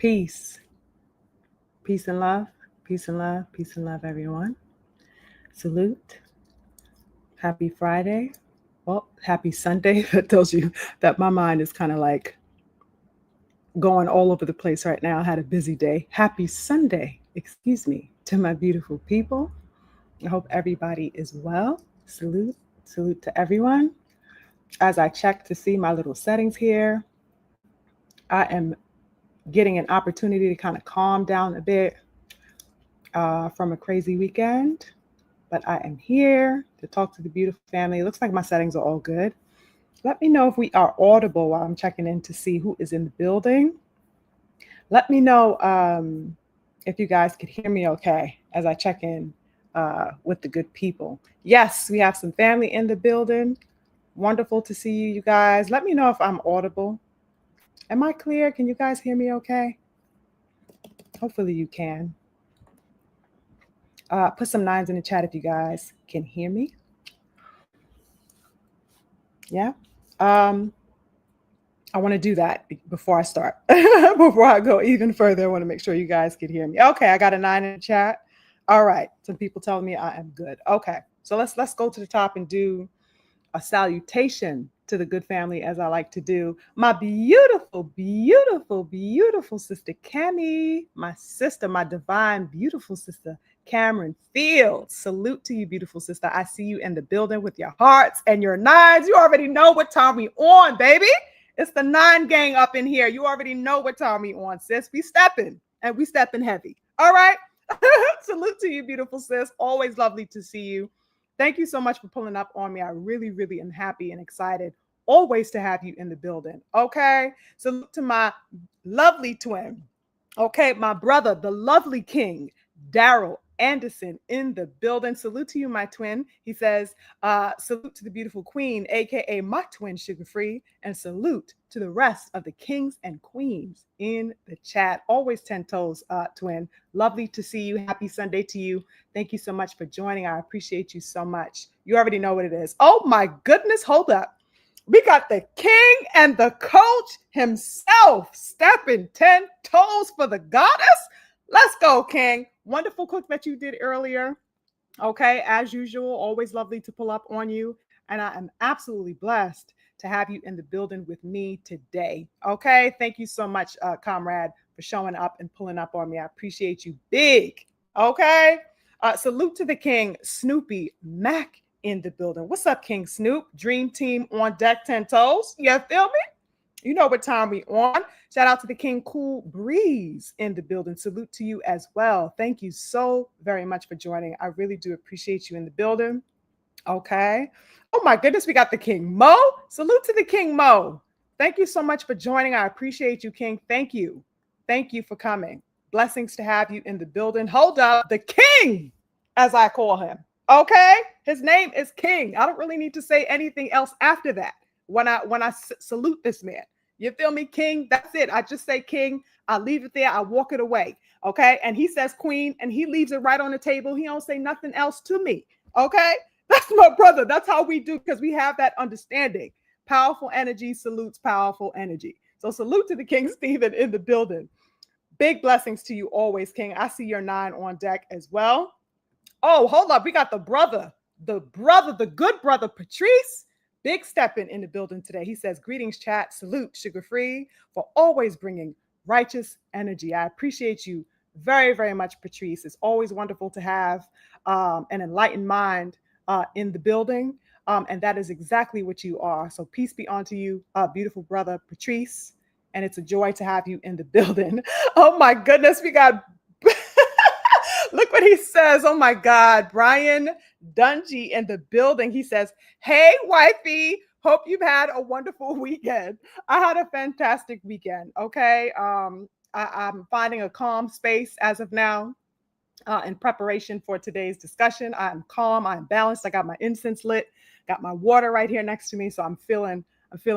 Peace. Peace and love. Peace and love. Peace and love, everyone. Salute. Happy Friday. Well, happy Sunday. That tells you that my mind is kind of like going all over the place right now. I had a busy day. Happy Sunday, excuse me, to my beautiful people. I hope everybody is well. Salute. Salute to everyone. As I check to see my little settings here, I am getting an opportunity to kind of calm down a bit from a crazy weekend. But I am here to talk to the beautiful family. It looks like my settings are all good. Let me know if we are audible while I'm checking in to see who is in the building. Let me know if you guys could hear me okay as I check in with the good people. Yes, we have some family in the building. Wonderful to see you guys. Let me know if I'm audible. Am I clear? Can you guys hear me okay? Hopefully you can. Put some 9s in the chat if you guys can hear me. Yeah. I want to do that before I start. Before I go even further, I want to make sure you guys can hear me. Okay, I got a 9 in the chat. All right. Some people telling me I am good. Okay. So let's go to the top and do a salutation to the good family, as I like to do. My beautiful, beautiful, beautiful sister Cammie, my sister, my divine, beautiful sister Cameron Fields. Salute to you, beautiful sister. I see you in the building with your hearts and your 9s. You already know what time we on, baby. It's the 9 gang up in here. You already know what time we on, sis. We stepping, and we stepping heavy. All right. Salute to you, beautiful sis. Always lovely to see you. Thank you so much for pulling up on me. I really, really am happy and excited always to have you in the building. Okay. Salute to my lovely twin. Okay. My brother, the lovely king, Daryl Anderson in the building. Salute to you, my twin. He says, salute to the beautiful queen, aka my twin, Sugar Free, and salute to the rest of the kings and queens in the chat. Always 10 toes, twin. Lovely to see you. Happy Sunday to you. Thank you so much for joining. I appreciate you so much. You already know what it is. Oh my goodness, hold up. We got the king and the coach himself stepping 10 toes for the goddess. Let's go, king. Wonderful cook that you did earlier. Okay, as usual, always lovely to pull up on you. And I am absolutely blessed to have you in the building with me today. Okay, thank you so much, comrade, for showing up and pulling up on me. I appreciate you big. Okay, salute to the king, Snoopy Mac in the building. What's up, King Snoop? Dream team on deck, 10 toes. You feel me? You know what time we on. Shout out to the King Cool Breeze in the building. Salute to you as well. Thank you so very much for joining. I really do appreciate you in the building. Okay. Oh my goodness, we got the King Mo. Salute to the King Mo. Thank you so much for joining. I appreciate you, King. Thank you. Thank you for coming. Blessings to have you in the building. Hold up, the King, as I call him. Okay. His name is King. I don't really need to say anything else after that. When I salute this man. You feel me, King? That's it. I just say King. I leave it there. I walk it away. Okay. And he says Queen and he leaves it right on the table. He don't say nothing else to me. Okay. That's my brother. That's how we do because we have that understanding. Powerful energy salutes powerful energy. So salute to the King Stephen in the building. Big blessings to you always, King. I see your 9 on deck as well. Oh, hold up. We got the good brother, Patrice. Big stepping in the building today. He says, greetings, chat. Salute, Sugar Free, for always bringing righteous energy. I appreciate you very, very much, Patrice. It's always wonderful to have an enlightened mind in the building. And that is exactly what you are. So peace be unto you, beautiful brother, Patrice. And it's a joy to have you in the building. Oh, my goodness. We got... Look what he says. Oh, my God. Brian Dungy in the building. He says, hey, wifey, hope you've had a wonderful weekend. I had a fantastic weekend. Okay. I'm finding a calm space as of now in preparation for today's discussion. I'm calm. I'm balanced. I got my incense lit, got my water right here next to me. So I'm feeling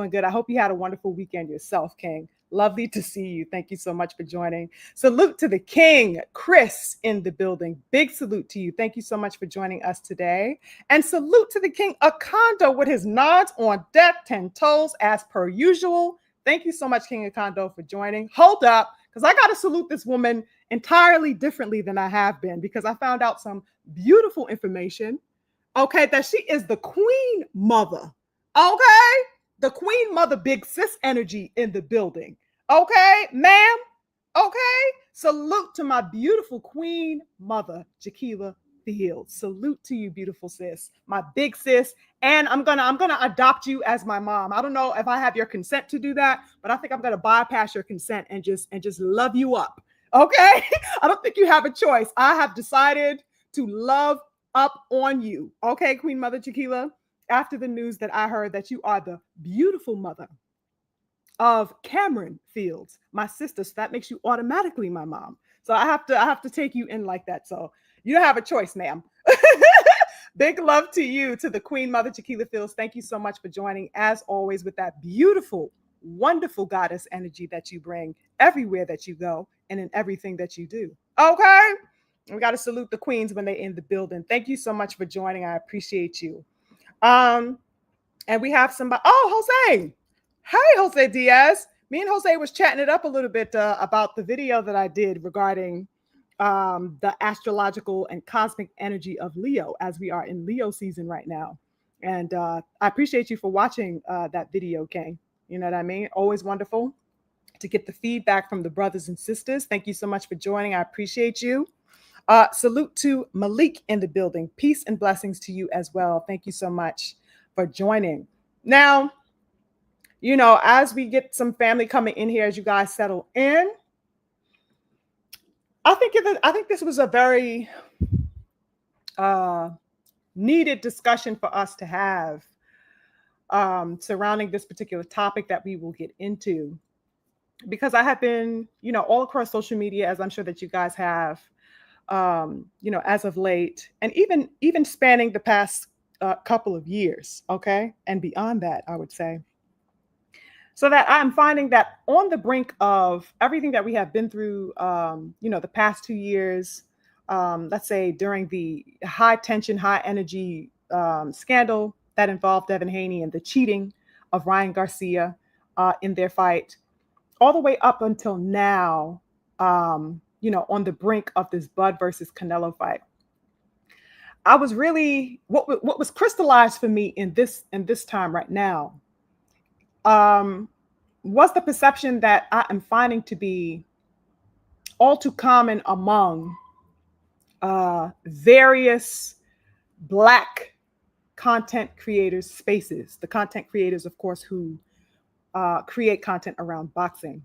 good. I hope you had a wonderful weekend yourself, King. Lovely to see you. Thank you so much for joining. Salute to the King, Chris, in the building. Big salute to you. Thank you so much for joining us today. And salute to the King, Akando, with his nods on deck, 10 toes, as per usual. Thank you so much, King Akando, for joining. Hold up, because I got to salute this woman entirely differently than I have been, because I found out some beautiful information. Okay, that she is the queen mother. Okay, the queen mother, big sis energy in the building. Okay, ma'am. Okay, salute to my beautiful queen mother, Jaquila Fields. Salute to you, beautiful sis, my big sis. And I'm gonna adopt you as my mom. I don't know if I have your consent to do that, but I think I'm gonna bypass your consent and just love you up. Okay, I don't think you have a choice. I have decided to love up on you. Okay, Queen Mother Jaquila, after the news that I heard that you are the beautiful mother of Cameron Fields, my sister. So that makes you automatically my mom. So I have to take you in like that. So you don't have a choice, ma'am. Big love to you, to the Queen Mother Jaquila Fields. Thank you so much for joining, as always, with that beautiful, wonderful goddess energy that you bring everywhere that you go and in everything that you do. Okay. We got to salute the queens when they're in the building. Thank you so much for joining. I appreciate you. And we have somebody. Oh, Jose. Hey, Jose Diaz. Me and Jose was chatting it up a little bit about the video that I did regarding the astrological and cosmic energy of Leo, as we are in Leo season right now. And I appreciate you for watching that video, King. You know what I mean? Always wonderful to get the feedback from the brothers and sisters. Thank you so much for joining. I appreciate you. Salute to Malik in the building. Peace and blessings to you as well. Thank you so much for joining. Now, you know, as we get some family coming in here, as you guys settle in, I think this was a very needed discussion for us to have surrounding this particular topic that we will get into, because I have been, you know, all across social media, as I'm sure that you guys have, you know, as of late, and even spanning the past couple of years, okay, and beyond that, I would say. So that I'm finding that on the brink of everything that we have been through, you know, the past 2 years, let's say during the high tension, high energy scandal that involved Devin Haney and the cheating of Ryan Garcia in their fight, all the way up until now, you know, on the brink of this Bud versus Canelo fight. I was really, what was crystallized for me in this time right now, was the perception that I am finding to be all too common among various Black content creators spaces, the content creators, of course, who create content around boxing.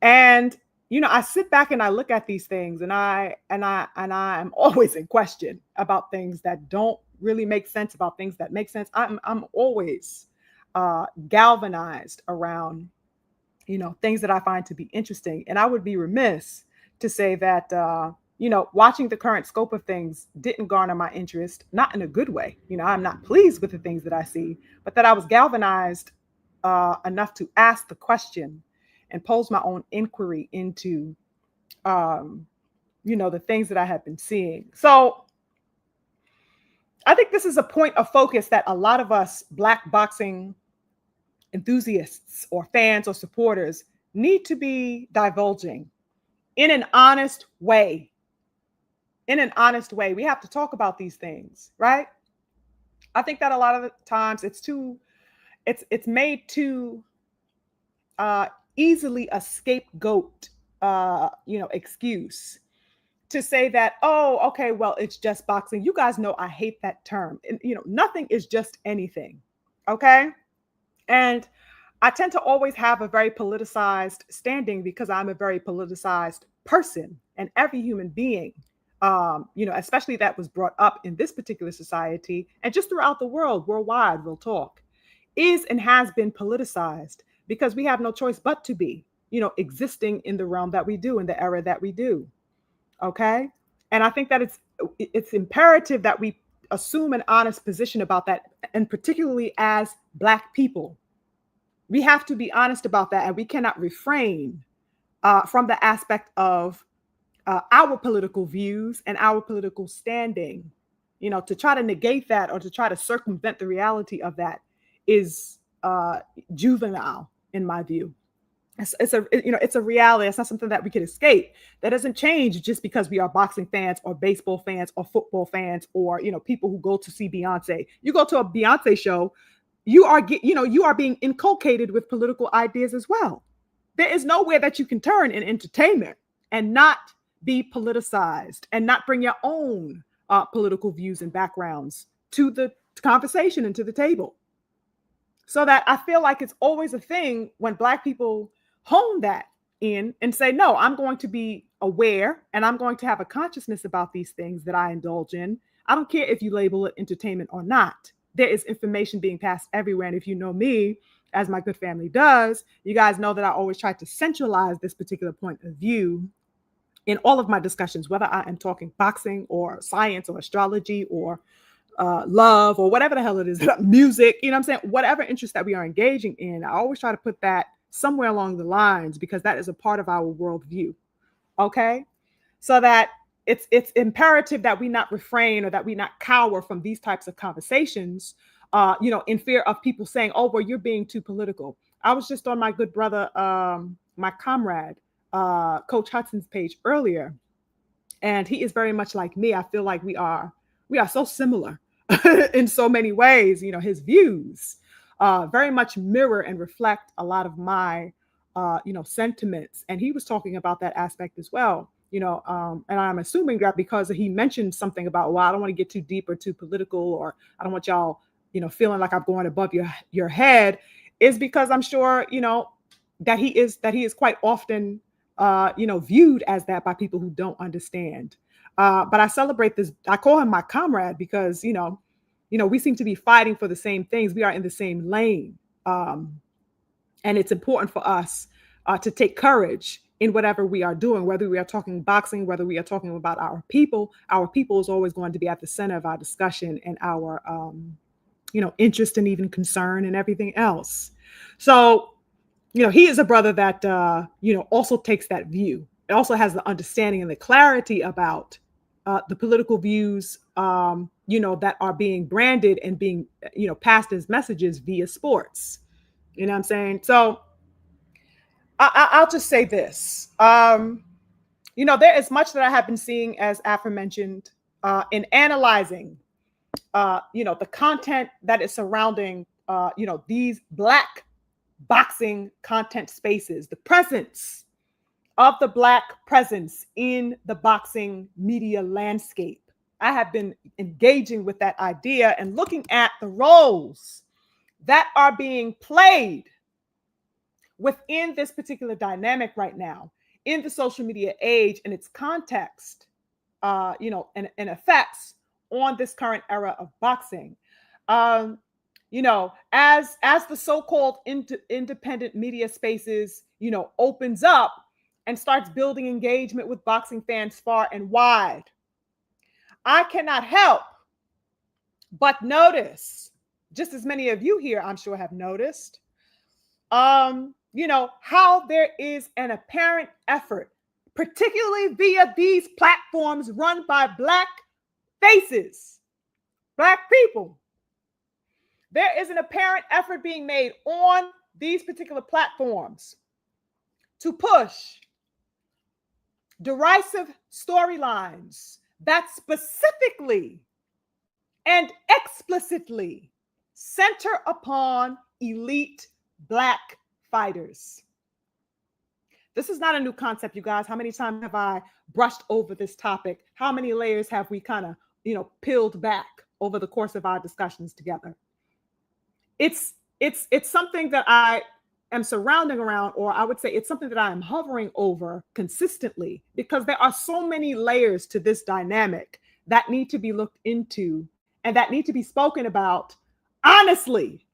And, you know, I sit back and I look at these things, and I am always in question about things that don't really make sense, about things that make sense. I'm always galvanized around, you know, things that I find to be interesting. And I would be remiss to say that, you know, watching the current scope of things didn't garner my interest, not in a good way. You know, I'm not pleased with the things that I see, but that I was galvanized enough to ask the question and pose my own inquiry into, you know, the things that I have been seeing. So I think this is a point of focus that a lot of us Black boxing enthusiasts or fans or supporters need to be divulging in an honest way. In an honest way. We have to talk about these things, right? I think that a lot of the times it's made too easily a scapegoat, you know, excuse to say that, oh, okay, well, it's just boxing. You guys know I hate that term. And, you know, nothing is just anything. Okay. And I tend to always have a very politicized standing because I'm a very politicized person, and every human being, you know, especially that was brought up in this particular society and just throughout the world, worldwide, we'll talk, is and has been politicized because we have no choice but to be, you know, existing in the realm that we do, in the era that we do. Okay. And I think that it's imperative that we assume an honest position about that, and particularly as Black people. We have to be honest about that, and we cannot refrain from the aspect of our political views and our political standing. You know, to try to negate that or to try to circumvent the reality of that is juvenile, in my view. It's a, you know, it's a reality. It's not something that we can escape. That doesn't change just because we are boxing fans or baseball fans or football fans or, you know, people who go to see Beyonce. You go to a Beyonce show, you are you are being inculcated with political ideas as well. There is nowhere that you can turn in entertainment and not be politicized and not bring your own political views and backgrounds to the conversation and to the table. So that I feel like it's always a thing when Black people hone that in and say, no, I'm going to be aware and I'm going to have a consciousness about these things that I indulge in. I don't care if you label it entertainment or not. There is information being passed everywhere. And if you know me, as my good family does, you guys know that I always try to centralize this particular point of view in all of my discussions, whether I am talking boxing or science or astrology or love or whatever the hell it is, music, you know what I'm saying? Whatever interest that we are engaging in, I always try to put that somewhere along the lines because that is a part of our worldview. Okay. So that it's imperative that we not refrain or that we not cower from these types of conversations, you know, in fear of people saying, oh, well, you're being too political. I was just on my good brother, my comrade, Coach Hudson's page earlier, and he is very much like me. I feel like we are so similar in so many ways. You know, his views very much mirror and reflect a lot of my, you know, sentiments. And he was talking about that aspect as well. You know, and I'm assuming that because he mentioned something about, well, I don't want to get too deep or too political, or I don't want y'all, you know, feeling like I'm going above your head, is because I'm sure, you know, that he is quite often, you know, viewed as that by people who don't understand. But I celebrate this. I call him my comrade because, you know, we seem to be fighting for the same things. We are in the same lane. And it's important for us to take courage in whatever we are doing, whether we are talking boxing, whether we are talking about our people is always going to be at the center of our discussion and our, you know, interest and even concern and everything else. So, you know, he is a brother that, you know, also takes that view. It also has the understanding and the clarity about the political views, you know, that are being branded and being, you know, passed as messages via sports. You know what I'm saying? So I'll just say this. You know, there is much that I have been seeing, as aforementioned, in analyzing, you know, the content that is surrounding, you know, these Black boxing content spaces, the presence of the Black presence in the boxing media landscape. I have been engaging with that idea and looking at the roles that are being played within this particular dynamic right now in the social media age and its context, you know, and effects on this current era of boxing. You know, as the so-called independent media spaces, you know, opens up and starts building engagement with boxing fans far and wide, I cannot help but notice, just as many of you here, I'm sure, have noticed, you know, how there is an apparent effort, particularly via these platforms run by Black faces, Black people. There is an apparent effort being made on these particular platforms to push derisive storylines that specifically and explicitly center upon elite Black fighters. This is not a new concept, you guys. How many times have I brushed over this topic? How many layers have we kind of, you know, peeled back over the course of our discussions together? It's something that I am surrounding around, or I would say it's something that I am hovering over consistently, because there are so many layers to this dynamic that need to be looked into and that need to be spoken about honestly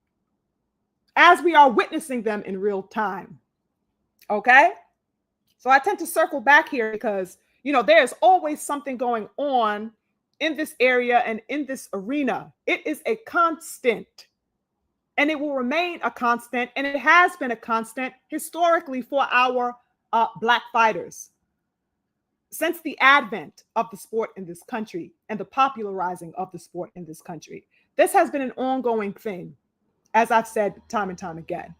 as we are witnessing them in real time. Okay? So I tend to circle back here because, you know, there's always something going on in this area and in this arena. It is a constant, and it will remain a constant, and it has been a constant historically for our Black fighters since the advent of the sport in this country and the popularizing of the sport in this country. This has been an ongoing thing, as I've said time and time again,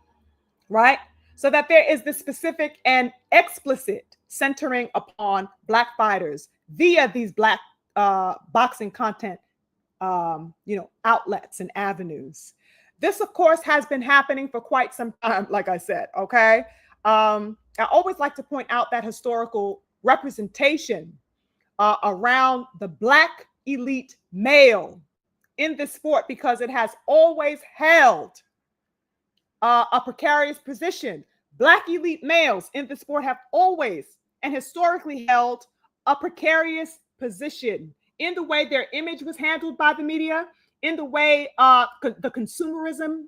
right? so that there is this specific and explicit centering upon Black fighters via these Black boxing content, outlets and avenues. This, of course, has been happening for quite some time, like I said, okay? I always like to point out that historical representation around the Black elite male in this sport, because it has always held a precarious position. Black elite males in the sport have always and historically held a precarious position in the way their image was handled by the media, in the way the consumerism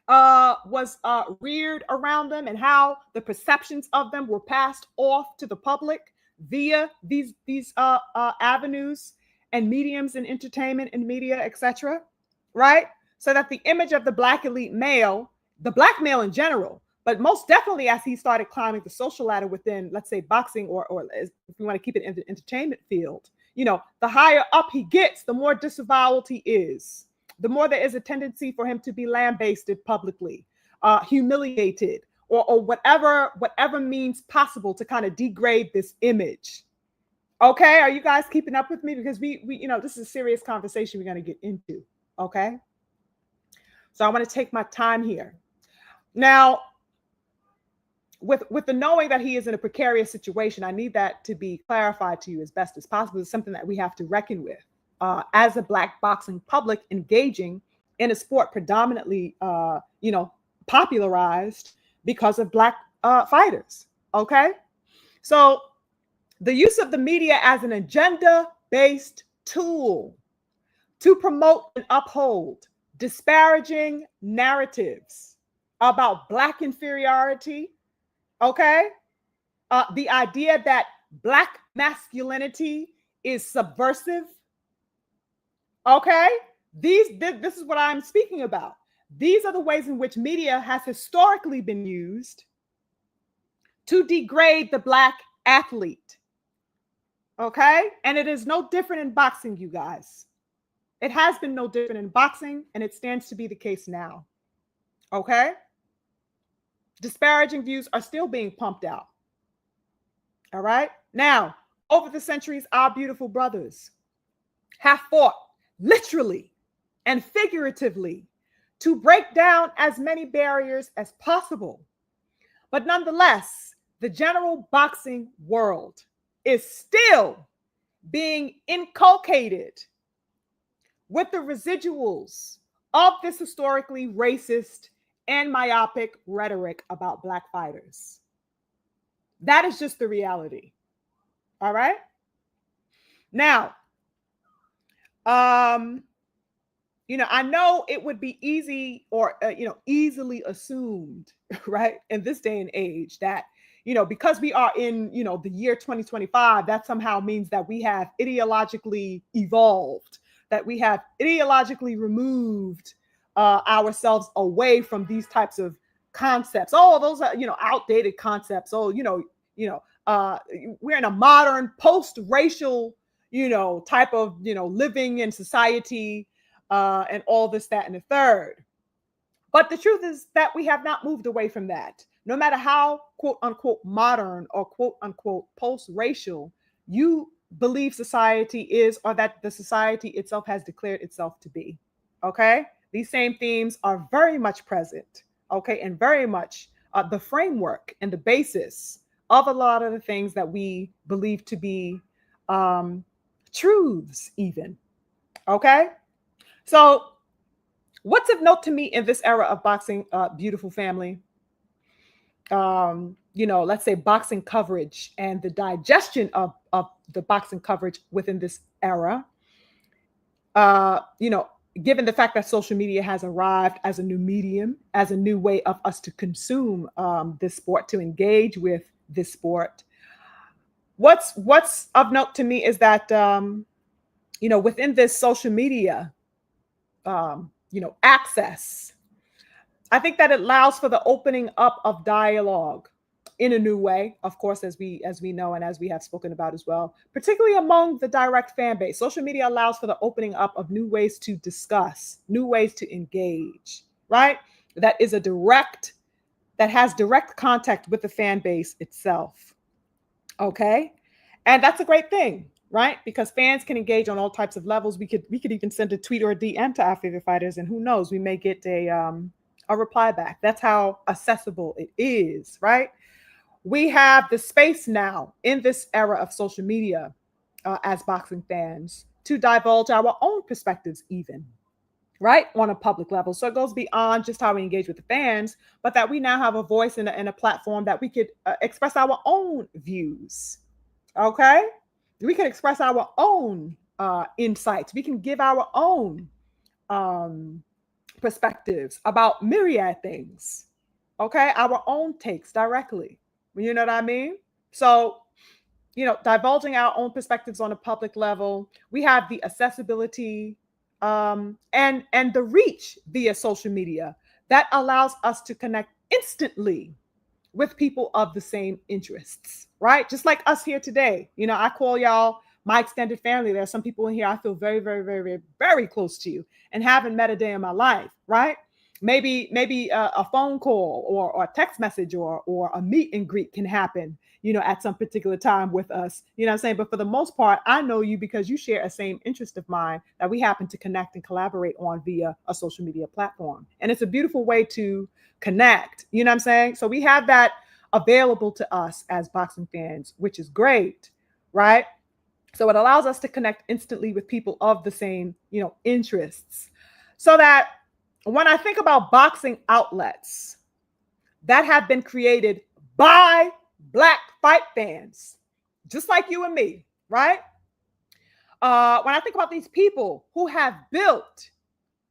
was reared around them, and how the perceptions of them were passed off to the public via these avenues and mediums and entertainment and media, etc. Right? So that the image of the Black elite male, the Black male in general, but most definitely as he started climbing the social ladder within, let's say, boxing, or if we want to keep it in the entertainment field, the higher up he gets, the more disavowed he is, the more there is a tendency for him to be lambasted publicly, humiliated, or whatever means possible to kind of degrade this image. Okay, are you guys keeping up with me? Because we this is a serious conversation we're going to get into. Okay, so I want to take my time here. Now, with the knowing that he is in a precarious situation, I need that to be clarified to you as best as possible. It's something that we have to reckon with as a Black boxing public engaging in a sport predominantly, popularized because of Black fighters. Okay, so the use of the media as an agenda-based tool to promote and uphold disparaging narratives about Black inferiority. Okay, the idea that Black masculinity is subversive. Okay, this is what I'm speaking about. These are the ways in which media has historically been used to degrade the Black athlete. Okay, and it is no different in boxing, you guys. It has been no different in boxing, and it stands to be the case now. Okay. Disparaging views are still being pumped out. All right. Now, over the centuries, our beautiful brothers have fought literally and figuratively to break down as many barriers as possible. But nonetheless, the general boxing world is still being inculcated with the residuals of this historically racist and myopic rhetoric about Black fighters. That is just the reality. All right. Now, I know it would be easy or, easily assumed, right, in this day and age that, because we are in, the year 2025, that somehow means that we have ideologically evolved, that we have ideologically removed ourselves away from these types of concepts. Oh, those are, outdated concepts. Oh, we're in a modern post-racial, type of, living in society and all this, that, and the third. But the truth is that we have not moved away from that. No matter how, quote unquote, modern or quote unquote post-racial you believe society is, or that the society itself has declared itself to be. Okay. These same themes are very much present, okay, and very much the framework and the basis of a lot of the things that we believe to be truths even, okay? So what's of note to me in this era of boxing, beautiful family, let's say boxing coverage and the digestion of the boxing coverage within this era, given the fact that social media has arrived as a new medium, as a new way of us to consume this sport, to engage with this sport. What's of note to me is that, within this social media, access, I think that it allows for the opening up of dialogue in a new way, of course, as we know and as we have spoken about as well, particularly among the direct fan base. Social media allows for the opening up of new ways to discuss, new ways to engage, right? That is a direct that has direct contact with the fan base itself. Okay. And that's a great thing, right? Because fans can engage on all types of levels. We could even send a tweet or a DM to our favorite fighters, and who knows, we may get a reply back. That's how accessible it is, right? We have the space now in this era of social media as boxing fans to divulge our own perspectives, even, right, on a public level. So it goes beyond just how we engage with the fans, but that we now have a voice and a platform that we could express our own views. Okay, we can express our own insights. We can give our own perspectives about myriad things. Okay, our own takes directly. You know what I mean? So, divulging our own perspectives on a public level, we have the accessibility and the reach via social media that allows us to connect instantly with people of the same interests, right? Just like us here today. I call y'all my extended family. There are some people in here I feel very, very, very, very, very close to you and haven't met a day in my life, right? Maybe a phone call or a text message or a meet and greet can happen, at some particular time with us. You know what I'm saying? But for the most part, I know you because you share a same interest of mine that we happen to connect and collaborate on via a social media platform. And it's a beautiful way to connect. You know what I'm saying? So we have that available to us as boxing fans, which is great, right? So it allows us to connect instantly with people of the same, interests. So that when I think about boxing outlets that have been created by Black fight fans, just like you and me, right? When I think about these people who have built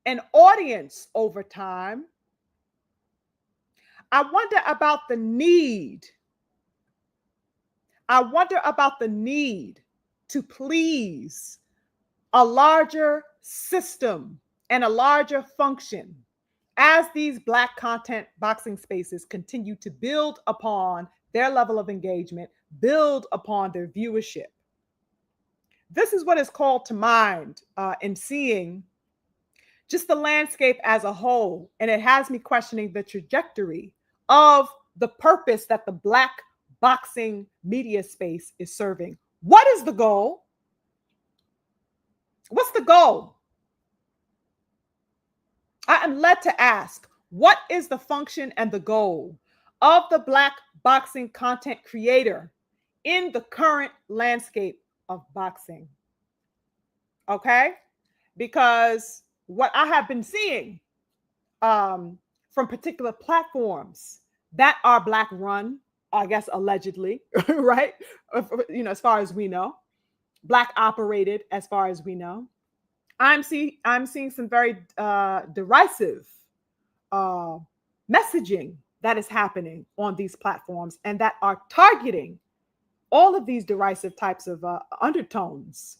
an audience over time, I wonder about the need. I wonder about the need to please a larger system and a larger function as these Black content boxing spaces continue to build upon their level of engagement, build upon their viewership. This is what is called to mind in seeing just the landscape as a whole. And it has me questioning the trajectory of the purpose that the Black boxing media space is serving. What is the goal? What's the goal? I am led to ask, what is the function and the goal of the Black boxing content creator in the current landscape of boxing? Okay? Because what I have been seeing from particular platforms that are Black run, I guess allegedly, right? As far as we know, Black operated, as far as we know. I'm seeing some very derisive messaging that is happening on these platforms and that are targeting all of these derisive types of undertones,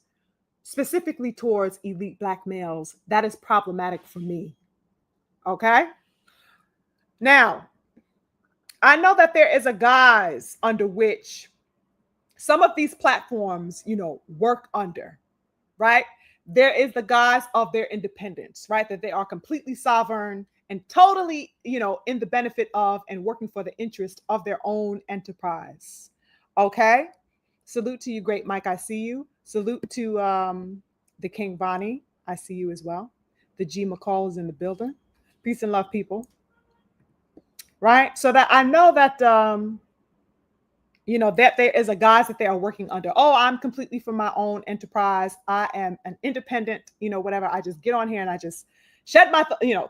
specifically towards elite Black males. That is problematic for me. Okay? Now, I know that there is a guise under which some of these platforms, work under, right? There is the guise of their independence, right? That they are completely sovereign and totally, in the benefit of and working for the interest of their own enterprise. Okay? Salute to you, great Mike. I see you. Salute to the King Bonnie. I see you as well. The G McCall is in the building. Peace and love, people. Right? So that I know that that there is a guise that they are working under. Oh, I'm completely from my own enterprise. I am an independent, whatever. I just get on here and I just shed my,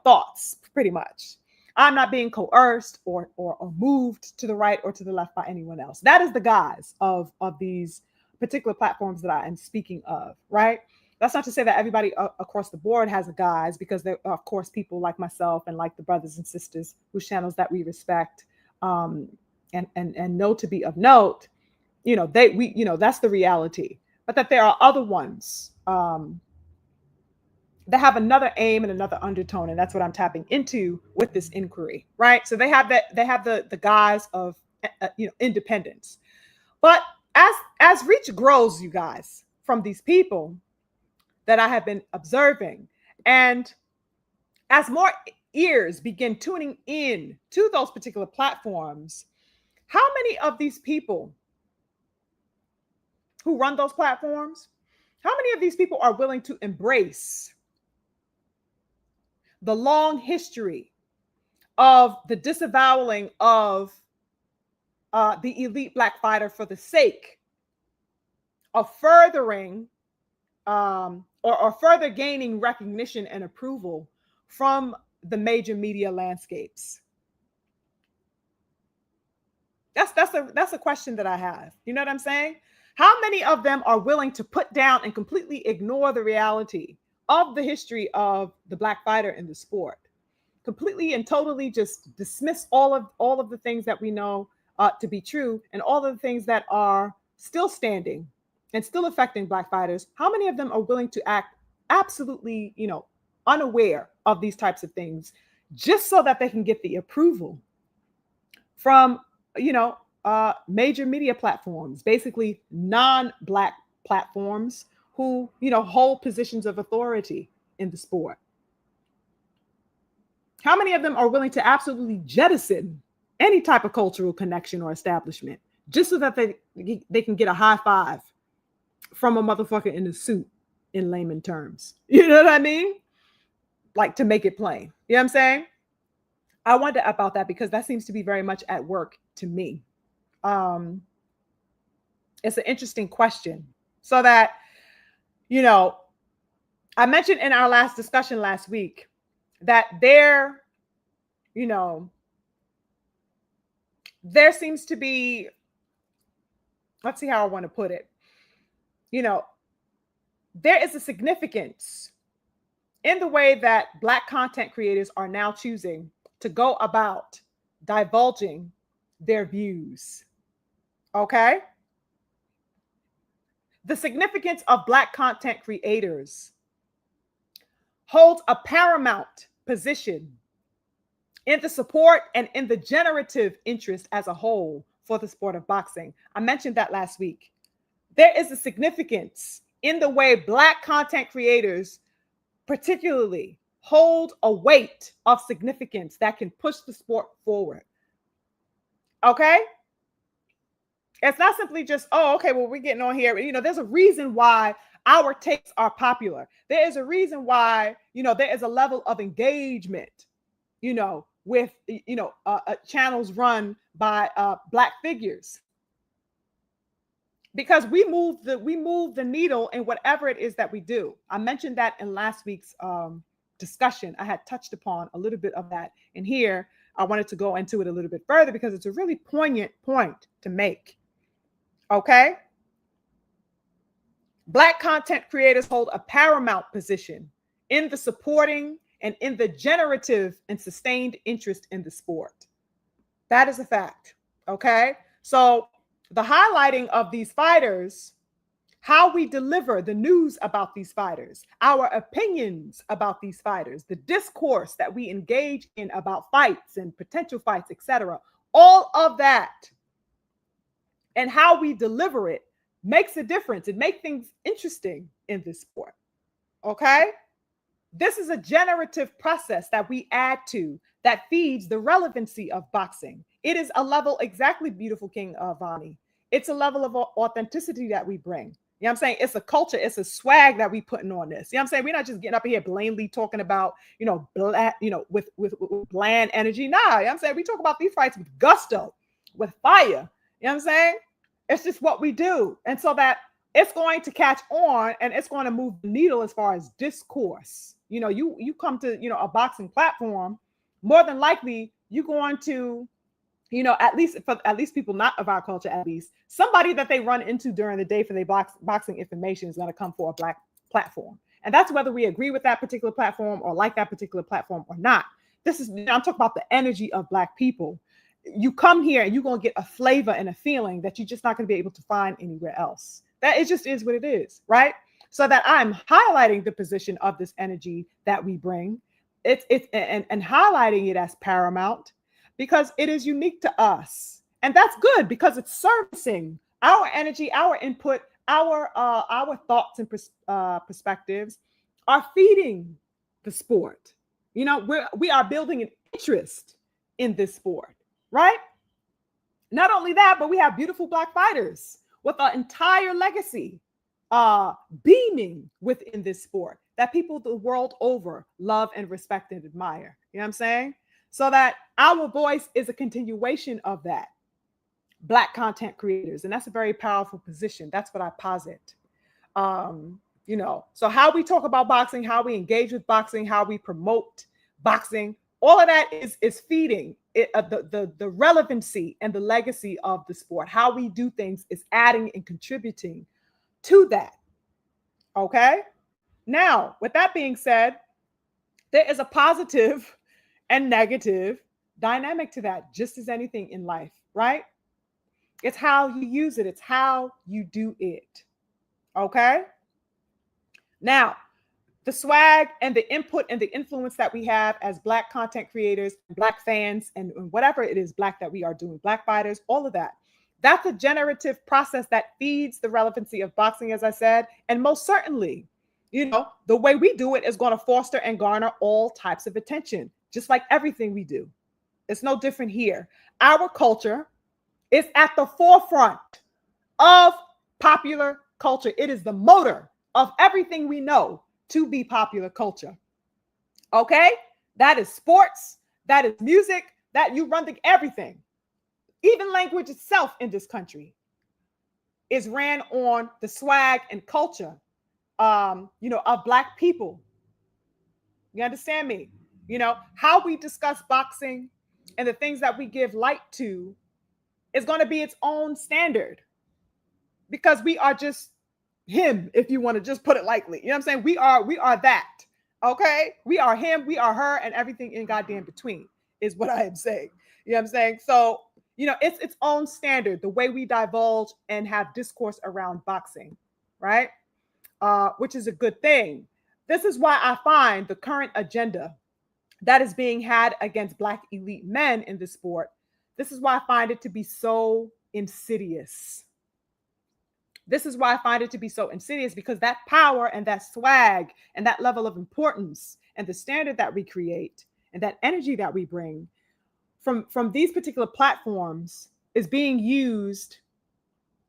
thoughts pretty much. I'm not being coerced or moved to the right or to the left by anyone else. That is the guise of these particular platforms that I am speaking of, right? That's not to say that everybody across the board has a guise, because there are, of course, people like myself and like the brothers and sisters whose channels that we respect, and know to be of note, that's the reality. But that there are other ones that have another aim and another undertone, and that's what I'm tapping into with this inquiry, right? So they have the guise of independence, but as reach grows, you guys, from these people that I have been observing, and as more ears begin tuning in to those particular platforms, how many of these people who run those platforms, how many of these people are willing to embrace the long history of the disavowing of the elite Black fighter for the sake of furthering or further gaining recognition and approval from the major media landscapes? That's a question that I have. You know what I'm saying? How many of them are willing to put down and completely ignore the reality of the history of the Black fighter in the sport? Completely and totally just dismiss all of the things that we know to be true and all of the things that are still standing and still affecting Black fighters. How many of them are willing to act absolutely, unaware of these types of things just so that they can get the approval from, major media platforms, basically non-Black platforms who, hold positions of authority in the sport? How many of them are willing to absolutely jettison any type of cultural connection or establishment just so that they can get a high five from a motherfucker in a suit, in layman terms? You know what I mean? Like, to make it plain. You know what I'm saying? I wonder about that because that seems to be very much at work to me. It's an interesting question. So that, I mentioned in our last discussion last week that there seems to be, let's see how I want to put it. There is a significance in the way that Black content creators are now choosing to go about divulging their views. Okay? The significance of Black content creators holds a paramount position in the support and in the generative interest as a whole for the sport of boxing. I mentioned that last week. There is a significance in the way Black content creators particularly hold a weight of significance that can push the sport forward. Okay? It's not simply just, oh, okay, well, we're getting on here. There's a reason why our takes are popular. There is a reason why, there is a level of engagement, with, channels run by Black figures. Because we move the needle in whatever it is that we do. I mentioned that in last week's discussion. I had touched upon a little bit of that. And here, I wanted to go into it a little bit further because it's a really poignant point to make. Okay? Black content creators hold a paramount position in the supporting and in the generative and sustained interest in the sport. That is a fact. Okay? So the highlighting of these fighters, how we deliver the news about these fighters, our opinions about these fighters, the discourse that we engage in about fights and potential fights, etc., all of that and how we deliver it makes a difference. It makes things interesting in this sport. Okay? This is a generative process that we add to that feeds the relevancy of boxing. It is a level, exactly, beautiful King Vani. It's a level of authenticity that we bring. You know what I'm saying? It's a culture, it's a swag that we putting on this. You know what I'm saying? We're not just getting up here blandly talking about, with bland energy. Nah, you know what I'm saying? We talk about these fights with gusto, with fire. You know what I'm saying? It's just what we do. And so that it's going to catch on and it's going to move the needle as far as discourse. You come to, a boxing platform, more than likely you're going to, at least people not of our culture, at least somebody that they run into during the day for their boxing information is going to come for a Black platform. And that's whether we agree with that particular platform or like that particular platform or not. I'm talking about the energy of Black people. You come here and you're going to get a flavor and a feeling that you're just not going to be able to find anywhere else. That it just is what it is, right? So that I'm highlighting the position of this energy that we bring, and highlighting it as paramount because it is unique to us, and that's good because it's servicing our energy, our input, our thoughts and perspectives are feeding the sport. You know, we are building an interest in this sport, right? Not only that, but we have beautiful Black fighters with an entire legacy beaming within this sport that people the world over love and respect and admire. You know what I'm saying? So that our voice is a continuation of that. Black content creators. And that's a very powerful position. That's what I posit. You know, so how we talk about boxing, how we engage with boxing, how we promote boxing, all of that is feeding it, the relevancy and the legacy of the sport. How we do things is adding and contributing to that. Okay. Now, with that being said, there is a positive and negative dynamic to that, just as anything in life, right? It's how you use it. It's how you do it. Okay. Now, the swag and the input and the influence that we have as Black content creators, Black fans, and whatever it is Black that we are doing, Black fighters, all of that. That's a generative process that feeds the relevancy of boxing, as I said. And most certainly, you know, the way we do it is going to foster and garner all types of attention, just like everything we do. It's no different here. Our culture is at the forefront of popular culture. It is the motor of everything we know to be popular culture. Okay? That is sports, that is music, that you run everything. Even language itself in this country is ran on the swag and culture, you know, of Black people. You understand me? You know, how we discuss boxing and the things that we give light to is going to be its own standard, because we are just him, if you want to just put it lightly. You know what I'm saying? We are that. Okay? We are him, we are her, and everything in goddamn between is what I am saying. You know what I'm saying? So, you know, it's its own standard, the way we divulge and have discourse around boxing, right? Which is a good thing. This is why I find the current agenda that is being had against Black elite men in the sport, this is why I find it to be so insidious. This is why I find it to be so insidious, because that power and that swag and that level of importance and the standard that we create and that energy that we bring from these particular platforms is being used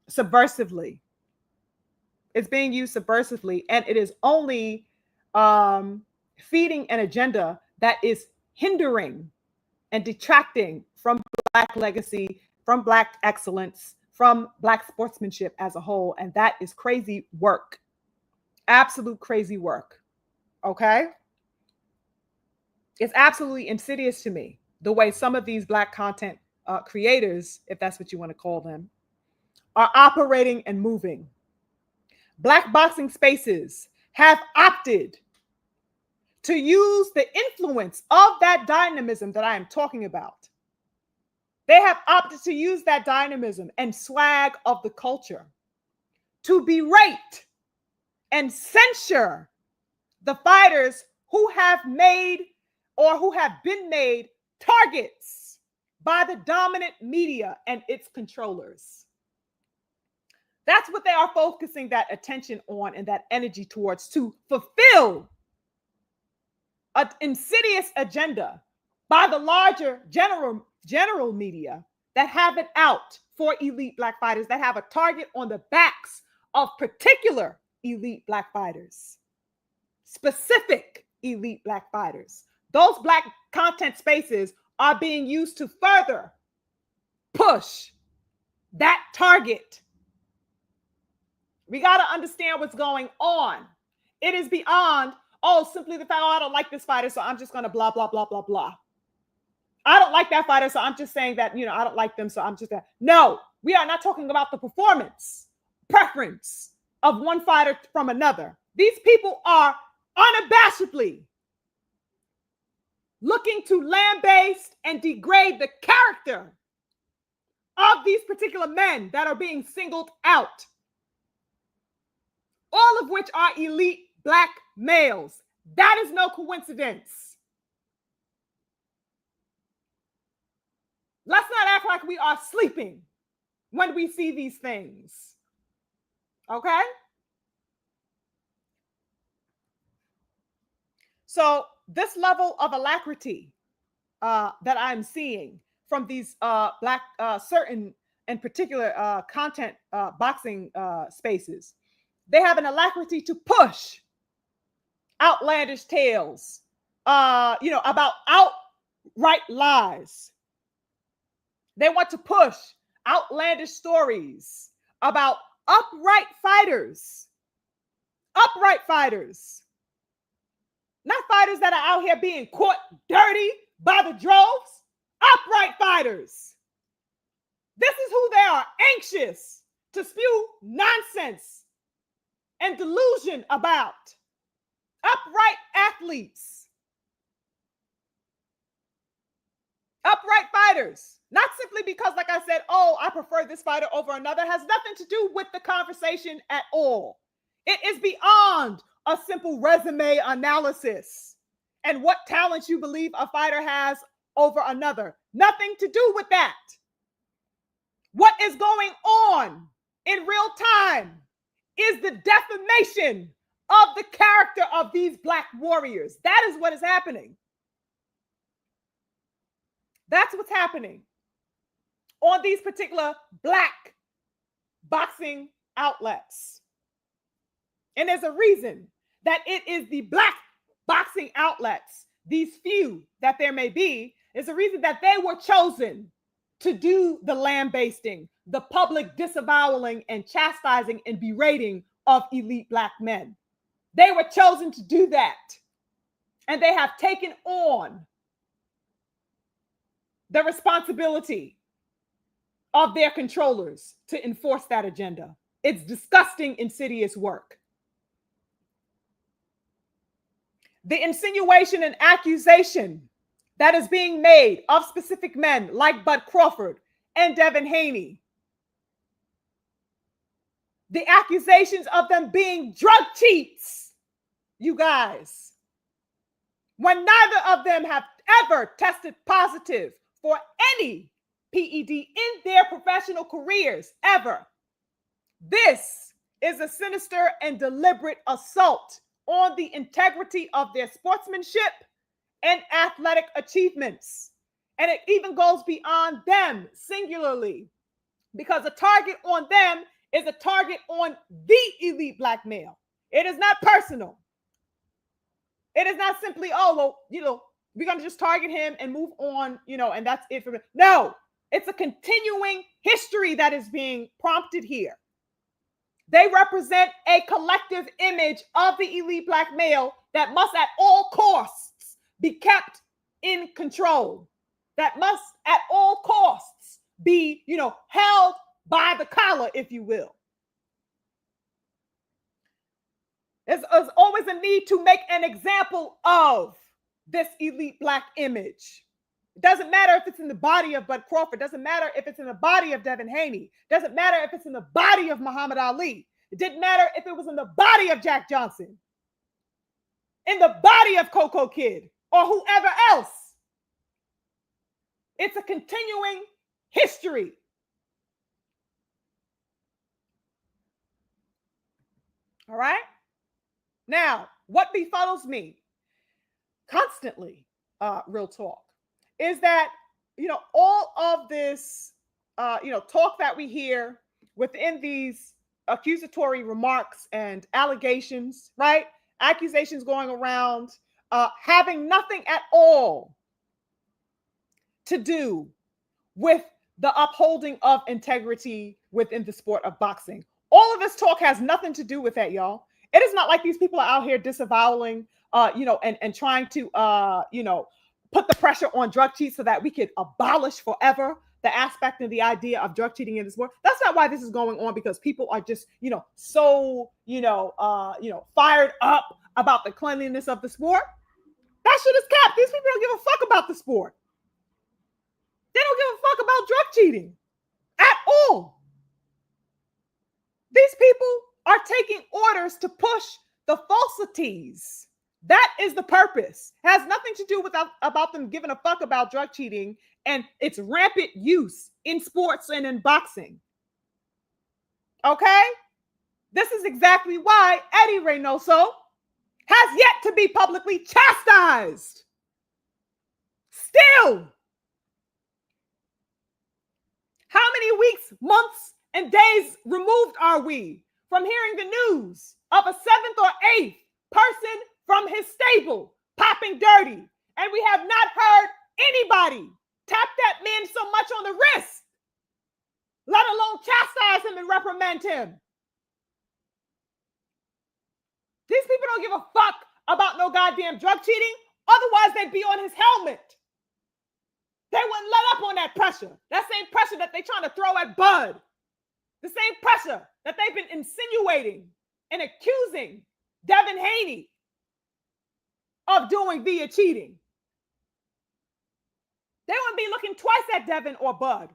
subversively. It's being used subversively, and it is only feeding an agenda that is hindering and detracting from Black legacy, from Black excellence, from Black sportsmanship as a whole. And that is crazy work. Absolute crazy work. Okay? It's absolutely insidious to me the way some of these Black content creators, if that's what you want to call them, are operating and moving. Black boxing spaces have opted to use the influence of that dynamism that I am talking about. They have opted to use that dynamism and swag of the culture to berate and censure the fighters who have made or who have been made targets by the dominant media and its controllers. That's what they are focusing that attention on and that energy towards, to fulfill an insidious agenda by the larger general media that have it out for elite Black fighters, that have a target on the backs of particular elite Black fighters, specific elite Black fighters. Those Black content spaces are being used to further push that target. We got to understand what's going on. It is beyond, oh, simply the fact, oh, I don't like this fighter, so I'm just going to blah, blah, blah, blah, blah. I don't like that fighter, so I'm just saying that, you know, I don't like them, so I'm just that. No, we are not talking about the performance, preference of one fighter from another. These people are unabashedly looking to lambaste and degrade the character of these particular men that are being singled out, all of which are elite Black males. That is no coincidence. Let's not act like we are sleeping when we see these things. Okay? So this level of alacrity that I'm seeing from these black certain and particular content boxing spaces, they have an alacrity to push outlandish tales, about outright lies. They want to push outlandish stories about upright fighters, not fighters that are out here being caught dirty by the droves, upright fighters. This is who they are anxious to spew nonsense and delusion about. Upright athletes, upright fighters, not simply because, like I said, oh, I prefer this fighter over another, has nothing to do with the conversation at all. It is beyond a simple resume analysis and what talents you believe a fighter has over another. Nothing to do with that. What is going on in real time is the defamation of the character of these black warriors. That is what is happening. That's what's happening on these particular black boxing outlets. And there's a reason that it is the black boxing outlets, these few that there may be, is a reason that they were chosen to do the lambasting, the public disavowing and chastising and berating of elite black men. They were chosen to do that. And they have taken on the responsibility of their controllers to enforce that agenda. It's disgusting, insidious work. The insinuation and accusation that is being made of specific men like Bud Crawford and Devin Haney, the accusations of them being drug cheats, you guys, when neither of them have ever tested positive for any PED in their professional careers, ever. This is a sinister and deliberate assault on the integrity of their sportsmanship and athletic achievements. And it even goes beyond them singularly, because a target on them is a target on the elite black male. It is not personal. It is not simply, oh, well, we're going to just target him and move on, and that's it for me. No, it's a continuing history that is being prompted here. They represent a collective image of the elite black male that must at all costs be kept in control, that must at all costs be, held by the collar, if you will. There's always a need to make an example of this elite black image. It doesn't matter if it's in the body of Bud Crawford. It doesn't matter if it's in the body of Devin Haney. It doesn't matter if it's in the body of Muhammad Ali. It didn't matter if it was in the body of Jack Johnson, in the body of Coco Kid, or whoever else. It's a continuing history. All right? Now, what befuddles me constantly, real talk, is that, all of this, talk that we hear within these accusatory remarks and allegations, right? Accusations going around, having nothing at all to do with the upholding of integrity within the sport of boxing. All of this talk has nothing to do with that, y'all. It is not like these people are out here disavowing, and trying to, put the pressure on drug cheats so that we could abolish forever the aspect and the idea of drug cheating in the sport. That's not why this is going on, because people are just, so, fired up about the cleanliness of the sport. That shit is capped. These people don't give a fuck about the sport. They don't give a fuck about drug cheating at all. These people are taking orders to push the falsities. That is the purpose. It has nothing to do with about them giving a fuck about drug cheating and its rampant use in sports and in boxing. Okay? This is exactly why Eddie Reynoso has yet to be publicly chastised. Still. How many weeks, months, and days removed are we from hearing the news of a 7th or 8th person from his stable popping dirty? And we have not heard anybody tap that man so much on the wrist, let alone chastise him and reprimand him. These people don't give a fuck about no goddamn drug cheating. Otherwise, they'd be on his helmet. They wouldn't let up on that pressure. That same pressure that they're trying to throw at Bud. The same pressure that they've been insinuating and accusing Devin Haney of doing via cheating. They wouldn't be looking twice at Devin or Bud.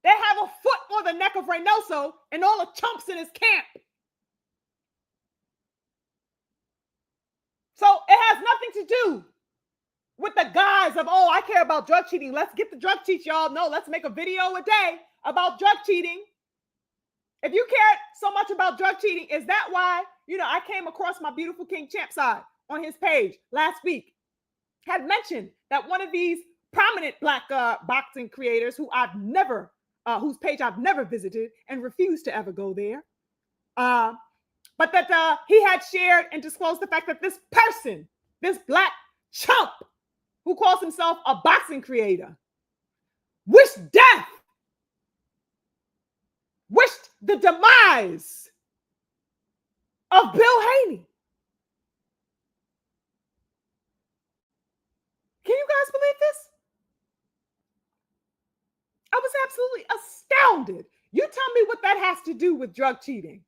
They have a foot on the neck of Reynoso and all the chumps in his camp. So it has nothing to do with the guise of, oh, I care about drug cheating. Let's get the drug cheat, y'all. No, let's make a video a day about drug cheating. If you cared so much about drug cheating, is that why, I came across my beautiful King Champ side on his page last week, had mentioned that one of these prominent Black boxing creators whose page I've never visited and refused to ever go there, but that he had shared and disclosed the fact that this person, this Black chump who calls himself a boxing creator, wished death, wished the demise of Bill Haney. Can you guys believe this? I was absolutely astounded. You tell me what that has to do with drug cheating.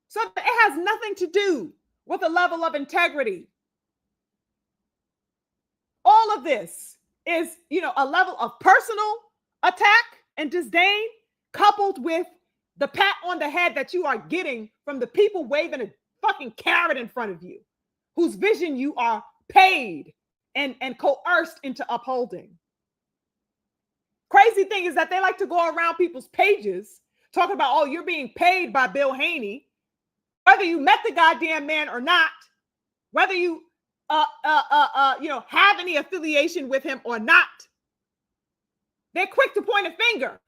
So it has nothing to do with a level of integrity. All of this is, a level of personal attack and disdain coupled with the pat on the head that you are getting from the people waving a fucking carrot in front of you, whose vision you are paid and coerced into upholding. Crazy thing is that they like to go around people's pages talking about, oh, you're being paid by Bill Haney, whether you met the goddamn man or not, whether you have any affiliation with him or not. They're quick to point a finger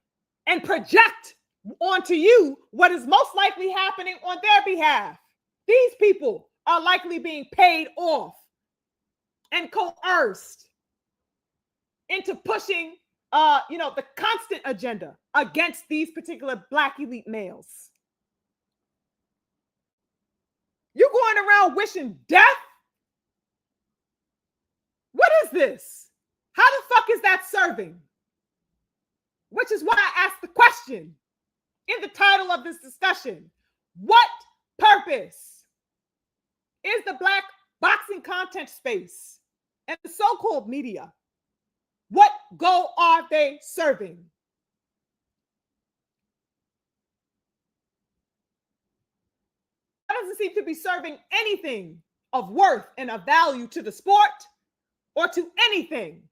and project onto you what is most likely happening on their behalf. These people are likely being paid off and coerced into pushing the constant agenda against these particular Black elite males. You're going around wishing death? What is this? How the fuck is that serving? Which is why I asked the question in the title of this discussion. What purpose is the Black boxing content space and the so-called media? What goal are they serving? That doesn't seem to be serving anything of worth and of value to the sport or to anything.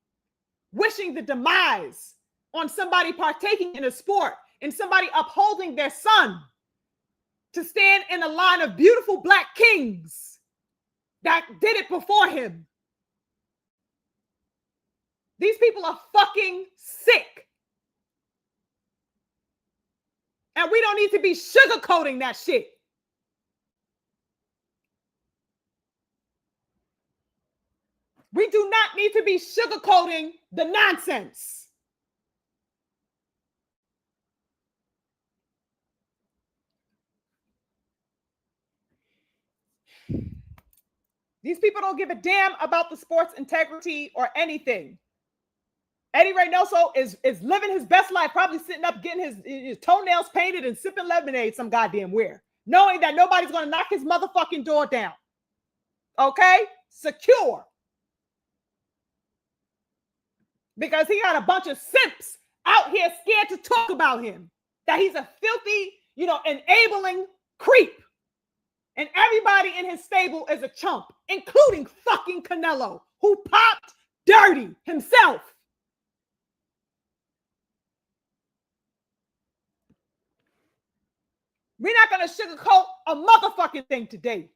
Wishing the demise on somebody partaking in a sport and somebody upholding their son to stand in a line of beautiful Black kings that did it before him. These people are fucking sick. And we don't need to be sugarcoating that shit. We do not need to be sugarcoating the nonsense. These people don't give a damn about the sport's integrity or anything. Eddie Reynoso is living his best life, probably sitting up getting his toenails painted and sipping lemonade some goddamn where, knowing that nobody's going to knock his motherfucking door down. Okay? Secure. Because he got a bunch of simps out here scared to talk about him. That he's a filthy, enabling creep. And everybody in his stable is a chump, including fucking Canelo, who popped dirty himself. We're not going to sugarcoat a motherfucking thing today.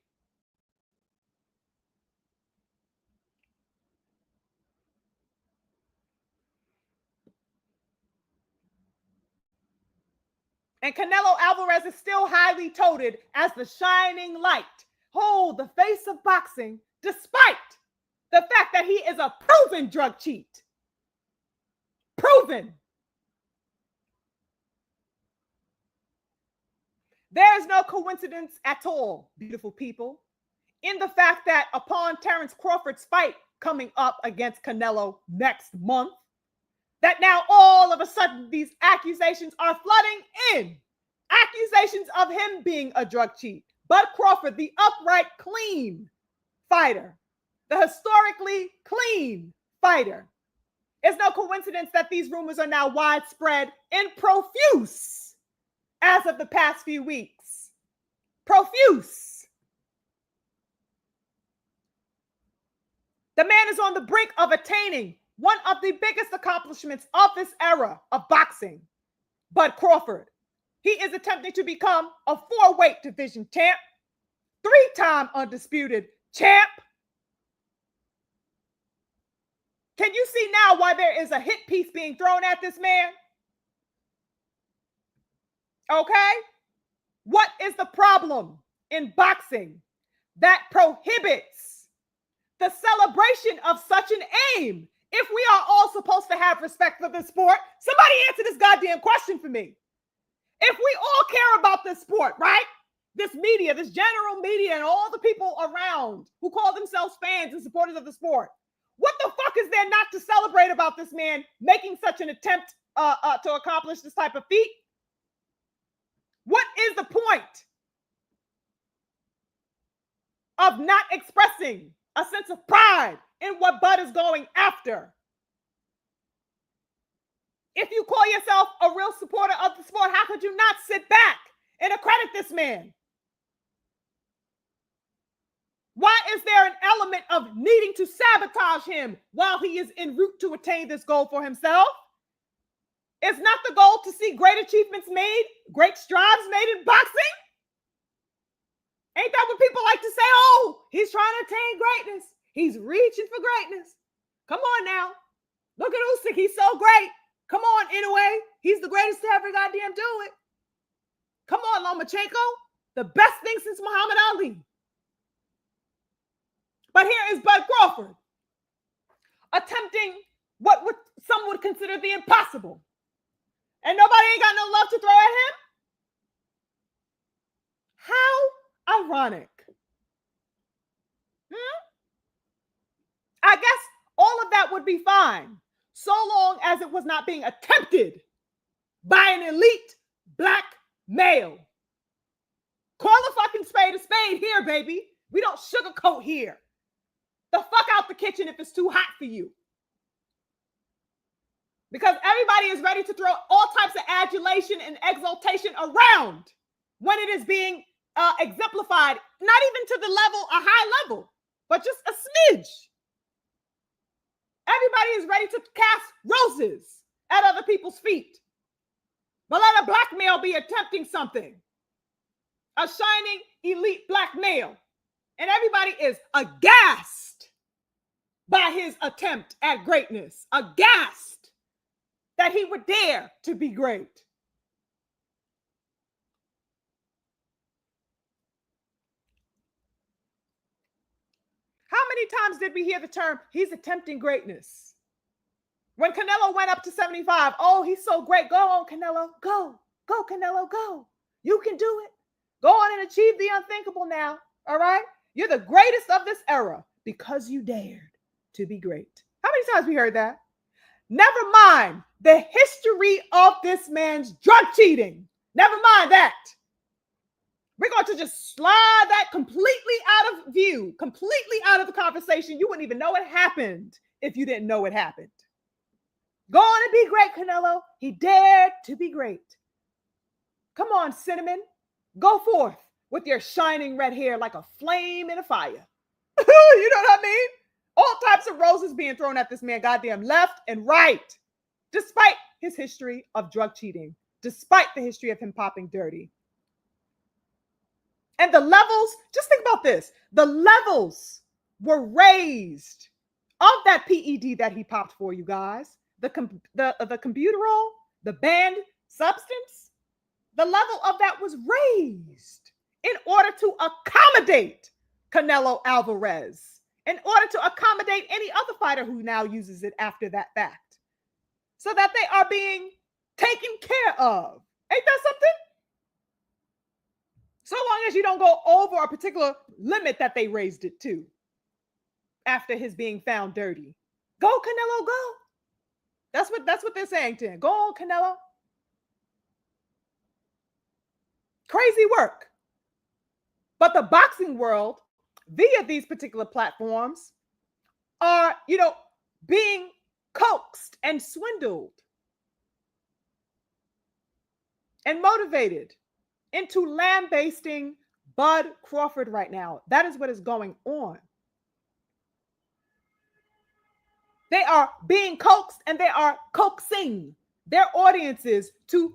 And Canelo Alvarez is still highly touted as the shining light. Hold the face of boxing, despite the fact that he is a proven drug cheat. Proven. There is no coincidence at all, beautiful people, in the fact that upon Terence Crawford's fight coming up against Canelo next month, that now all of a sudden these accusations are flooding in. Accusations of him being a drug cheat. Bud Crawford, the upright, clean fighter, the historically clean fighter. It's no coincidence that these rumors are now widespread and profuse as of the past few weeks. Profuse. The man is on the brink of attaining one of the biggest accomplishments of this era of boxing. Bud Crawford. He is attempting to become a 4-weight division champ, 3-time undisputed champ. Can you see now why there is a hit piece being thrown at this man? Okay? What is the problem in boxing that prohibits the celebration of such an aim? If we are all supposed to have respect for this sport, somebody answer this goddamn question for me. If we all care about this sport, right? This media, this general media, and all the people around who call themselves fans and supporters of the sport, what the fuck is there not to celebrate about this man making such an attempt to accomplish this type of feat? What is the point of not expressing a sense of pride in what Bud is going after? If you call yourself a real supporter of the sport, how could you not sit back and accredit this man? Why is there an element of needing to sabotage him while he is en route to attain this goal for himself? It's not the goal to see great achievements made, great strides made in boxing? Ain't that what people like to say? Oh, he's trying to attain greatness. He's reaching for greatness. Come on now. Look at Usyk. He's so great. Come on, anyway. He's the greatest to ever goddamn do it. Come on, Lomachenko. The best thing since Muhammad Ali. But here is Bud Crawford attempting what some would consider the impossible. And nobody ain't got no love to throw at him? How ironic. I guess all of that would be fine, so long as it was not being attempted by an elite black male. Call a fucking spade a spade here, baby. We don't sugarcoat here. The fuck out the kitchen if it's too hot for you. Because everybody is ready to throw all types of adulation and exaltation around when it is being exemplified, not even to the level, a high level, but just a smidge. Everybody is ready to cast roses at other people's feet. But let a black male be attempting something. A shining elite black male. And everybody is aghast by his attempt at greatness. Aghast that he would dare to be great. How many times did we hear the term, he's attempting greatness? When Canelo went up to 75, oh, he's so great. Go on, Canelo. Go. Go, Canelo. Go. You can do it. Go on and achieve the unthinkable now. All right? You're the greatest of this era because you dared to be great. How many times we heard that? Never mind the history of this man's drug cheating. Never mind that. We're going to just slide that completely out of view, completely out of the conversation. You wouldn't even know it happened if you didn't know it happened. Go on and be great, Canelo. He dared to be great. Come on, Cinnamon. Go forth with your shining red hair like a flame in a fire. You know what I mean? All types of roses being thrown at this man, goddamn left and right, despite his history of drug cheating, despite the history of him popping dirty. And the levels, just think about this. The levels were raised of that PED that he popped for you guys. The computerol, the banned substance. the level of that was raised in order to accommodate Canelo Alvarez, in order to accommodate any other fighter who now uses it after that fact, so that they are being taken care of. Ain't that something? So long as you don't go over a particular limit that they raised it to after his being found dirty. Go, Canelo, go. That's what they're saying to him. Go on, Canelo. Crazy work. But the boxing world, via these particular platforms, are, being coaxed and swindled and motivated into lambasting Bud Crawford right now. That is what is going on. They are being coaxed and they are coaxing their audiences to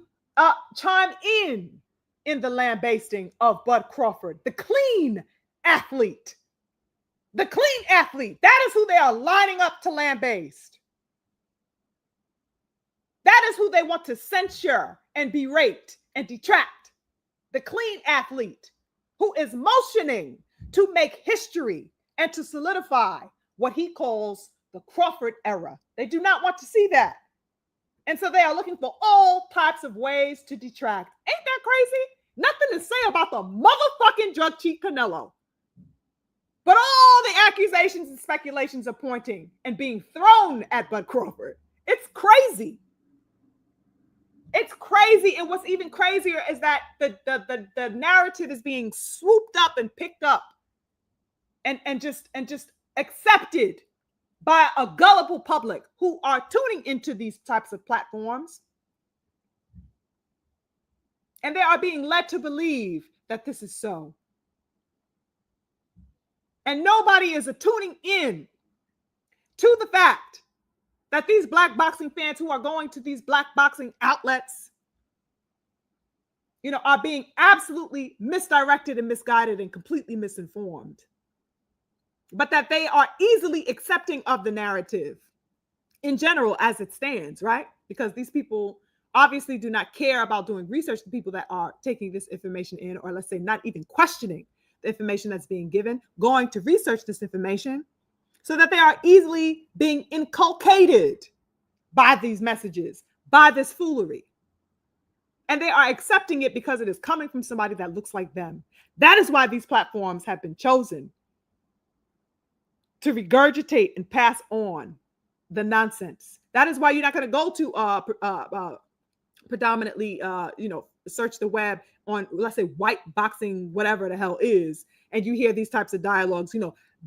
chime in the lambasting of Bud Crawford, the clean athlete. The clean athlete. That is who they are lining up to lambaste. That is who they want to censure and berate and detract. The clean athlete who is motioning to make history and to solidify what he calls the Crawford era. They do not want to see that. And so they are looking for all types of ways to detract. Ain't that crazy? Nothing to say about the motherfucking drug cheat Canelo. But all the accusations and speculations are pointing and being thrown at Bud Crawford. It's crazy. It's crazy. And what's even crazier is that the narrative is being swooped up and picked up and just accepted by a gullible public who are tuning into these types of platforms. And they are being led to believe that this is so. And nobody is tuning in to the fact that these black boxing fans who are going to these black boxing outlets, are being absolutely misdirected and misguided and completely misinformed. But that they are easily accepting of the narrative in general as it stands, right? Because these people obviously do not care about doing research. The people that are taking this information in, or let's say not even questioning the information that's being given, going to research this information, so that they are easily being inculcated by these messages, by this foolery. And they are accepting it because it is coming from somebody that looks like them. That is why these platforms have been chosen to regurgitate and pass on the nonsense. That is why you're not going to go to predominantly, search the web on, let's say, white boxing, whatever the hell is, and you hear these types of dialogues,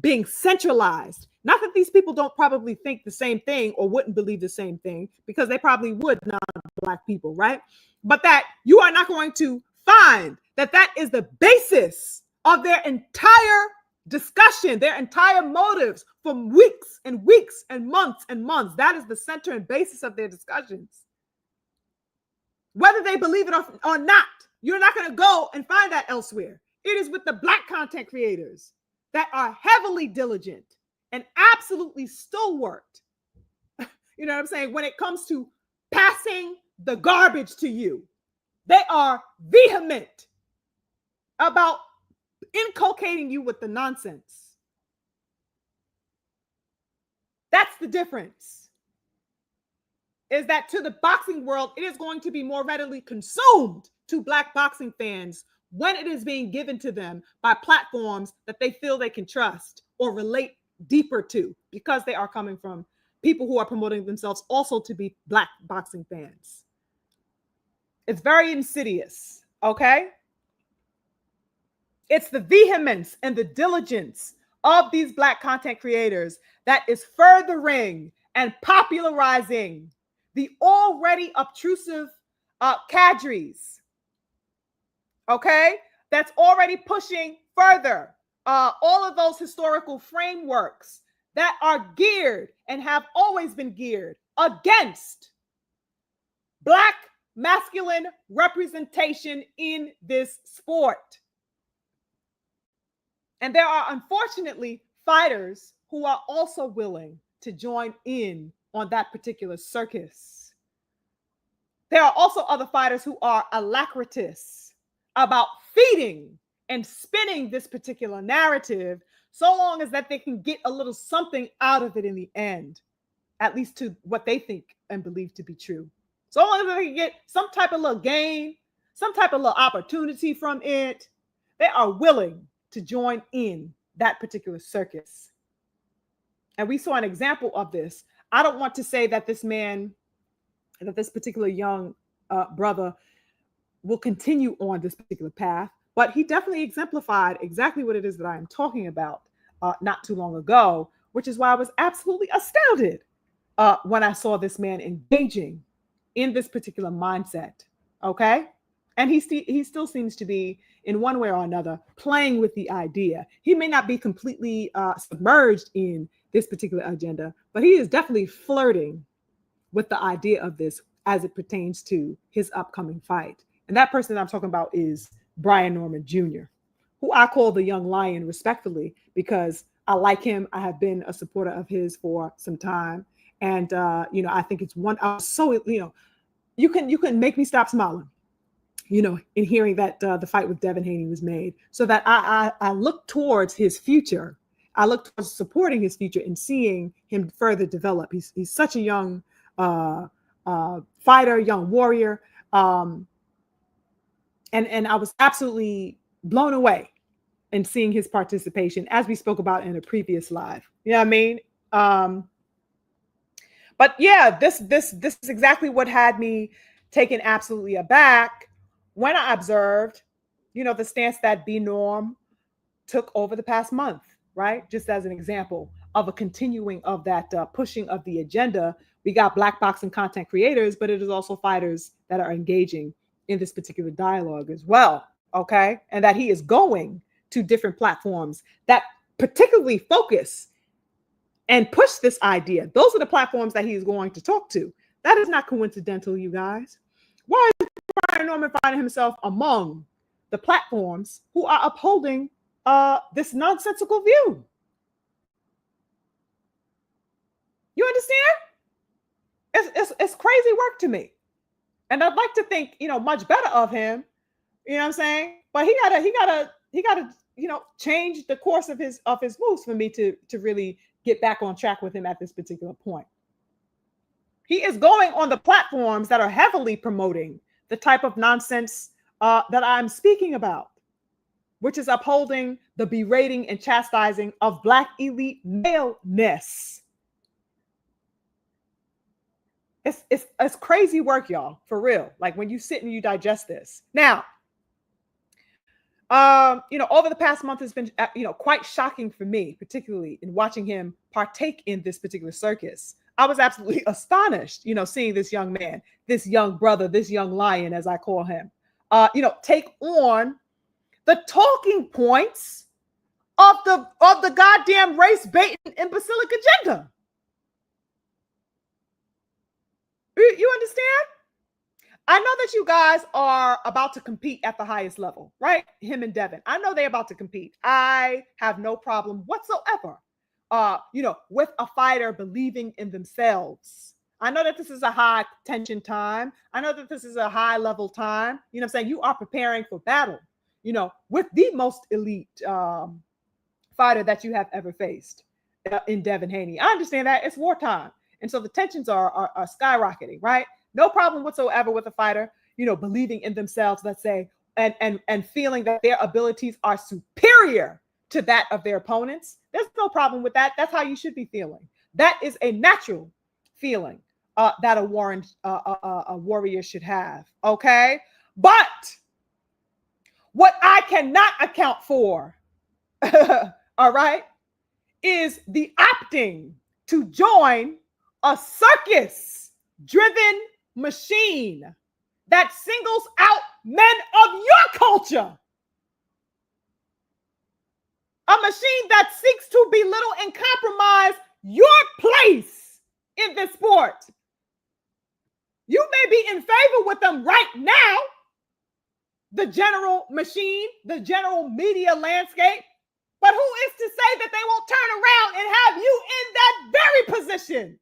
being centralized. Not that these people don't probably think the same thing or wouldn't believe the same thing, because they probably would, non-black people, right? But that you are not going to find that is the basis of their entire discussion, their entire motives from weeks and weeks and months and months. That is the center and basis of their discussions. Whether they believe it or not, you're not going to go and find that elsewhere. It is with the black content creators that are heavily diligent and absolutely stalwart. You know what I'm saying? When it comes to passing the garbage to you, they are vehement about inculcating you with the nonsense. That's the difference. Is that to the boxing world, it is going to be more readily consumed to black boxing fans when it is being given to them by platforms that they feel they can trust or relate deeper to, because they are coming from people who are promoting themselves also to be black boxing fans. It's very insidious, okay? It's the vehemence and the diligence of these black content creators that is furthering and popularizing the already obtrusive cadres, okay? That's already pushing further all of those historical frameworks that are geared and have always been geared against black masculine representation in this sport. And there are, unfortunately, fighters who are also willing to join in on that particular circus. There are also other fighters who are alacritous about feeding and spinning this particular narrative, so long as that they can get a little something out of it in the end, at least to what they think and believe to be true. So long as they can get some type of little gain, some type of little opportunity from it, they are willing to join in that particular circus. And we saw an example of this. I don't want to say that this man, that this particular young brother will continue on this particular path, but he definitely exemplified exactly what it is that I am talking about not too long ago, which is why I was absolutely astounded when I saw this man engaging in this particular mindset. Okay. And he still seems to be, in one way or another, playing with the idea. He may not be completely submerged in this particular agenda, but he is definitely flirting with the idea of this as it pertains to his upcoming fight. And that person that I'm talking about is Brian Norman Jr., who I call the young lion respectfully, because I like him. I have been a supporter of his for some time. And, I think it's you can make me stop smiling, in hearing that the fight with Devin Haney was made, so that I look towards his future. I look towards supporting his future and seeing him further develop. He's such a young fighter, young warrior. And I was absolutely blown away in seeing his participation, as we spoke about in a previous live. You know what I mean? But yeah, this is exactly what had me taken absolutely aback when I observed, the stance that B Norm took over the past month, right? Just as an example of a continuing of that pushing of the agenda. We got black boxing content creators, but it is also fighters that are engaging in this particular dialogue as well. Okay. And that he is going to different platforms that particularly focus and push this idea. Those are the platforms that he is going to talk to. That is not coincidental, you guys. Why is Brian Norman finding himself among the platforms who are upholding this nonsensical view? You understand? It's crazy work to me. And I'd like to think, much better of him. You know what I'm saying? But he gotta, change the course of his moves for me to really get back on track with him at this particular point. He is going on the platforms that are heavily promoting the type of nonsense that I'm speaking about, which is upholding the berating and chastising of Black elite maleness. It's crazy work, y'all, for real. Like when you sit and you digest this. Now, over the past month has been, quite shocking for me, particularly in watching him partake in this particular circus. I was absolutely astonished, seeing this young man, this young brother, this young lion, as I call him, take on the talking points of the goddamn race baiting imbecilic agenda. You understand? I know that you guys are about to compete at the highest level, right? Him and Devin. I know they're about to compete. I have no problem whatsoever, with a fighter believing in themselves. I know that this is a high tension time. I know that this is a high level time. You know what I'm saying? You are preparing for battle, with the most elite fighter that you have ever faced in Devin Haney. I understand that it's wartime. And so the tensions are skyrocketing, right? No problem whatsoever with a fighter, believing in themselves, let's say, and feeling that their abilities are superior to that of their opponents. There's no problem with that. That's how you should be feeling. That is a natural feeling that a warrior should have. Okay. But what I cannot account for, all right, is the opting to join a circus-driven machine that singles out men of your culture. A machine that seeks to belittle and compromise your place in this sport. You may be in favor with them right now, the general machine, the general media landscape, but who is to say that they won't turn around and have you in that very position?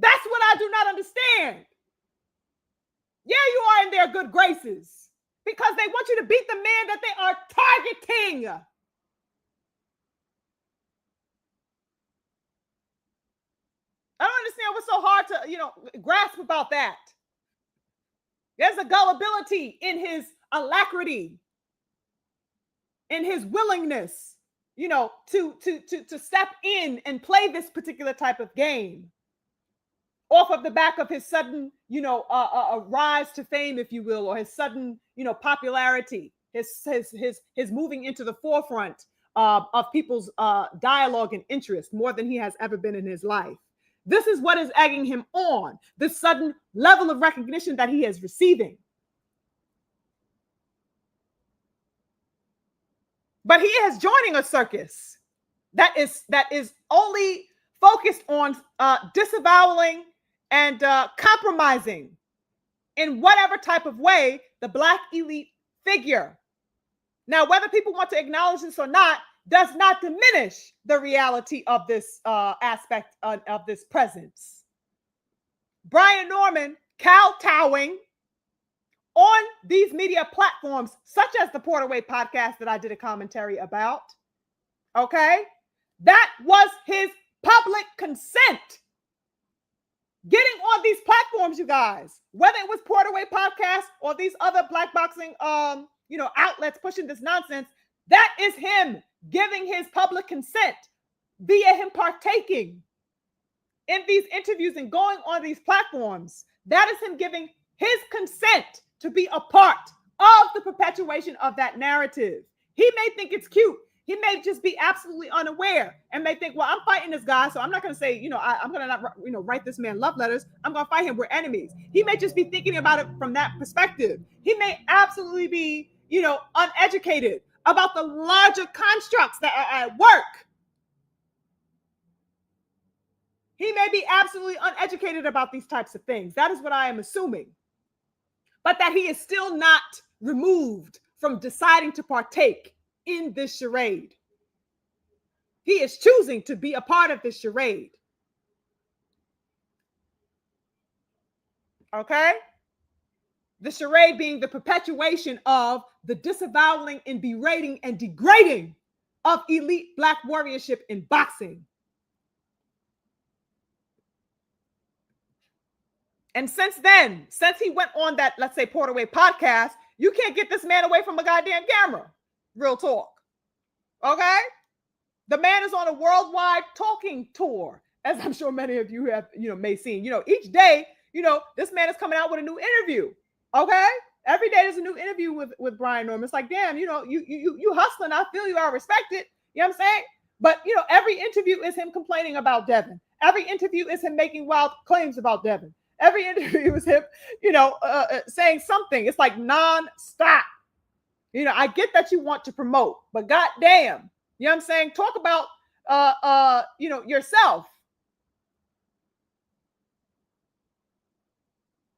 That's what I do not understand. Yeah, you are in their good graces because they want you to beat the man that they are targeting. I don't understand what's so hard to, grasp about that. There's a gullibility in his alacrity, in his willingness, to step in and play this particular type of game off of the back of his sudden, a rise to fame, if you will, or his sudden, popularity, his moving into the forefront of people's dialogue and interest more than he has ever been in his life. This is what is egging him on, this sudden level of recognition that he is receiving. But he is joining a circus that is only focused on disavowing and compromising in whatever type of way the Black elite figure. Now, whether people want to acknowledge this or not does not diminish the reality of this aspect of this presence. Brian Norman kowtowing on these media platforms, such as the Porterway podcast that I did a commentary about, okay? That was his public consent. Getting on these platforms, you guys, whether it was Porterway podcast or these other black boxing, outlets pushing this nonsense, that is him giving his public consent via him partaking in these interviews and going on these platforms. That is him giving his consent to be a part of the perpetuation of that narrative. He may think it's cute. He may just be absolutely unaware and may think, well, I'm fighting this guy, so I'm not going to say, I'm going to not, write this man love letters. I'm going to fight him. We're enemies. He may just be thinking about it from that perspective. He may absolutely be, uneducated about the larger constructs that are at work. He may be absolutely uneducated about these types of things. That is what I am assuming. But that he is still not removed from deciding to partake in this charade. He is choosing to be a part of this charade. Okay? The charade being the perpetuation of the disavowing and berating and degrading of elite Black warriorship in boxing. And since he went on that, let's say, Porterway podcast, you can't get this man away from a goddamn camera. Real talk. Okay? The man is on a worldwide talking tour, as I'm sure many of you have, may seen. Each day, this man is coming out with a new interview. Okay? Every day there's a new interview with Brian Norman. It's like, damn, you hustling. I feel you. I respect it. You know what I'm saying? But, every interview is him complaining about Devin. Every interview is him making wild claims about Devin. Every interview is him, saying something. It's like non-stop. I get that you want to promote, but goddamn, you know what I'm saying? Talk about, yourself.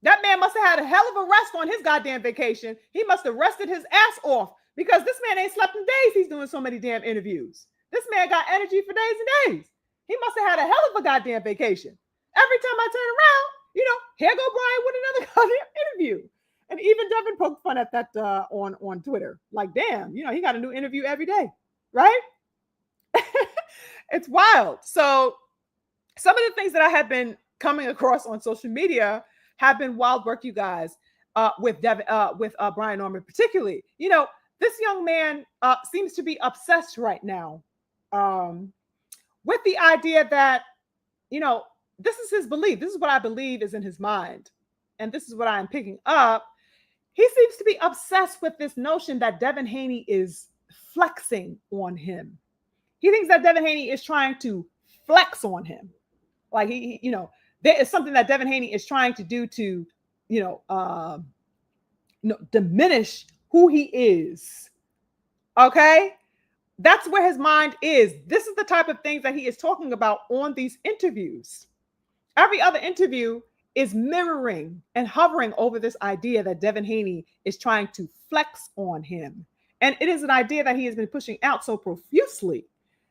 That man must have had a hell of a rest on his goddamn vacation. He must have rested his ass off because this man ain't slept in days. He's doing so many damn interviews. This man got energy for days and days. He must have had a hell of a goddamn vacation. Every time I turn around, here go Brian with another goddamn interview. And even Devin poked fun at that on Twitter. Like, damn, he got a new interview every day, right? It's wild. So some of the things that I have been coming across on social media have been wild work, you guys, with Brian Norman particularly. This young man seems to be obsessed right now with the idea that, this is his belief. This is what I believe is in his mind. And this is what I am picking up. He seems to be obsessed with this notion that Devin Haney is flexing on him. He thinks that Devin Haney is trying to flex on him. Like there is something that Devin Haney is trying to do to, diminish who he is. Okay? That's where his mind is. This is the type of things that he is talking about on these interviews. Every other interview is mirroring and hovering over this idea that Devin Haney is trying to flex on him. And it is an idea that he has been pushing out so profusely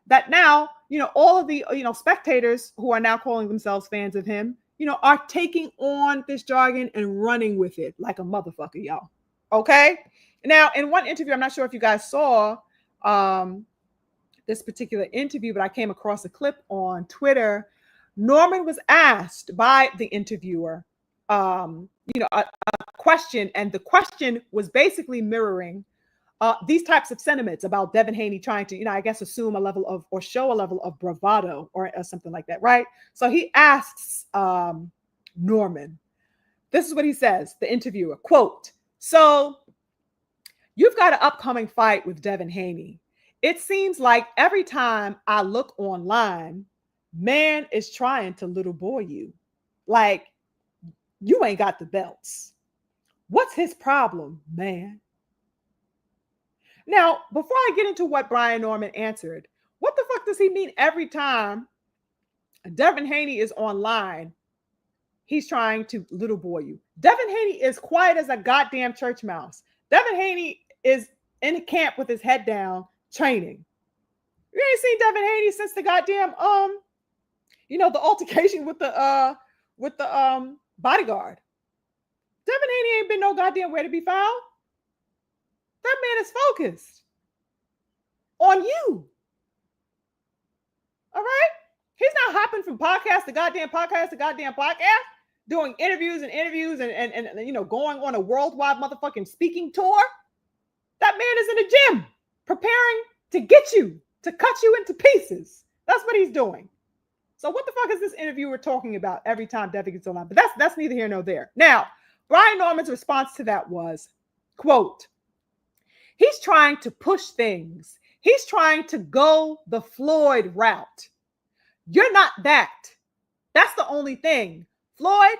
that now, all of the, spectators who are now calling themselves fans of him, are taking on this jargon and running with it like a motherfucker, y'all. Okay. Now, in one interview, I'm not sure if you guys saw this particular interview, but I came across a clip on Twitter. Norman was asked by the interviewer, a question, and the question was basically mirroring these types of sentiments about Devin Haney trying to, I guess, assume a level of, or show a level of bravado or something like that, right? So he asks Norman, this is what he says, the interviewer, quote, "So you've got an upcoming fight with Devin Haney. It seems like every time I look online, man is trying to little boy you. Like, you ain't got the belts. What's his problem, man?" Now, before I get into what Brian Norman answered, what the fuck does he mean every time Devin Haney is online, he's trying to little boy you? Devin Haney is quiet as a goddamn church mouse. Devin Haney is in camp with his head down, training. You ain't seen Devin Haney since the goddamn the altercation with the bodyguard. Devin Haney ain't been no goddamn where to be found. That man is focused on you. All right? He's not hopping from podcast to goddamn podcast, doing interviews and going on a worldwide motherfucking speaking tour. That man is in the gym preparing to get you, to cut you into pieces. That's what he's doing. So what the fuck is this interviewer talking about every time Devin gets online? But that's neither here nor there. Now, Brian Norman's response to that was, quote, "He's trying to push things. He's trying to go the Floyd route. You're not that. That's the only thing. Floyd,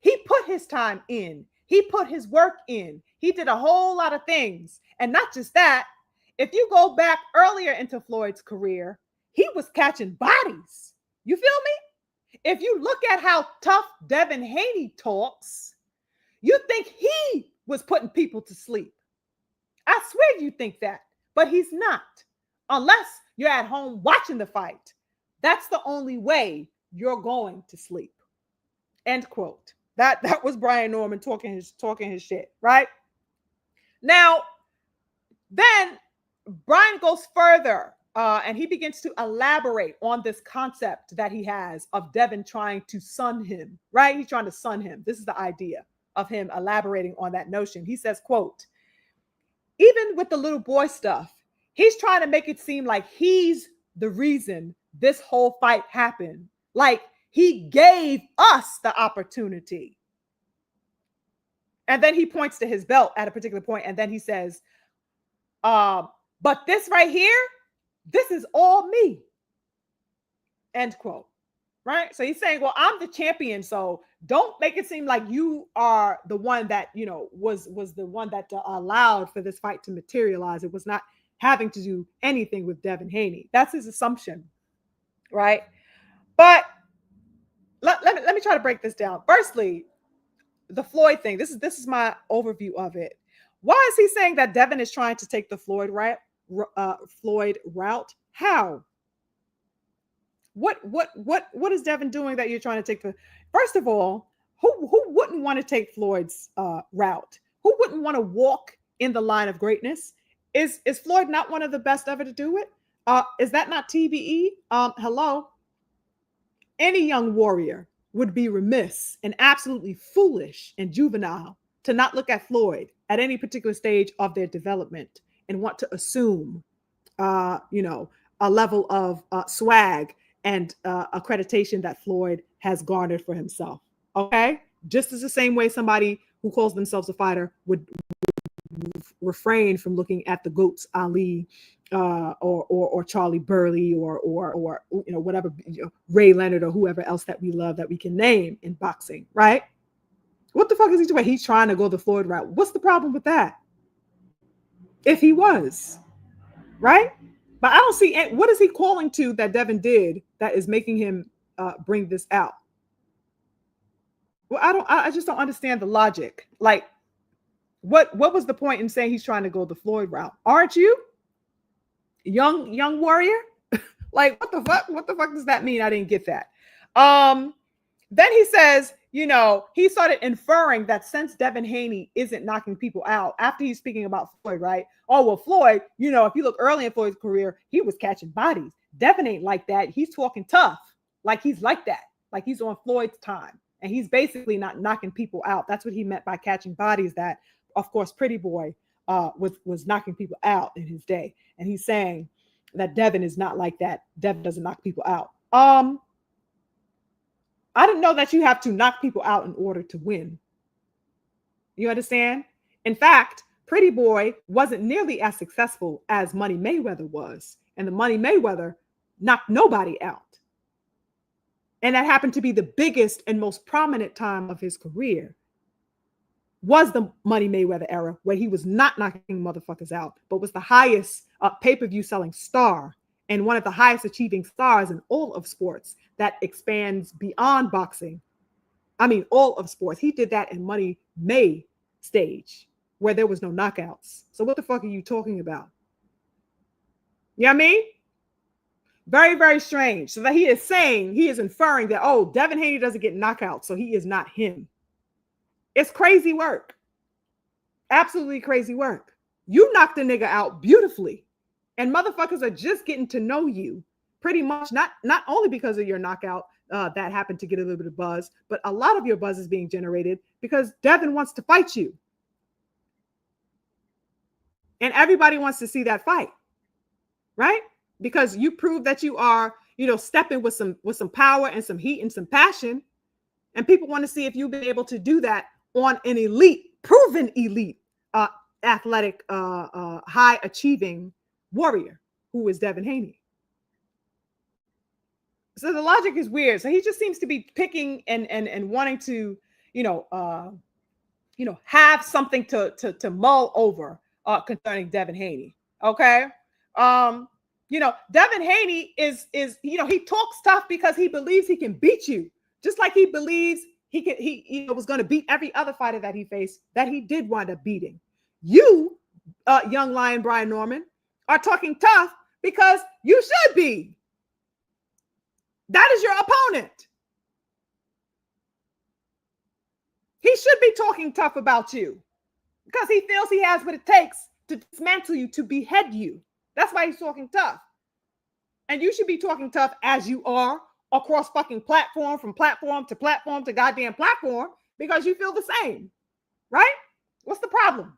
he put his time in. He put his work in. He did a whole lot of things. And not just that, if you go back earlier into Floyd's career, he was catching bodies. You feel me? If you look at how tough Devin Haney talks, you think he was putting people to sleep. I swear you think that, but he's not. Unless you're at home watching the fight. That's the only way you're going to sleep." End quote. That was Brian Norman talking his shit, right? Now, then Brian goes further and he begins to elaborate on this concept that he has of Devin trying to sun him, right? He's trying to sun him. This is the idea of him elaborating on that notion. He says, quote, "Even with the little boy stuff, he's trying to make it seem like he's the reason this whole fight happened. Like he gave us the opportunity." And then he points to his belt at a particular point, and then he says, "But this right here, this is all me." End quote. Right? So he's saying, well, I'm the champion, so don't make it seem like you are the one that, was the one that allowed for this fight to materialize. It was not having to do anything with Devin Haney. That's his assumption, right? But let me try to break this down. Firstly, the Floyd thing. This is my overview of it. Why is he saying that Devin is trying to take the Floyd route? How? What is Devin doing that you're trying to take? First of all, who wouldn't want to take Floyd's route? Who wouldn't want to walk in the line of greatness? Is Floyd not one of the best ever to do it? Is that not TBE? Hello. Any young warrior would be remiss and absolutely foolish and juvenile to not look at Floyd at any particular stage of their development and want to assume, a level of swag and accreditation that Floyd has garnered for himself. Okay, just as the same way somebody who calls themselves a fighter would refrain from looking at the GOATs, Ali, or Charlie Burley, or whatever, Ray Leonard, or whoever else that we love that we can name in boxing, right? What the fuck is he doing? He's trying to go the Floyd route. What's the problem with that? If he was, right? But I don't see what is he calling to that Devin did that is making him bring this out. Well, I just don't understand the logic. Like, what was the point in saying he's trying to go the Floyd route? Aren't you? Young warrior? Like, what the fuck? What the fuck does that mean? I didn't get that. Then he says, he started inferring that since Devin Haney isn't knocking people out, after he's speaking about Floyd, right? Oh, well, Floyd, if you look early in Floyd's career, he was catching bodies. Devin ain't like that. He's talking tough. Like he's like that. Like he's on Floyd's time. And he's basically not knocking people out. That's what he meant by catching bodies, that, of course, Pretty Boy was knocking people out in his day. And he's saying that Devin is not like that. Devin doesn't knock people out. I didn't know that you have to knock people out in order to win. You understand? In fact, Pretty Boy wasn't nearly as successful as Money Mayweather was. And the Money Mayweather knocked nobody out. And that happened to be the biggest and most prominent time of his career, was the Money Mayweather era, where he was not knocking motherfuckers out, but was the highest pay-per-view selling star and one of the highest achieving stars in all of sports that expands beyond boxing. I mean, all of sports. He did that in Money May stage, where there was no knockouts. So what the fuck are you talking about? You know what I mean? Very, very strange. So that he is inferring that, oh, Devin Haney doesn't get knockouts, so he is not him. It's crazy work. Absolutely crazy work. You knocked the nigga out beautifully. And motherfuckers are just getting to know you pretty much, not only because of your knockout that happened to get a little bit of buzz, but a lot of your buzz is being generated because Devin wants to fight you. And everybody wants to see that fight, right? Because you prove that you are, stepping with some power and some heat and some passion. And people want to see if you've been able to do that on an proven elite, athletic, high achieving warrior who is Devin Haney. So the logic is weird. So he just seems to be picking and wanting to, have something to mull over concerning Devin Haney. Okay. Devin Haney is he talks tough because he believes he can beat you, just like he believes he was going to beat every other fighter that he faced, that he did wind up beating. You, young lion Brian Norman, are talking tough because you should be. That is your opponent. He should be talking tough about you because he feels he has what it takes to dismantle you, to behead you. That's why he's talking tough. And you should be talking tough as you are across fucking platform, from platform to goddamn platform, because you feel the same, right? What's the problem?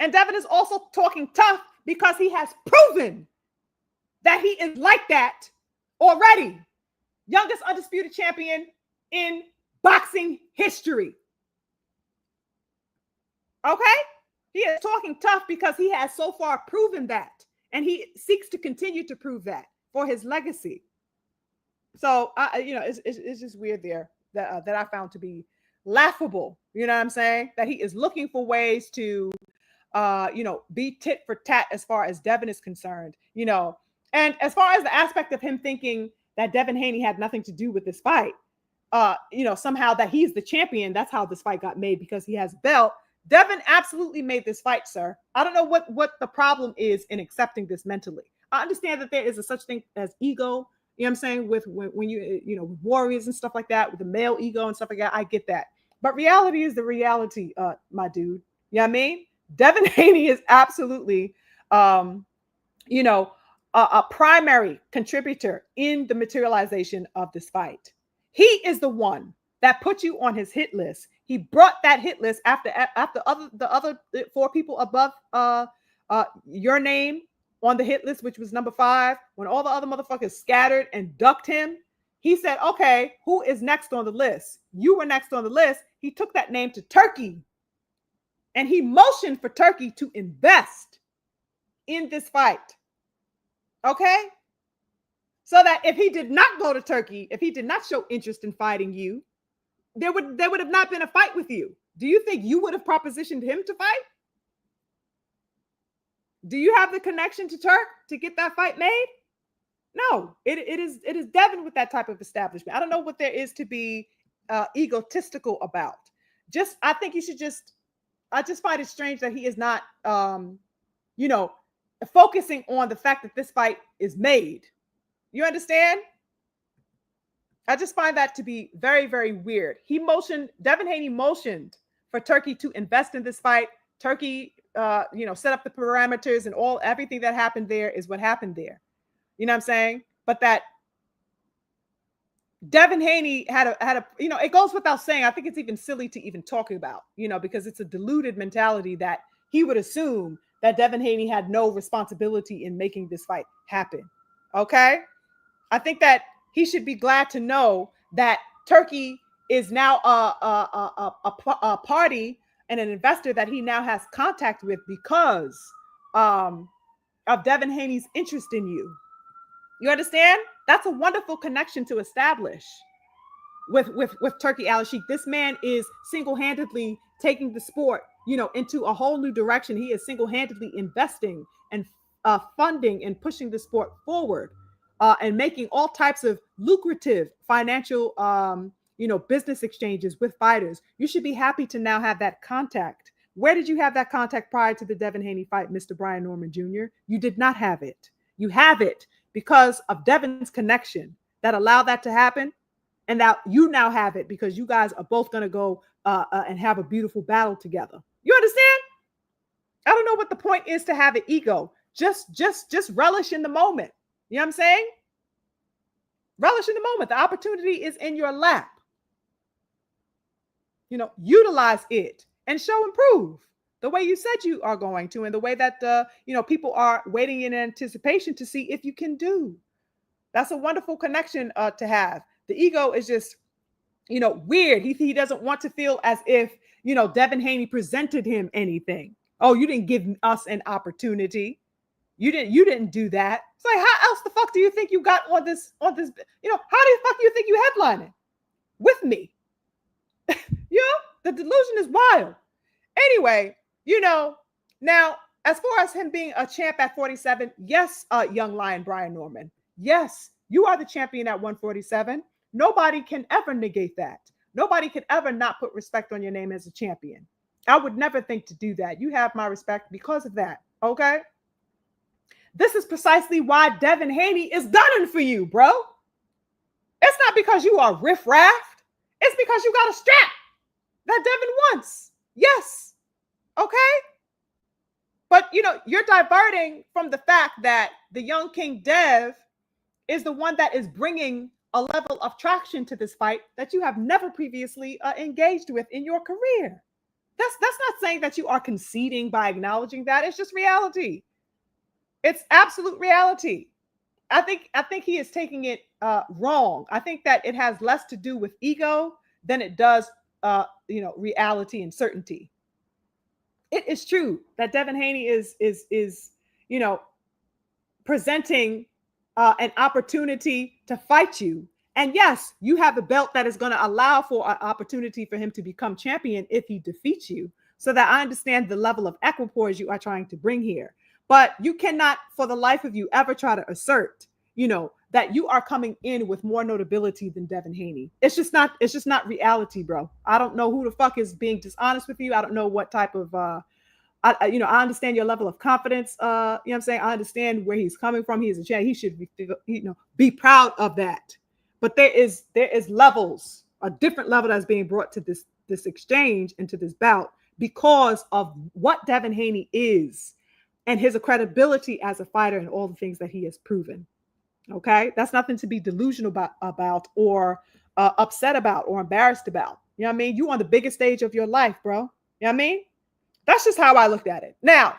And Devin is also talking tough because he has proven that he is like that already. Youngest undisputed champion in boxing history. Okay? He is talking tough because he has so far proven that. And he seeks to continue to prove that for his legacy. So, it's just weird there that I found to be laughable. You know what I'm saying? That he is looking for ways to, be tit for tat as far as Devin is concerned, And as far as the aspect of him thinking that Devin Haney had nothing to do with this fight, somehow that he's the champion, that's how this fight got made because he has a belt. Devin absolutely made this fight, sir. I don't know what the problem is in accepting this mentally. I understand that there is a such thing as ego, you know what I'm saying, with when you, warriors and stuff like that, with the male ego and stuff like that. I get that. But reality is the reality, my dude. You know what I mean? Devin Haney is absolutely, a primary contributor in the materialization of this fight. He is the one that put you on his hit list. He brought that hit list after the other 4 people above your name on the hit list, which was number 5. When all the other motherfuckers scattered and ducked him, he said, okay, who is next on the list? You were next on the list. He took that name to Turkey, and he motioned for Turkey to invest in this fight. Okay? So that if he did not go to Turkey, if he did not show interest in fighting you, there would have not been a fight with you. Do you think you would have propositioned him to fight? Do you have the connection to Turk to get that fight made? No, it is Devin with that type of establishment. I don't know what there is to be egotistical about. I think you should I just find it strange that he is not, focusing on the fact that this fight is made. You understand? I just find that to be very, very weird. Devin Haney motioned for Turkey to invest in this fight. Turkey, set up the parameters, and everything that happened there is what happened there. You know what I'm saying? But that Devin Haney had a, it goes without saying. I think it's even silly to even talk about, because it's a deluded mentality that he would assume that Devin Haney had no responsibility in making this fight happen. Okay? I think that he should be glad to know that Turkey is now a party and an investor that he now has contact with because of Devin Haney's interest in you. You understand? That's a wonderful connection to establish with Turkey Al-Sheikh. This man is single-handedly taking the sport, into a whole new direction. He is single-handedly investing and funding and pushing the sport forward. And making all types of lucrative financial, business exchanges with fighters. You should be happy to now have that contact. Where did you have that contact prior to the Devin Haney fight, Mr. Brian Norman Jr.? You did not have it. You have it because of Devin's connection that allowed that to happen. And now you now have it because you guys are both going to go and have a beautiful battle together. You understand? I don't know what the point is to have an ego. Just relish in the moment. You know what I'm saying? Relish in the moment. The opportunity is in your lap. Utilize it and show and prove the way you said you are going to, and the way that, people are waiting in anticipation to see if you can do. That's a wonderful connection to have. The ego is just, weird. He doesn't want to feel as if, Devin Haney presented him anything. Oh, you didn't give us an opportunity. You didn't do that. It's like, how else the fuck do you think you got on this, how the fuck do you think you headlining with me? The delusion is wild. Anyway, now, as far as him being a champ at 47, yes, young lion Brian Norman, yes, you are the champion at 147. Nobody can ever negate that. Nobody can ever not put respect on your name as a champion. I would never think to do that. You have my respect because of that, okay? This is precisely why Devin Haney is gunning for you, bro. It's not because you are riff-raff. It's because you got a strap that Devin wants. Yes. Okay? But, you're diverting from the fact that the young King Dev is the one that is bringing a level of traction to this fight that you have never previously engaged with in your career. That's not saying that you are conceding by acknowledging that. It's just reality. It's absolute reality. I think he is taking it wrong. I think that it has less to do with ego than it does, reality and certainty. It is true that Devin Haney is presenting an opportunity to fight you. And yes, you have a belt that is going to allow for an opportunity for him to become champion if he defeats you. So that I understand the level of equipoise you are trying to bring here. But you cannot, for the life of you, ever try to assert, that you are coming in with more notability than Devin Haney. It's just not reality, bro. I don't know who the fuck is being dishonest with you. I don't know what type of, I understand your level of confidence. You know what I'm saying? I understand where he's coming from. He is a champ. He should be proud of that. But there is levels, a different level that's being brought to this exchange and to this bout because of what Devin Haney is and his credibility as a fighter and all the things that he has proven. Okay, that's nothing to be delusional about or upset about or embarrassed about. You know what I mean? You on the biggest stage of your life, bro. You know what I mean? That's just how I looked at it. Now,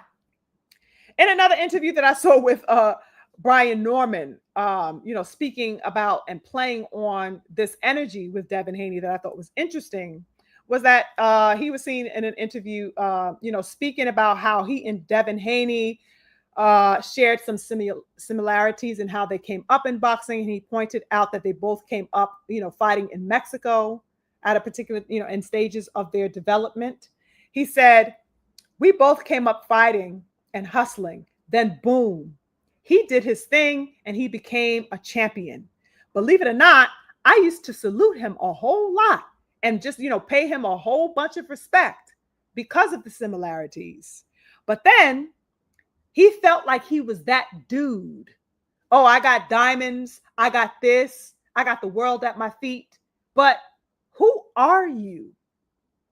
in another interview that I saw with Brian Norman, speaking about and playing on this energy with Devin Haney that I thought was interesting, was that he was seen in an interview, speaking about how he and Devin Haney shared some similarities in how they came up in boxing. And he pointed out that they both came up, fighting in Mexico at a particular, in stages of their development. He said, we both came up fighting and hustling. Then boom, he did his thing and he became a champion. Believe it or not, I used to salute him a whole lot and just, pay him a whole bunch of respect because of the similarities. But then he felt like he was that dude. Oh, I got diamonds. I got this. I got the world at my feet. But who are you?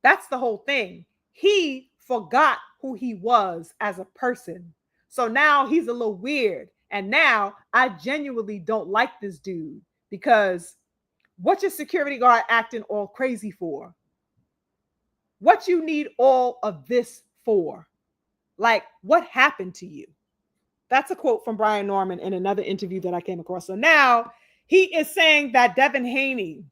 That's the whole thing. He forgot who he was as a person. So now he's a little weird. And now I genuinely don't like this dude because what's your security guard acting all crazy for? What you need all of this for? Like, what happened to you? That's a quote from Brian Norman in another interview that I came across. So now he is saying that Devin Haney,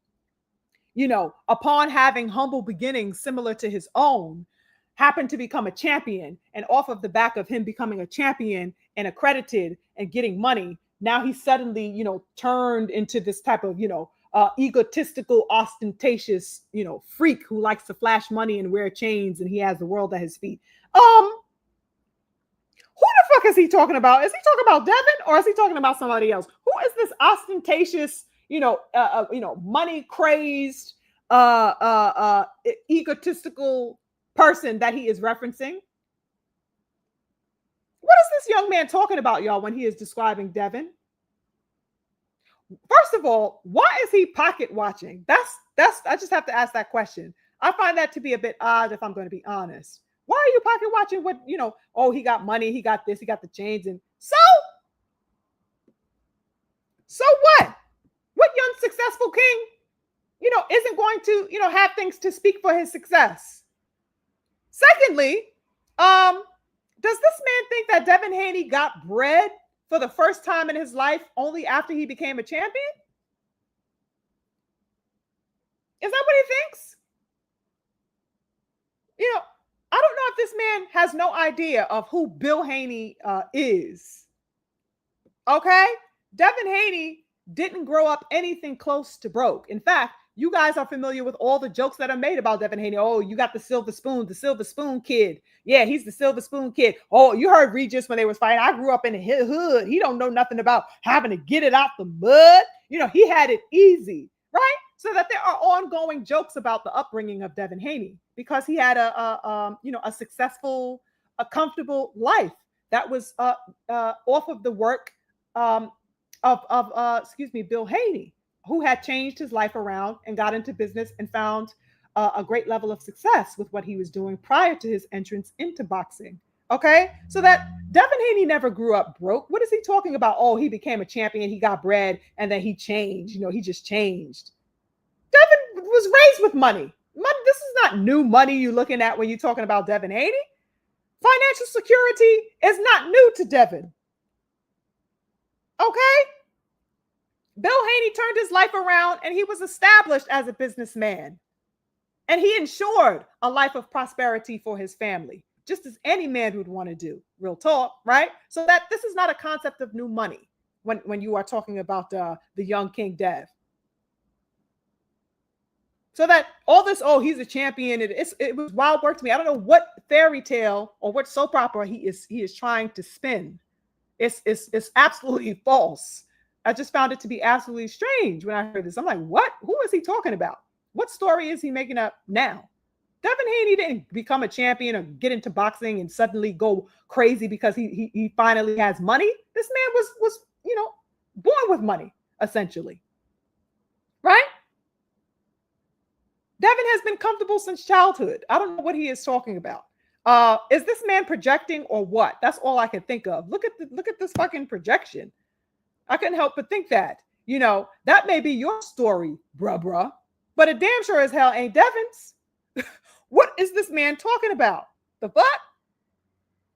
upon having humble beginnings similar to his own, happened to become a champion. And off of the back of him becoming a champion and accredited and getting money, now he's suddenly, turned into this type of, egotistical, ostentatious, freak who likes to flash money and wear chains, and he has the world at his feet. Who the fuck is he talking about? Is he talking about Devin or is he talking about somebody else? Who is this ostentatious, money crazed, egotistical person that he is referencing? What is this young man talking about, y'all, when he is describing Devin? First of all, why is he pocket watching? I just have to ask that question. I find that to be a bit odd if I'm going to be honest. Why are you pocket watching what, he got money, he got this, he got the chains, and so what? What young successful king, isn't going to, have things to speak for his success? Secondly, does this man think that Devin Haney got bread for the first time in his life only after he became a champion? Is that what he thinks? I don't know if this man has no idea of who Bill Haney is. Okay? Devin Haney didn't grow up anything close to broke. In fact, you guys are familiar with all the jokes that are made about Devin Haney. Oh, you got the silver spoon kid. Yeah, he's the silver spoon kid. Oh, you heard Regis when they was fighting. I grew up in the hood. He don't know nothing about having to get it out the mud. He had it easy, right? So that there are ongoing jokes about the upbringing of Devin Haney because he had a successful, a comfortable life that was off of the work of Bill Haney, who had changed his life around and got into business and found a great level of success with what he was doing prior to his entrance into boxing. Okay, so that Devin Haney never grew up broke. What is he talking about? Oh, he became a champion, he got bread, and then he changed. He just changed. Devin was raised with money. This is not new money you're looking at when you're talking about Devin Haney. Financial security is not new to Devin. Okay? Bill Haney turned his life around and he was established as a businessman. And he ensured a life of prosperity for his family, just as any man would want to do. Real talk, right? So that this is not a concept of new money when you are talking about the young King Dev. So that all this, he's a champion. It was wild work to me. I don't know what fairy tale or what soap opera he is trying to spin. It's absolutely false. I just found it to be absolutely strange when I heard this. I'm like, what? Who is he talking about? What story is he making up now? Devin Haney didn't become a champion or get into boxing and suddenly go crazy because he finally has money. This man was born with money, essentially. Right? Devin has been comfortable since childhood. I don't know what he is talking about. Is this man projecting or what? That's all I can think of. Look at this fucking projection. I couldn't help but think that. That may be your story, bruh. But it damn sure as hell ain't Devin's. What is this man talking about? The fuck?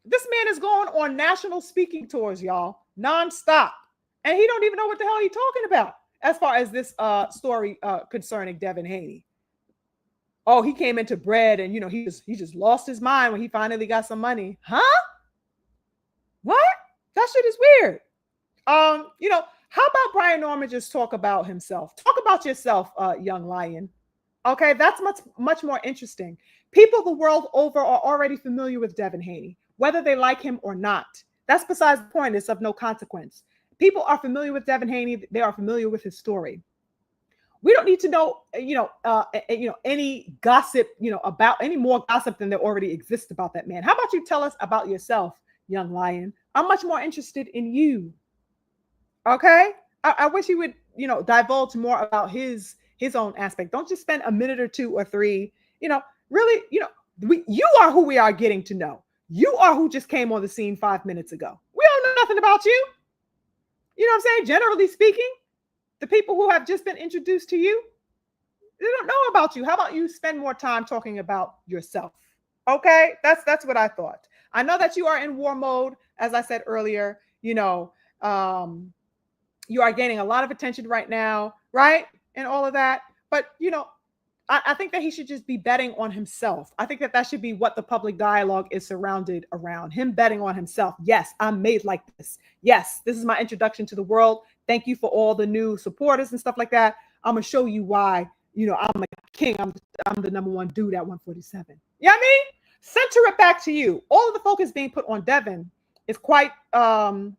This man is going on national speaking tours, y'all, nonstop. And he don't even know what the hell he's talking about as far as this story concerning Devin Haney. Oh, he came into bread and, he just lost his mind when he finally got some money. Huh? What? That shit is weird. How about Brian Norman just talk about himself? Talk about yourself, young lion. Okay, that's much more interesting. People the world over are already familiar with Devin Haney, whether they like him or not. That's besides the point. It's of no consequence. People are familiar with Devin Haney. They are familiar with his story. We don't need to know, any gossip, about any more gossip than there already exists about that man. How about you tell us about yourself, young lion? I'm much more interested in you. Okay, I wish he would, divulge more about his own aspect. Don't just spend a minute or two or three, really, you are who we are getting to know. You are who just came on the scene 5 minutes ago. We don't know nothing about you. You know what I'm saying? Generally speaking, the people who have just been introduced to you, they don't know about you. How about you spend more time talking about yourself? Okay, that's what I thought. I know that you are in war mode, as I said earlier. You are gaining a lot of attention right now, right? And all of that. But, I think that he should just be betting on himself. I think that should be what the public dialogue is surrounded around. Him betting on himself. Yes, I'm made like this. Yes, this is my introduction to the world. Thank you for all the new supporters and stuff like that. I'm going to show you why, I'm a king. I'm the number one dude at 147. You know what I mean? Center it back to you. All of the focus being put on Devin is quite, I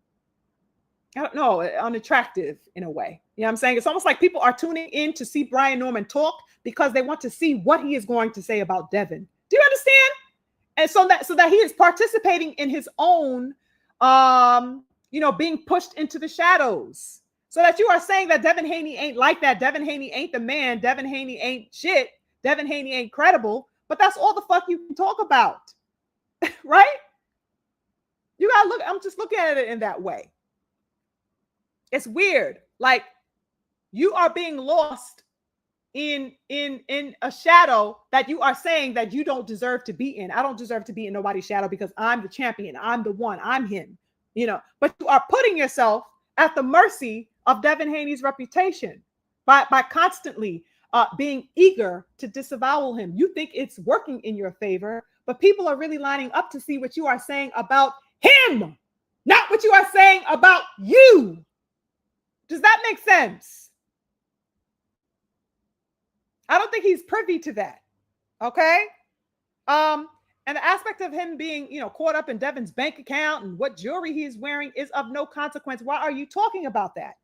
don't know, unattractive in a way. You know what I'm saying? It's almost like people are tuning in to see Brian Norman talk because they want to see what he is going to say about Devin. Do you understand? And so that he is participating in his own, being pushed into the shadows. So that you are saying that Devin Haney ain't like that. Devin Haney ain't the man. Devin Haney ain't shit. Devin Haney ain't credible. But that's all the fuck you can talk about. Right? You gotta look, I'm just looking at it in that way. It's weird. Like, you are being lost in a shadow that you are saying that you don't deserve to be in. I don't deserve to be in nobody's shadow because I'm the champion. I'm the one. I'm him. But you are putting yourself at the mercy of Devin Haney's reputation by constantly being eager to disavow him. You think it's working in your favor, but people are really lining up to see what you are saying about him, not what you are saying about you. Does that make sense? I don't think he's privy to that. Okay. And the aspect of him being, caught up in Devin's bank account and what jewelry he's wearing is of no consequence. Why are you talking about that?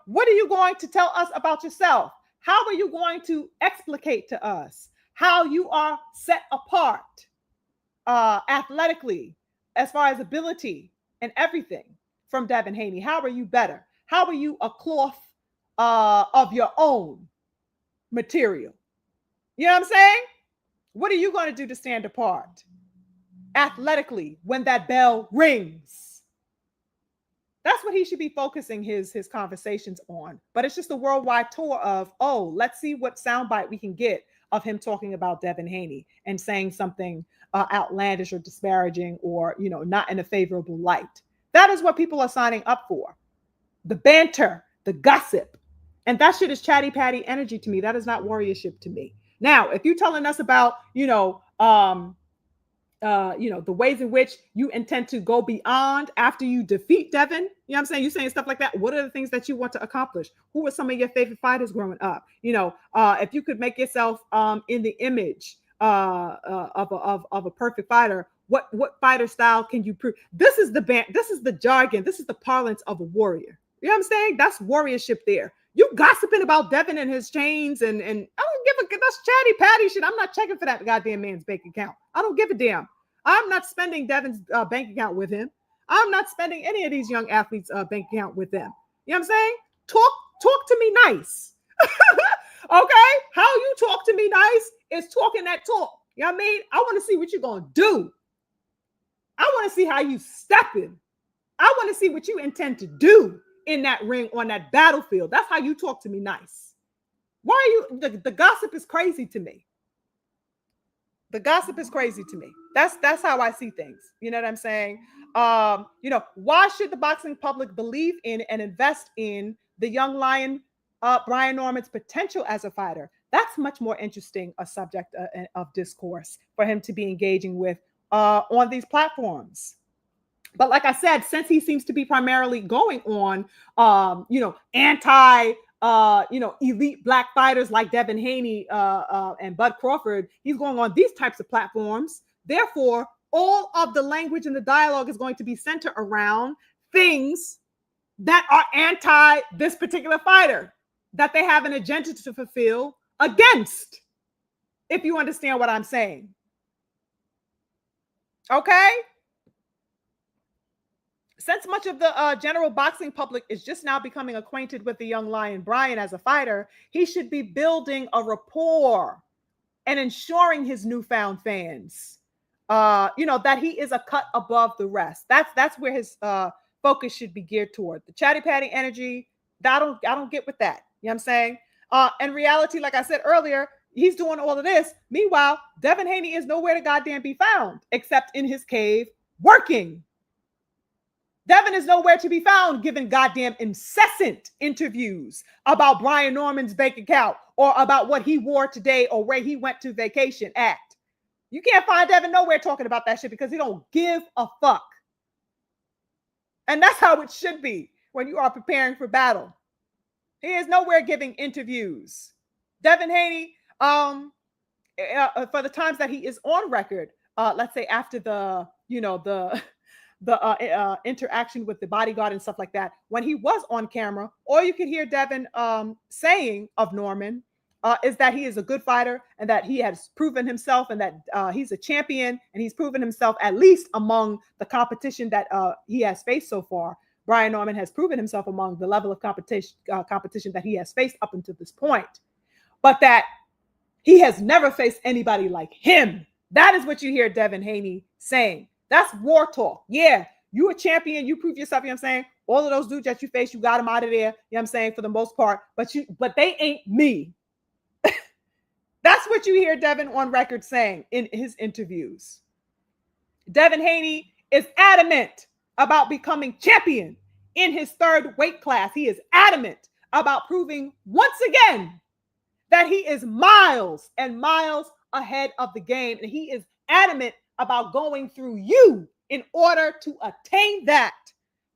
What are you going to tell us about yourself? How are you going to explicate to us how you are set apart athletically, as far as ability and everything from Devin Haney? How are you better? How are you a cloth of your own material? You know what I'm saying? What are you going to do to stand apart athletically when that bell rings? That's what he should be focusing his conversations on. But it's just a worldwide tour of, let's see what soundbite we can get of him talking about Devin Haney and saying something outlandish or disparaging or, not in a favorable light. That is what people are signing up for. The banter, the gossip. And that shit is chatty patty energy to me. That is not warriorship to me. Now, if you're telling us about, the ways in which you intend to go beyond after you defeat Devin, you know what I'm saying? You're saying stuff like that. What are the things that you want to accomplish? Who were some of your favorite fighters growing up? If you could make yourself in the image of a perfect fighter, what fighter style can you prove? This is the jargon. This is the parlance of a warrior. You know what I'm saying? That's warriorship there. You gossiping about Devin and his chains and I don't give a, that's chatty patty shit. I'm not checking for that goddamn man's bank account. I don't give a damn. I'm not spending Devin's bank account with him. I'm not spending any of these young athletes' bank account with them. You know what I'm saying? Talk to me nice. Okay? How you talk to me nice is talking that talk. You know what I mean? I want to see what you're going to do. I want to see how you step in. I want to see what you intend to do in that ring, on that battlefield. That's how you talk to me nice. Why are you, the gossip is crazy to me. The gossip is crazy to me. That's how I see things. You know what I'm saying? Why should the boxing public believe in and invest in the young lion, Brian Norman's potential as a fighter? That's much more interesting a subject of discourse for him to be engaging with on these platforms. But like I said, since he seems to be primarily going on, anti, elite black fighters like Devin Haney and Bud Crawford, he's going on these types of platforms. Therefore, all of the language and the dialogue is going to be centered around things that are anti this particular fighter, that they have an agenda to fulfill against, if you understand what I'm saying. Okay? since much of the general boxing public is just now becoming acquainted with the young lion Brian as a fighter, he should be building a rapport and ensuring his newfound fans, that he is a cut above the rest. That's where his focus should be geared toward. The chatty patty energy, I don't get with that. You know what I'm saying? In reality, like I said earlier, he's doing all of this. Meanwhile, Devin Haney is nowhere to goddamn be found except in his cave working. Devin is nowhere to be found giving goddamn incessant interviews about Brian Norman's bank account or about what he wore today or where he went to vacation at. You can't find Devin nowhere talking about that shit because he don't give a fuck. And that's how it should be when you are preparing for battle. He is nowhere giving interviews. Devin Haney, for the times that he is on record, let's say after the interaction with the bodyguard and stuff like that, when he was on camera, all you could hear Devin saying of Norman is that he is a good fighter and that he has proven himself and that he's a champion and he's proven himself at least among the competition that he has faced so far. Brian Norman has proven himself among the level of competition that he has faced up until this point, but that he has never faced anybody like him. That is what you hear Devin Haney saying. That's war talk. Yeah, you a champion. You prove yourself. You know what I'm saying? All of those dudes that you face, you got them out of there. You know what I'm saying? For the most part. But they ain't me. That's what you hear Devin on record saying in his interviews. Devin Haney is adamant about becoming champion in his third weight class. He is adamant about proving once again that he is miles and miles ahead of the game. And he is adamant about going through you in order to attain that.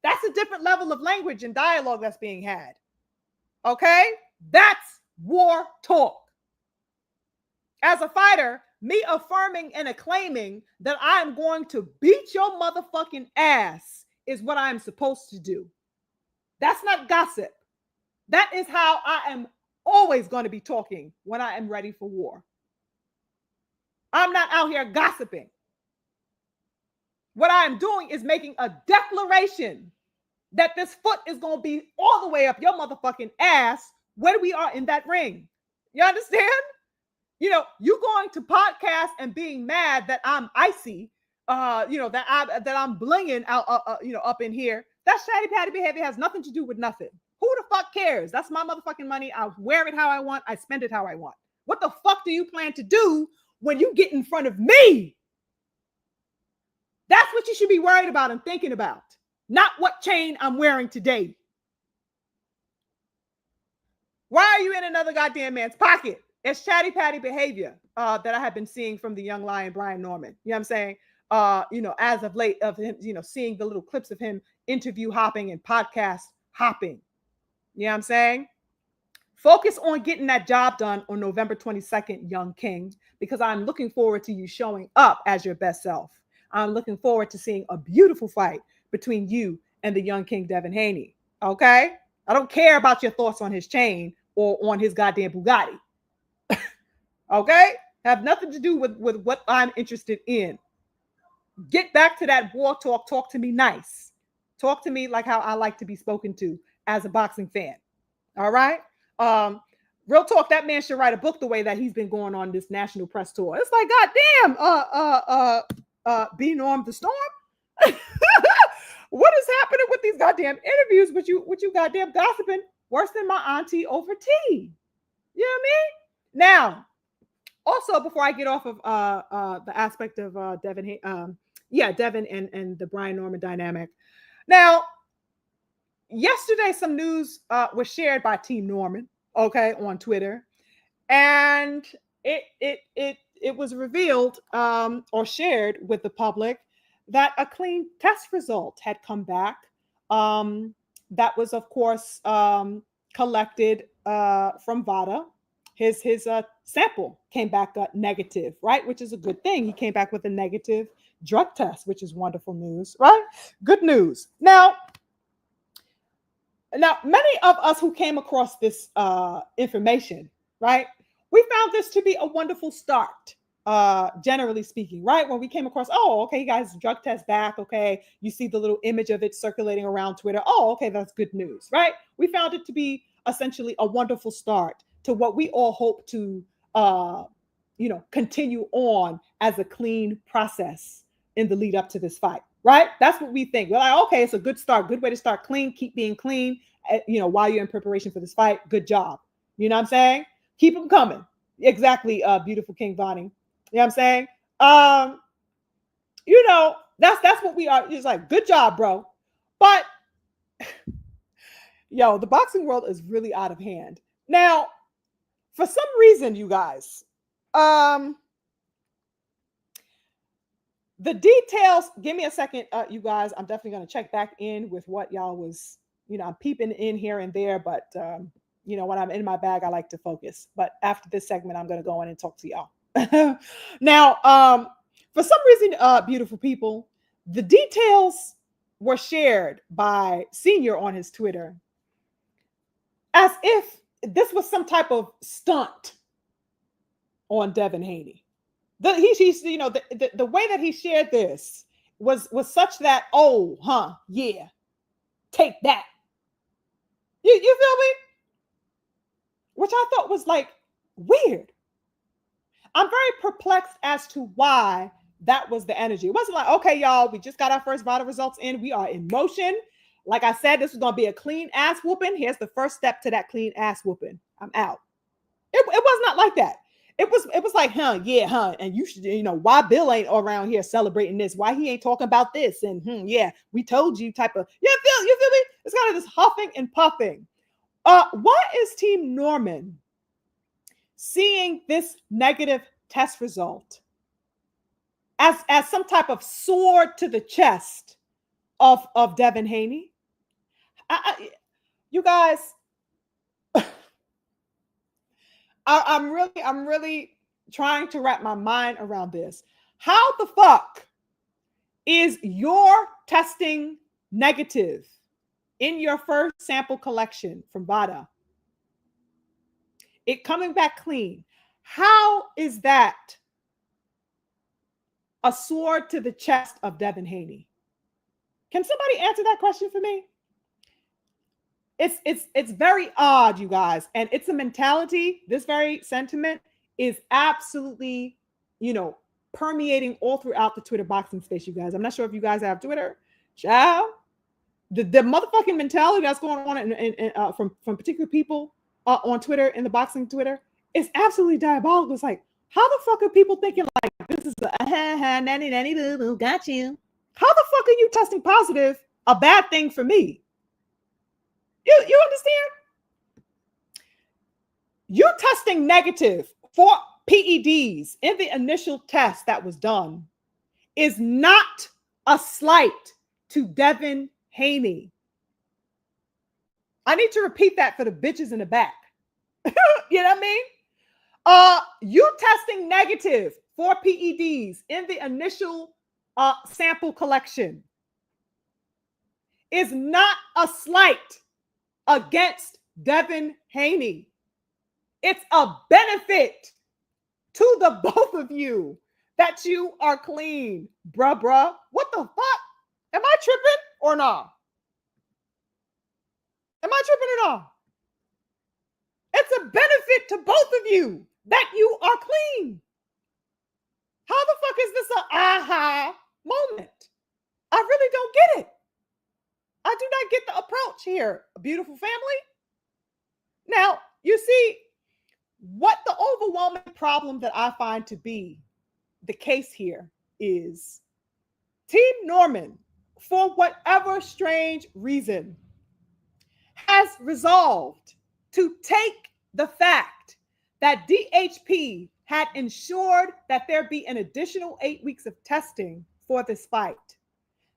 That's a different level of language and dialogue that's being had. Okay? That's war talk. As a fighter, me affirming and acclaiming that I'm going to beat your motherfucking ass is what I'm supposed to do. That's not gossip. That is how I am always going to be talking when I am ready for war. I'm not out here gossiping. What I am doing is making a declaration that this foot is going to be all the way up your motherfucking ass when we are in that ring. You understand? You going to podcast and being mad that I'm icy, that I'm blinging out, up in here. That chatty patty behavior has nothing to do with nothing. Who the fuck cares? That's my motherfucking money. I wear it how I want. I spend it how I want. What the fuck do you plan to do when you get in front of me? That's what you should be worried about and thinking about, not what chain I'm wearing today. Why are you in another goddamn man's pocket? It's chatty patty behavior that I have been seeing from the young lion Brian Norman. You know what I'm saying? As of late, of him, seeing the little clips of him interview hopping and podcast hopping. You know what I'm saying? Focus on getting that job done on November 22nd, young king, because I'm looking forward to you showing up as your best self. I'm looking forward to seeing a beautiful fight between you and the young king Devin Haney. Okay? I don't care about your thoughts on his chain or on his goddamn Bugatti. Okay? Have nothing to do with what I'm interested in. Get back to that war talk. Talk to me nice. Talk to me like how I like to be spoken to as a boxing fan. All right? Real talk, that man should write a book the way that he's been going on this national press tour. It's like, goddamn, B Norm the Storm. What is happening with these goddamn interviews with you goddamn gossiping worse than my auntie over tea? You know what I mean? Now, also, before I get off of the aspect of Devin and the Brian Norman dynamic. Now, yesterday, some news was shared by Team Norman, okay, on Twitter, and it was revealed or shared with the public that a clean test result had come back. That was, of course, collected from VADA. His sample came back negative, right? Which is a good thing. He came back with a negative drug test, which is wonderful news, right? Good news. Now, many of us who came across this information, right? We found this to be a wonderful start generally speaking, right? When we came across, oh, okay, you guys drug test back. Okay. You see the little image of it circulating around Twitter. Oh, okay. That's good news, right? We found it to be essentially a wonderful start to what we all hope to, continue on as a clean process in the lead up to this fight, right? That's what we think. We're like, okay, it's a good start, good way to start clean, keep being clean, while you're in preparation for this fight. Good job. You know what I'm saying? Keep them coming. Exactly. Beautiful King Bonnie. You know what I'm saying? That's what we are. It's like, good job, bro. But the boxing world is really out of hand. Now, for some reason, you guys, the details, give me a second, you guys. I'm definitely going to check back in with what y'all was, I'm peeping in here and there, but when I'm in my bag, I like to focus. But after this segment, I'm going to go in and talk to y'all. Now, for some reason, beautiful people, the details were shared by Senior on his Twitter as if this was some type of stunt on Devin Haney. The way that he shared this was such that, yeah, take that. You feel me? Which I thought was like weird. I'm very perplexed as to why that was the energy. It wasn't like, okay, y'all, we just got our first vital results in. We are in motion. Like I said, this was going to be a clean ass whooping. Here's the first step to that clean ass whooping. I'm out. It was not like that. It was like, and you should, why Bill ain't around here celebrating this? Why he ain't talking about this? And yeah, we told you type of, you feel me? It's kind of this huffing and puffing. Why is Team Norman seeing this negative test result as some type of sword to the chest of Devin Haney? You guys, I'm really trying to wrap my mind around this. How the fuck is your testing negative in your first sample collection from VADA? It coming back clean. How is that a sword to the chest of Devin Haney? Can somebody answer that question for me? It's very odd, you guys. And it's a mentality. This very sentiment is absolutely, permeating all throughout the Twitter boxing space, you guys. I'm not sure if you guys have Twitter. Ciao. The motherfucking mentality that's going on from particular people on Twitter, in the boxing Twitter, is absolutely diabolical. It's like, how the fuck are people thinking like this is the nanny boo boo, got you? How the fuck are you testing positive? A bad thing for me. You understand? You testing negative for PEDs in the initial test that was done is not a slight to Devin Haney. I need to repeat that for the bitches in the back. You know what I mean? You testing negative for PEDs in the initial sample collection is not a slight against Devin Haney. It's a benefit to the both of you that you are clean, bruh. What the fuck? Am I tripping or not? Am I tripping or not? It's a benefit to both of you that you are clean. How the fuck is this an aha moment? I really don't get it. I do not get the approach here, beautiful family. Now, you see, what the overwhelming problem that I find to be the case here is Team Norman, for whatever strange reason, has resolved to take the fact that DHP had ensured that there be an additional 8 weeks of testing for this fight.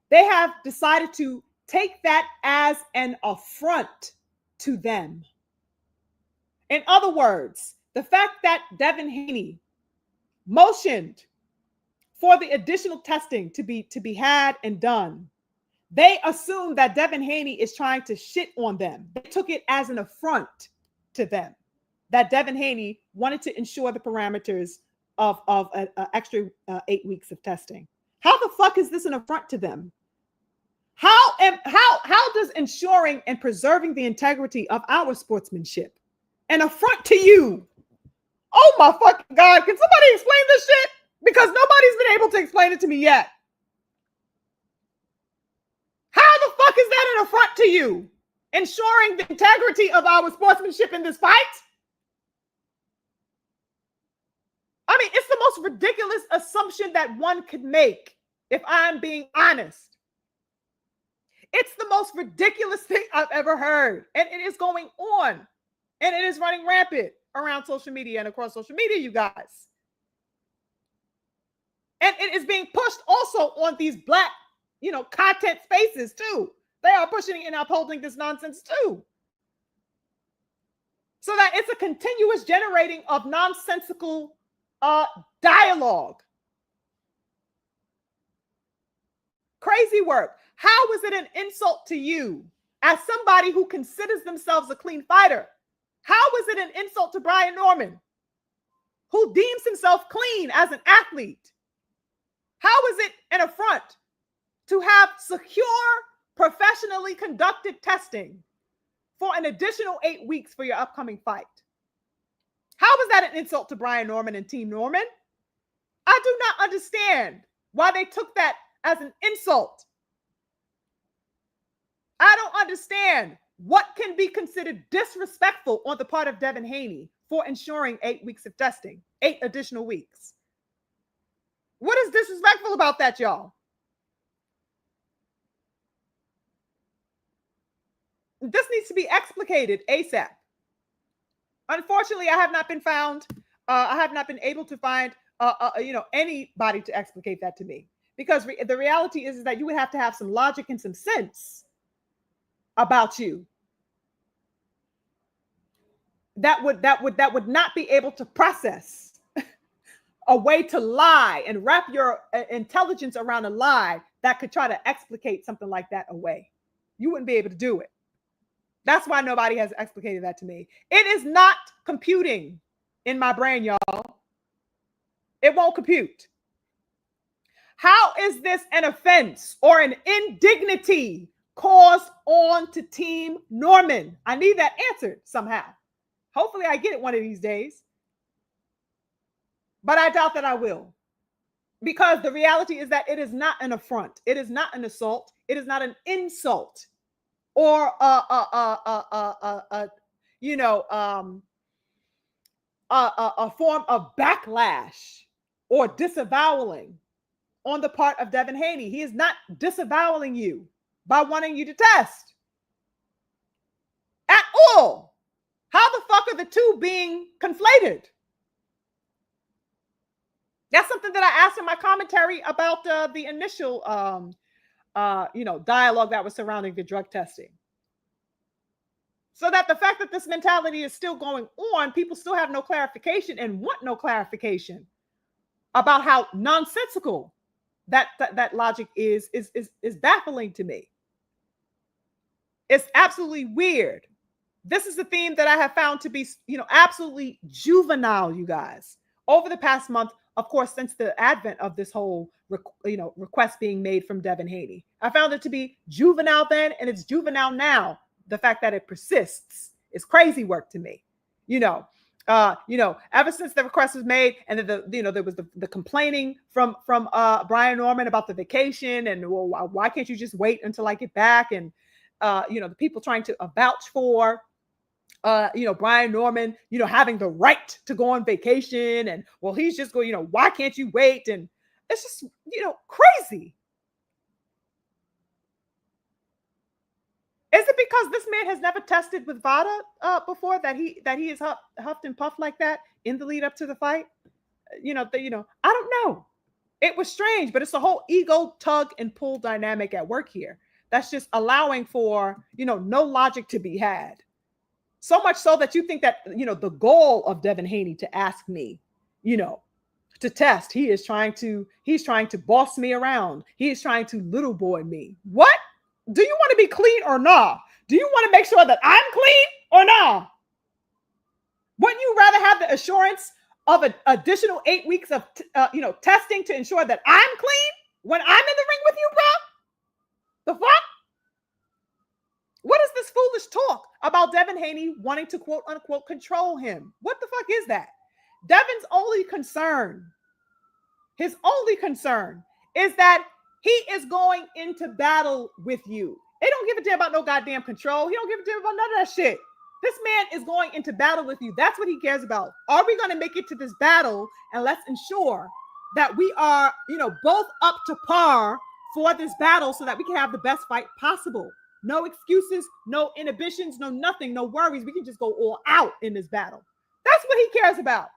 They have decided to take that as an affront to them. In other words, the fact that Devin Haney motioned for the additional testing to be had and done, they assumed that Devin Haney is trying to shit on them. They took it as an affront to them that Devin Haney wanted to ensure the parameters extra 8 weeks of testing. How the fuck is this an affront to them? How does ensuring and preserving the integrity of our sportsmanship an affront to you? Oh my fucking God. Can somebody explain this shit? Because nobody's been able to explain it to me yet. How the fuck is that an affront to you? Ensuring the integrity of our sportsmanship in this fight? I mean, it's the most ridiculous assumption that one could make, if I'm being honest. It's the most ridiculous thing I've ever heard. And it is going on. And it is running rampant around social media and across social media, you guys. And it is being pushed also on these Black, content spaces too. They are pushing and upholding this nonsense too. So that it's a continuous generating of nonsensical dialogue. Crazy work. How is it an insult to you as somebody who considers themselves a clean fighter? How is it an insult to Brian Norman, who deems himself clean as an athlete? How is it an affront to have secure, professionally conducted testing for an additional 8 weeks for your upcoming fight? How is that an insult to Brian Norman and Team Norman? I do not understand why they took that as an insult. I don't understand what can be considered disrespectful on the part of Devin Haney for ensuring 8 weeks of testing, 8 additional weeks. What is disrespectful about that, y'all? This needs to be explicated ASAP. Unfortunately, I have not been found. I have not been able to find, anybody to explicate that to me, because the reality is that you would have to have some logic and some sense about you. That would not be able to process a way to lie and wrap your intelligence around a lie that could try to explicate something like that away. You wouldn't be able to do it. That's why nobody has explicated that to me. It is not computing in my brain, y'all. It won't compute. How is this an offense or an indignity caused on to Team Norman? I need that answered somehow. Hopefully I get it one of these days. But I doubt that I will. Because the reality is that it is not an affront. It is not an assault. It is not an insult or a form of backlash or disavowing on the part of Devin Haney. He is not disavowing you by wanting you to test at all. How the fuck are the two being conflated? That's something that I asked in my commentary about the initial, dialogue that was surrounding the drug testing. So that the fact that this mentality is still going on, people still have no clarification and want no clarification about how nonsensical that logic is baffling to me. It's absolutely weird. This is a theme that I have found to be, absolutely juvenile, you guys, over the past month. Of course, since the advent of this whole, request being made from Devin Haney, I found it to be juvenile then, and it's juvenile now. The fact that it persists is crazy work to me. Ever since the request was made, and then there was the complaining from Brian Norman about the vacation, and well, why can't you just wait until I get back? And the people trying to vouch for Brian Norman, having the right to go on vacation, and well, he's just going, why can't you wait? And it's just, crazy. Is it because this man has never tested with Vada before that he is huffed and puffed like that in the lead up to the fight? I don't know. It was strange, but it's a whole ego tug and pull dynamic at work here. That's just allowing for, no logic to be had. So much so that you think that, the goal of Devin Haney to ask me, to test, he's trying to boss me around. He is trying to little boy me. What? Do you want to be clean or nah? Do you want to make sure that I'm clean or nah? Wouldn't you rather have the assurance of an additional 8 weeks of testing to ensure that I'm clean when I'm in the ring with you, bro? The fuck? What is this foolish talk about Devin Haney wanting to quote unquote control him? What the fuck is that? Devin's only concern, his only concern is that he is going into battle with you. They don't give a damn about no goddamn control. He don't give a damn about none of that shit. This man is going into battle with you. That's what he cares about. Are we going to make it to this battle? And let's ensure that we are, both up to par for this battle so that we can have the best fight possible. No excuses, no inhibitions, no nothing, no worries. We can just go all out in this battle. That's what he cares about.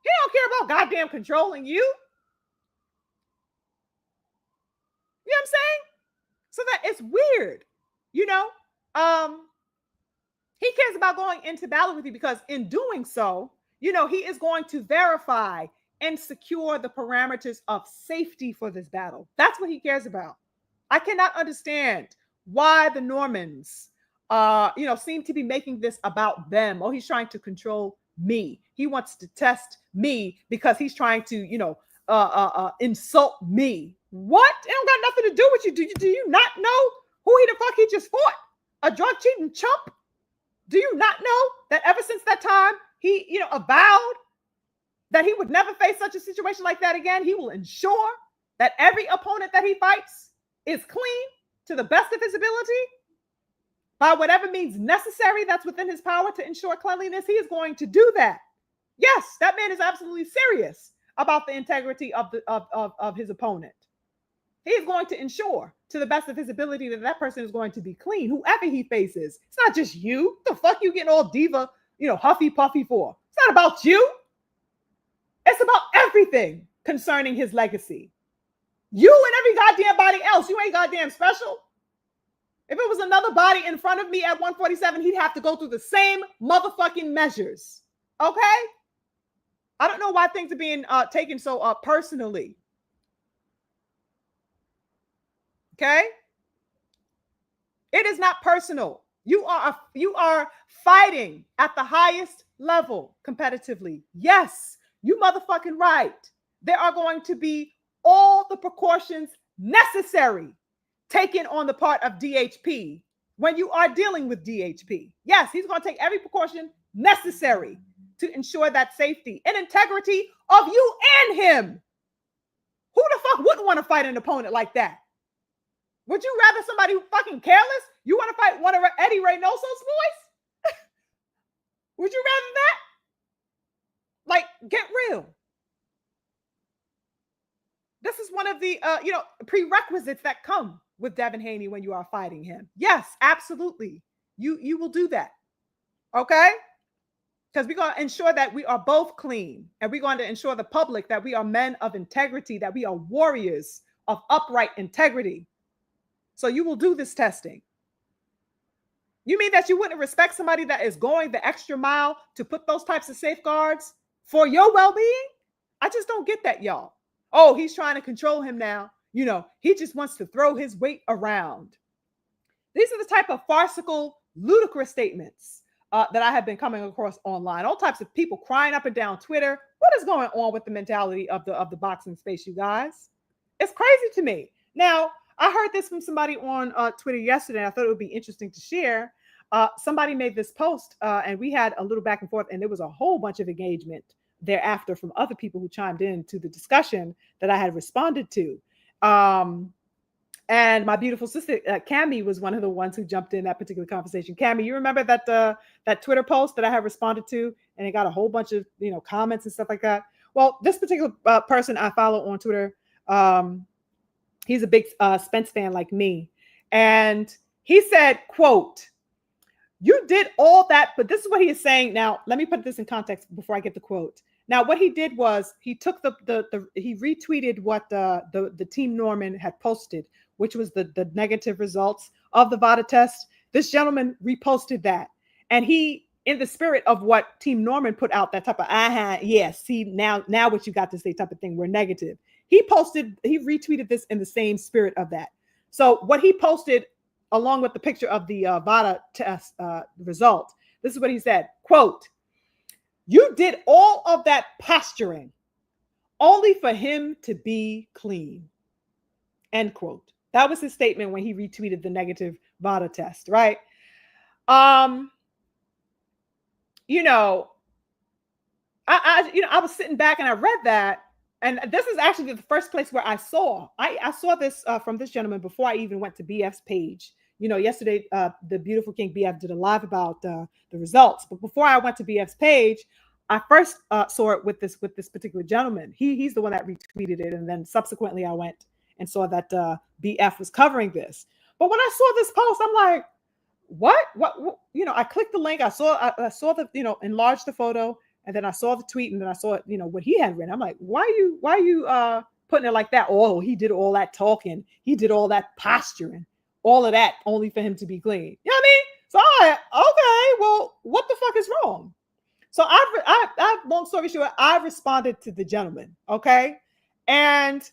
He don't care about goddamn controlling you. You know what I'm saying? So that it's weird, he cares about going into battle with you because in doing so, he is going to verify and secure the parameters of safety for this battle. That's what he cares about. I cannot understand why the Normans, seem to be making this about them. Oh, he's trying to control me. He wants to test me because he's trying to, insult me. What? It don't got nothing to do with you. Do you not know who the fuck he just fought? A drug cheating chump? Do you not know that ever since that time, he, avowed that he would never face such a situation like that again? He will ensure that every opponent that he fights is clean to the best of his ability by whatever means necessary that's within his power to ensure cleanliness. He is going to do that. Yes, that man is absolutely serious about the integrity of his opponent. He is going to ensure to the best of his ability that person is going to be clean, whoever he faces. It's not just you. The fuck you getting all diva, huffy puffy for? It's not about you. It's about everything concerning his legacy. You and every goddamn body else. You ain't goddamn special. If it was another body in front of me at 147, he'd have to go through the same motherfucking measures. Okay? I don't know why things are being taken so personally. Okay? It is not personal. You are fighting at the highest level competitively. Yes, you motherfucking right. There are going to be all the precautions necessary taken on the part of DHP when you are dealing with DHP. Yes, he's going to take every precaution necessary to ensure that safety and integrity of you and him. Who the fuck wouldn't want to fight an opponent like that? Would you rather somebody who's fucking careless? You want to fight one of Eddie Reynoso's boys? Would you rather that? Like, get real. This is one of the prerequisites that come with Devin Haney when you are fighting him. Yes, absolutely. You will do that. Okay? Because we're going to ensure that we are both clean, and we're going to ensure the public that we are men of integrity, that we are warriors of upright integrity. So you will do this testing. You mean that you wouldn't respect somebody that is going the extra mile to put those types of safeguards for your well-being? I just don't get that, y'all. Oh, he's trying to control him now. He just wants to throw his weight around. These are the type of farcical, ludicrous statements that I have been coming across online. All types of people crying up and down Twitter. What is going on with the mentality of the boxing space, you guys? It's crazy to me. Now, I heard this from somebody on Twitter yesterday. I thought it would be interesting to share. Somebody made this post and we had a little back and forth, and there was a whole bunch of engagement thereafter from other people who chimed in to the discussion that I had responded to. And my beautiful sister, Cammie, was one of the ones who jumped in that particular conversation. Cammie, you remember that Twitter post that I had responded to, and it got a whole bunch of comments and stuff like that? Well, this particular person I follow on Twitter, he's a big Spence fan like me. And he said, quote, "You did all that," but this is what he is saying. Now, let me put this in context before I get the quote. Now, what he did was he took he retweeted what the Team Norman had posted, which was the negative results of the VADA test. This gentleman reposted that. And he, in the spirit of what Team Norman put out, that type of, yes, see, now what you got to say type of thing, we're negative. He retweeted this in the same spirit of that. So what he posted, along with the picture of the VADA test result, this is what he said, quote, You did all of that posturing only for him to be clean. End quote. That was his statement when he retweeted the negative VADA test, right? You know, I was sitting back and I read that, and this is actually the first place where I saw this from this gentleman before I even went to BF's page. You know, yesterday the beautiful King BF did a live about the results, but before I went to BF's page, I first saw it with this particular gentleman. He's the one that retweeted it, and then subsequently I went and saw that BF was covering this. But when I saw this post, I'm like, what? You know, I clicked the link. I saw the, you know, enlarged the photo, and then I saw the tweet, and then I saw, you know, what he had written. I'm like, why are you putting it like that? Oh, he did all that talking. He did all that posturing, all of that only for him to be clean. You know what I mean? So I'm like, okay, well, what the fuck is wrong? So I long story short, I responded to the gentleman. Okay. And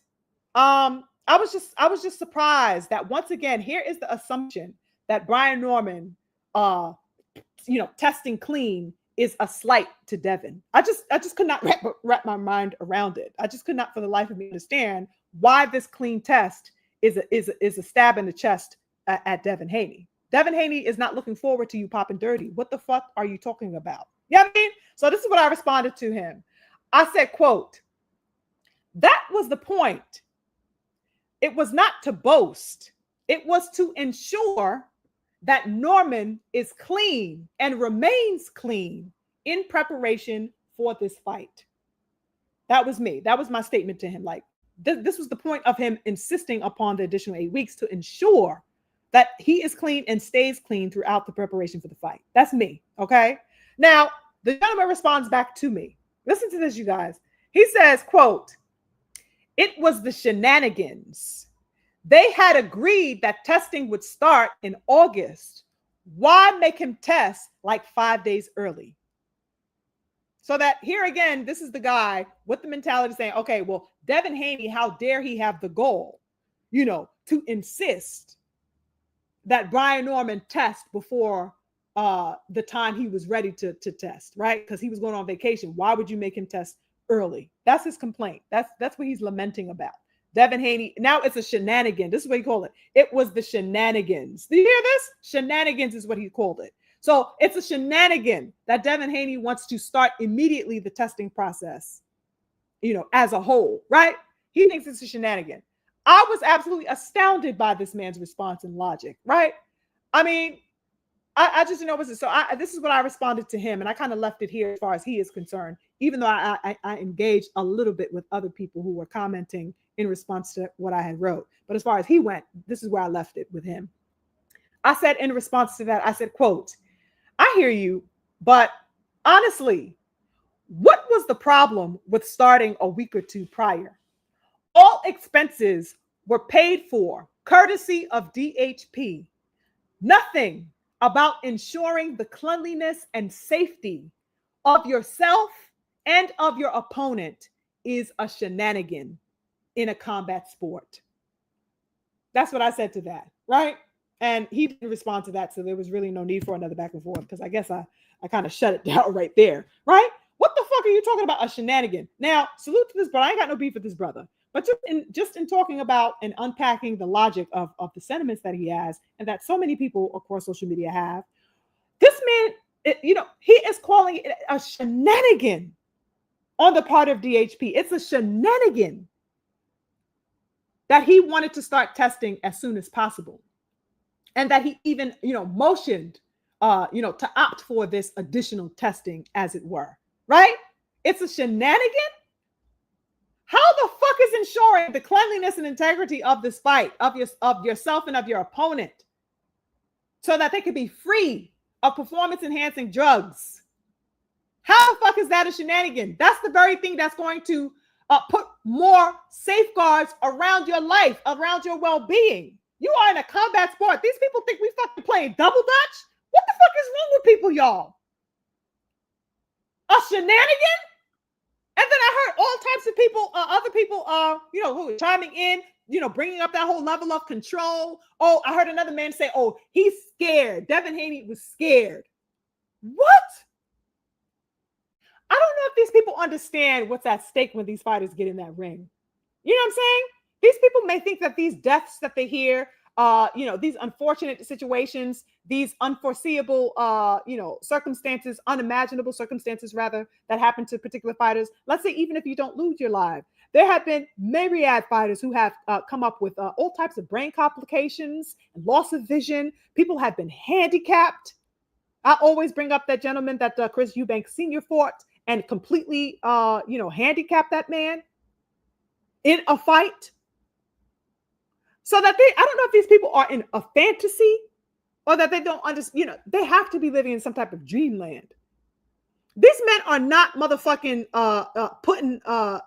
I was just surprised that once again, here is the assumption that Brian Norman, you know, testing clean is a slight to Devin. I just could not wrap my mind around it. I just could not for the life of me understand why this clean test is a stab in the chest at Devin Haney. Devin Haney is not looking forward to you popping dirty. What the fuck are you talking about? You know what I mean? So this is what I responded to him. I said, quote, that was the point. It was not to boast. It was to ensure that Norman is clean and remains clean in preparation for this fight. That was me. That was my statement to him. Like, this was the point of him insisting upon the additional 8 weeks to ensure that he is clean and stays clean throughout the preparation for the fight. That's me. Okay. Now, the gentleman responds back to me. Listen to this, you guys. He says, quote, it was the shenanigans. They had agreed that testing would start in August. Why make him test like 5 days early? So that here again, this is the guy with the mentality saying, okay, well, Devin Haney, how dare he have the goal, you know, to insist that Brian Norman test before the time he was ready to test, right? Because he was going on vacation. Why would you make him test early? That's his complaint. That's what he's lamenting about. Devin Haney, now it's a shenanigan. This is what he called it. It was the shenanigans. Do you hear this? Shenanigans is what he called it. So it's a shenanigan that Devin Haney wants to start immediately the testing process, you know, as a whole, right? He thinks it's a shenanigan. I was absolutely astounded by this man's response and logic, right? I mean, I just didn't know what this is. So this is what I responded to him, and I kind of left it here as far as he is concerned, even though I engaged a little bit with other people who were commenting in response to what I had wrote. But as far as he went, this is where I left it with him. I said in response to that, I said, quote, I hear you, but honestly, what was the problem with starting a week or two prior? All expenses were paid for, courtesy of DHP. Nothing about ensuring the cleanliness and safety of yourself and of your opponent is a shenanigan in a combat sport. That's what I said to that, right? And he didn't respond to that, so there was really no need for another back and forth, because I guess I kind of shut it down right there, right? What the fuck are you talking about? A shenanigan. Now, salute to this brother. I ain't got no beef with this brother. But just in talking about and unpacking the logic of the sentiments that he has, and that so many people across social media have, this man, you know, he is calling it a shenanigan on the part of DHP. It's a shenanigan that he wanted to start testing as soon as possible, and that he even, you know, motioned, you know, to opt for this additional testing, as it were, right? It's a shenanigan. How the fuck is ensuring the cleanliness and integrity of this fight, of yourself and of your opponent, so that they could be free of performance-enhancing drugs? How the fuck is that a shenanigan? That's the very thing that's going to put more safeguards around your life, around your well-being. You are in a combat sport. These people think we fucking playing double dutch. What the fuck is wrong with people, y'all? A shenanigan? And then I heard all types of people, other people, you know, who were chiming in, you know, bringing up that whole level of control. Oh, I heard another man say, oh, he's scared. Devin Haney was scared. What? I don't know if these people understand what's at stake when these fighters get in that ring. You know what I'm saying? These people may think that these deaths that they hear, these unfortunate situations, these unforeseeable, circumstances, unimaginable circumstances, rather, that happen to particular fighters. Let's say, even if you don't lose your life, there have been myriad fighters who have come up with all types of brain complications and loss of vision. People have been handicapped. I always bring up that gentleman that Chris Eubanks Sr. fought and completely, handicapped that man in a fight. So that I don't know if these people are in a fantasy or that they don't understand, they have to be living in some type of dreamland. These men are not motherfucking putting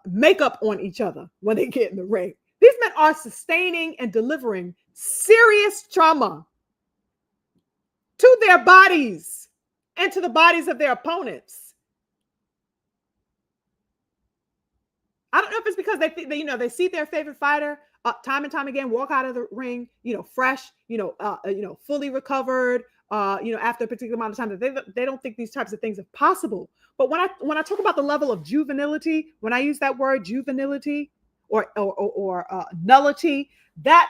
makeup on each other when they get in the ring. These men are sustaining and delivering serious trauma to their bodies and to the bodies of their opponents. I don't know if it's because they see their favorite fighter time and time again walk out of the ring, fresh, fully recovered, after a particular amount of time, that they don't think these types of things are possible. But when I talk about the level of juvenility, when I use that word juvenility or nullity, that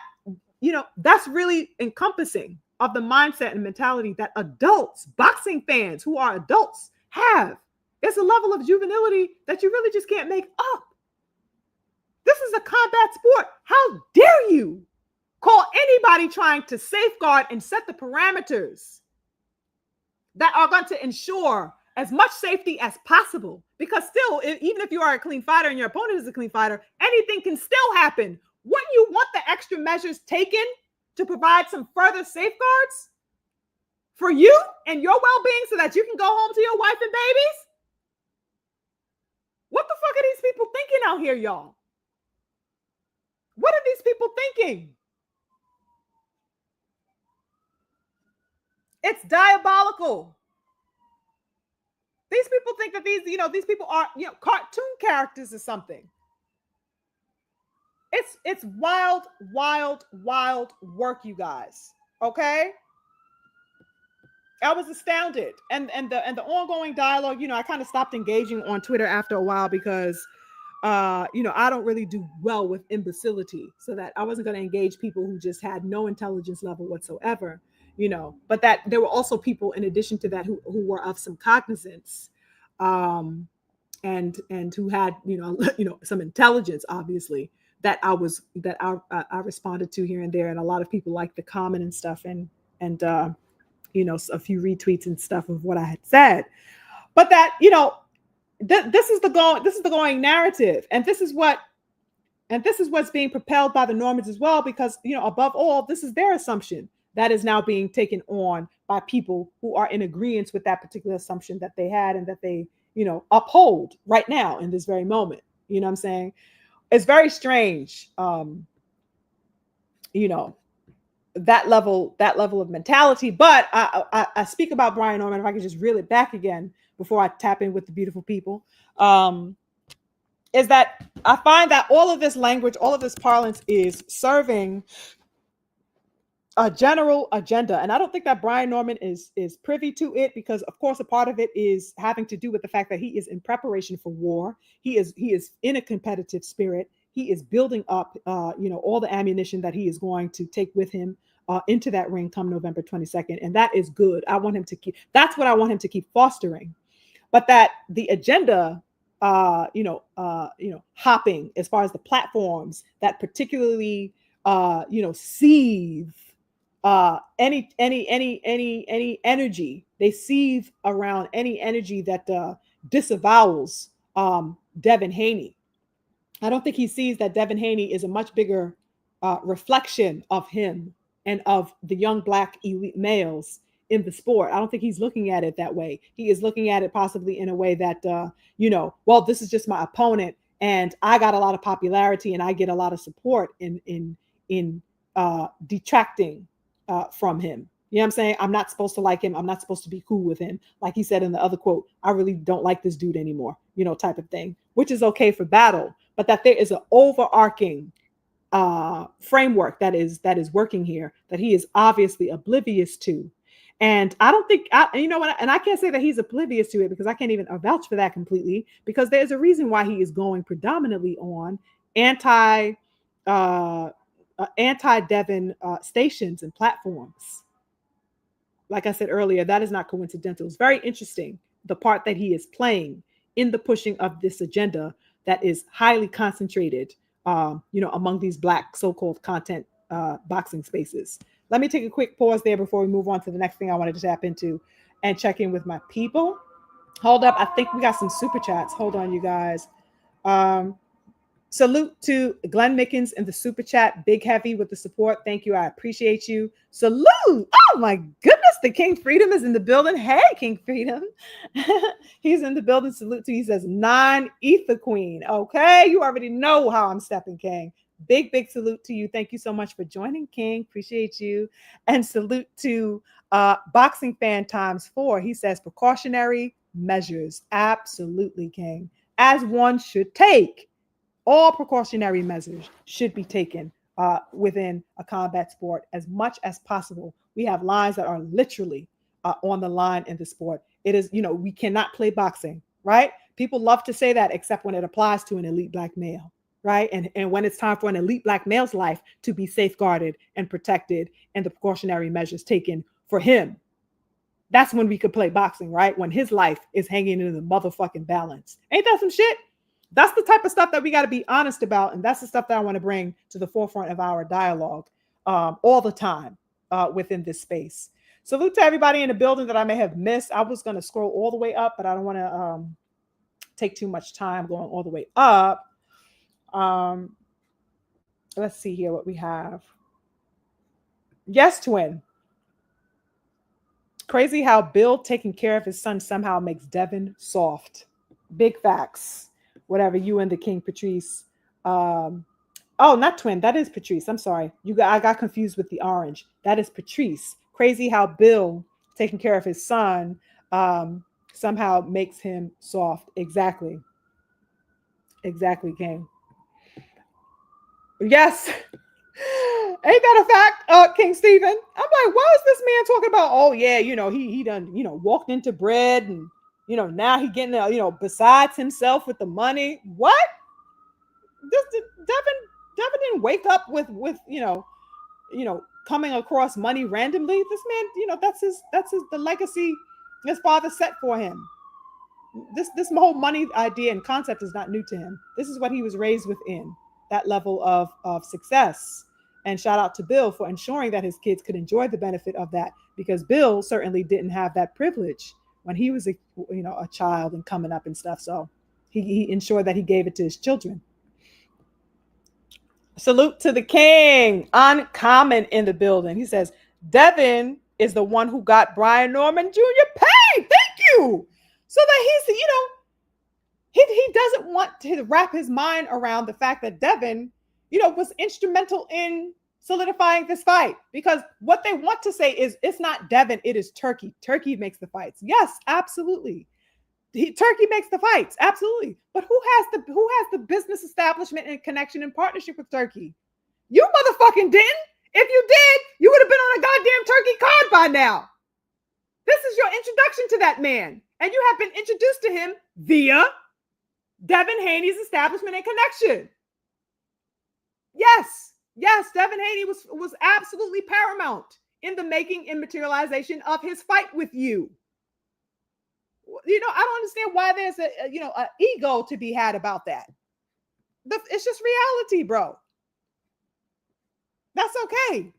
that's really encompassing of the mindset and mentality that adults, boxing fans who are adults, have. It's a level of juvenility that you really just can't make up. This is a combat sport. How dare you call anybody trying to safeguard and set the parameters that are going to ensure as much safety as possible? Because still, even if you are a clean fighter and your opponent is a clean fighter, anything can still happen. Wouldn't you want the extra measures taken to provide some further safeguards for you and your well-being so that you can go home to your wife and babies? What the fuck are these people thinking out here, y'all? What are these people thinking? It's diabolical. These people think that these people are, cartoon characters or something. It's wild, wild, wild work, you guys. Okay? I was astounded. And the ongoing dialogue, I kind of stopped engaging on Twitter after a while because I don't really do well with imbecility, so that I wasn't going to engage people who just had no intelligence level whatsoever, but that there were also people in addition to that who were of some cognizance, and who had, some intelligence, obviously, that I responded to here and there. And a lot of people liked the comment and stuff and a few retweets and stuff of what I had said, but that, this is the going narrative, and this is what's being propelled by the Normans as well, because above all, this is their assumption that is now being taken on by people who are in agreement with that particular assumption that they had and that they uphold right now in this very moment. You know what I'm saying? It's very strange, that level of mentality. But I speak about Brian Norman, if I could just reel it back again before I tap in with the beautiful people, is that I find that all of this language, all of this parlance is serving a general agenda. And I don't think that Brian Norman is privy to it, because of course a part of it is having to do with the fact that he is in preparation for war. He is in a competitive spirit. He is building up, all the ammunition that he is going to take with him into that ring come November 22nd. And that is good. That's what I want him to keep fostering. But that the agenda, hopping as far as the platforms that particularly, seethe any energy, they seethe around any energy that disavows Devin Haney. I don't think he sees that Devin Haney is a much bigger reflection of him and of the young Black elite males in the sport. I don't think he's looking at it that way. He is looking at it possibly in a way that, well, this is just my opponent and I got a lot of popularity and I get a lot of support in detracting from him. You know what I'm saying? I'm not supposed to like him. I'm not supposed to be cool with him. Like he said in the other quote, I really don't like this dude anymore, type of thing, which is okay for battle. But that there is an overarching framework that is working here that he is obviously oblivious to. And I don't think, you know what, and I can't say that he's oblivious to it because I can't even vouch for that completely, because there's a reason why he is going predominantly on anti uh, anti-Devin stations and platforms. Like I said earlier, that is not coincidental. It's very interesting the part that he is playing in the pushing of this agenda that is highly concentrated, among these Black so-called content boxing spaces. Let me take a quick pause there before we move on to the next thing I wanted to tap into and check in with my people. Hold up. I think we got some super chats. Hold on, you guys. Salute to Glenn Mickens in the super chat. Big heavy with the support. Thank you. I appreciate you. Salute. Oh my goodness. The King Freedom is in the building. Hey, King Freedom. He's in the building. Salute to you. He says 9 Ether Queen. Okay. You already know how I'm stepping, King. Big salute to you. Thank you so much for joining, King. Appreciate you. And salute to Boxing Fan times 4. He says precautionary measures. Absolutely, King. As one should take. All precautionary measures should be taken within a combat sport as much as possible. We have lines that are literally on the line in the sport. It is, we cannot play boxing, right? People love to say that, except when it applies to an elite Black male, right? And when it's time for an elite Black male's life to be safeguarded and protected and the precautionary measures taken for him, that's when we could play boxing, right? When his life is hanging in the motherfucking balance. Ain't that some shit? That's the type of stuff that we got to be honest about. And that's the stuff that I want to bring to the forefront of our dialogue all the time within this space. Salute to everybody in the building that I may have missed. I was going to scroll all the way up, but I don't want to take too much time going all the way up. Let's see here what we have. Yes, twin. Crazy how Bill taking care of his son somehow makes Devin soft. Big facts. Whatever, you and the King Patrice. Oh, not twin. That is Patrice. I'm sorry. I got confused with the orange. That is Patrice. Crazy how Bill taking care of his son somehow makes him soft. Exactly. Exactly, King. Yes. Ain't that a fact, King Stephen? I'm like, why is this man talking about, oh yeah, he done, walked into bread and now he getting, besides himself with the money. What? Devin didn't wake up with coming across money randomly. This man, that's the legacy his father set for him. This whole money idea and concept is not new to him. This is what he was raised within, that level of success. And shout out to Bill for ensuring that his kids could enjoy the benefit of that, because Bill certainly didn't have that privilege when he was a child and coming up and stuff. So he ensured that he gave it to his children. Salute to the King. Uncommon in the building. He says, Devin is the one who got Brian Norman Jr. paid. Thank you. So that he's, he doesn't want to wrap his mind around the fact that Devin, was instrumental in solidifying this fight, because what they want to say is it's not Devin, it is Turkey. Turkey makes the fights. Yes, absolutely. Turkey makes the fights, absolutely. But who has the business establishment and connection and partnership with Turkey? You motherfucking didn't. If you did, you would have been on a goddamn Turkey card by now. This is your introduction to that man, and you have been introduced to him via Devin Haney's establishment and connection. Yes, Devin Haney was absolutely paramount in the making and materialization of his fight with you. I don't understand why there's an ego to be had about that. It's just reality, bro. That's okay.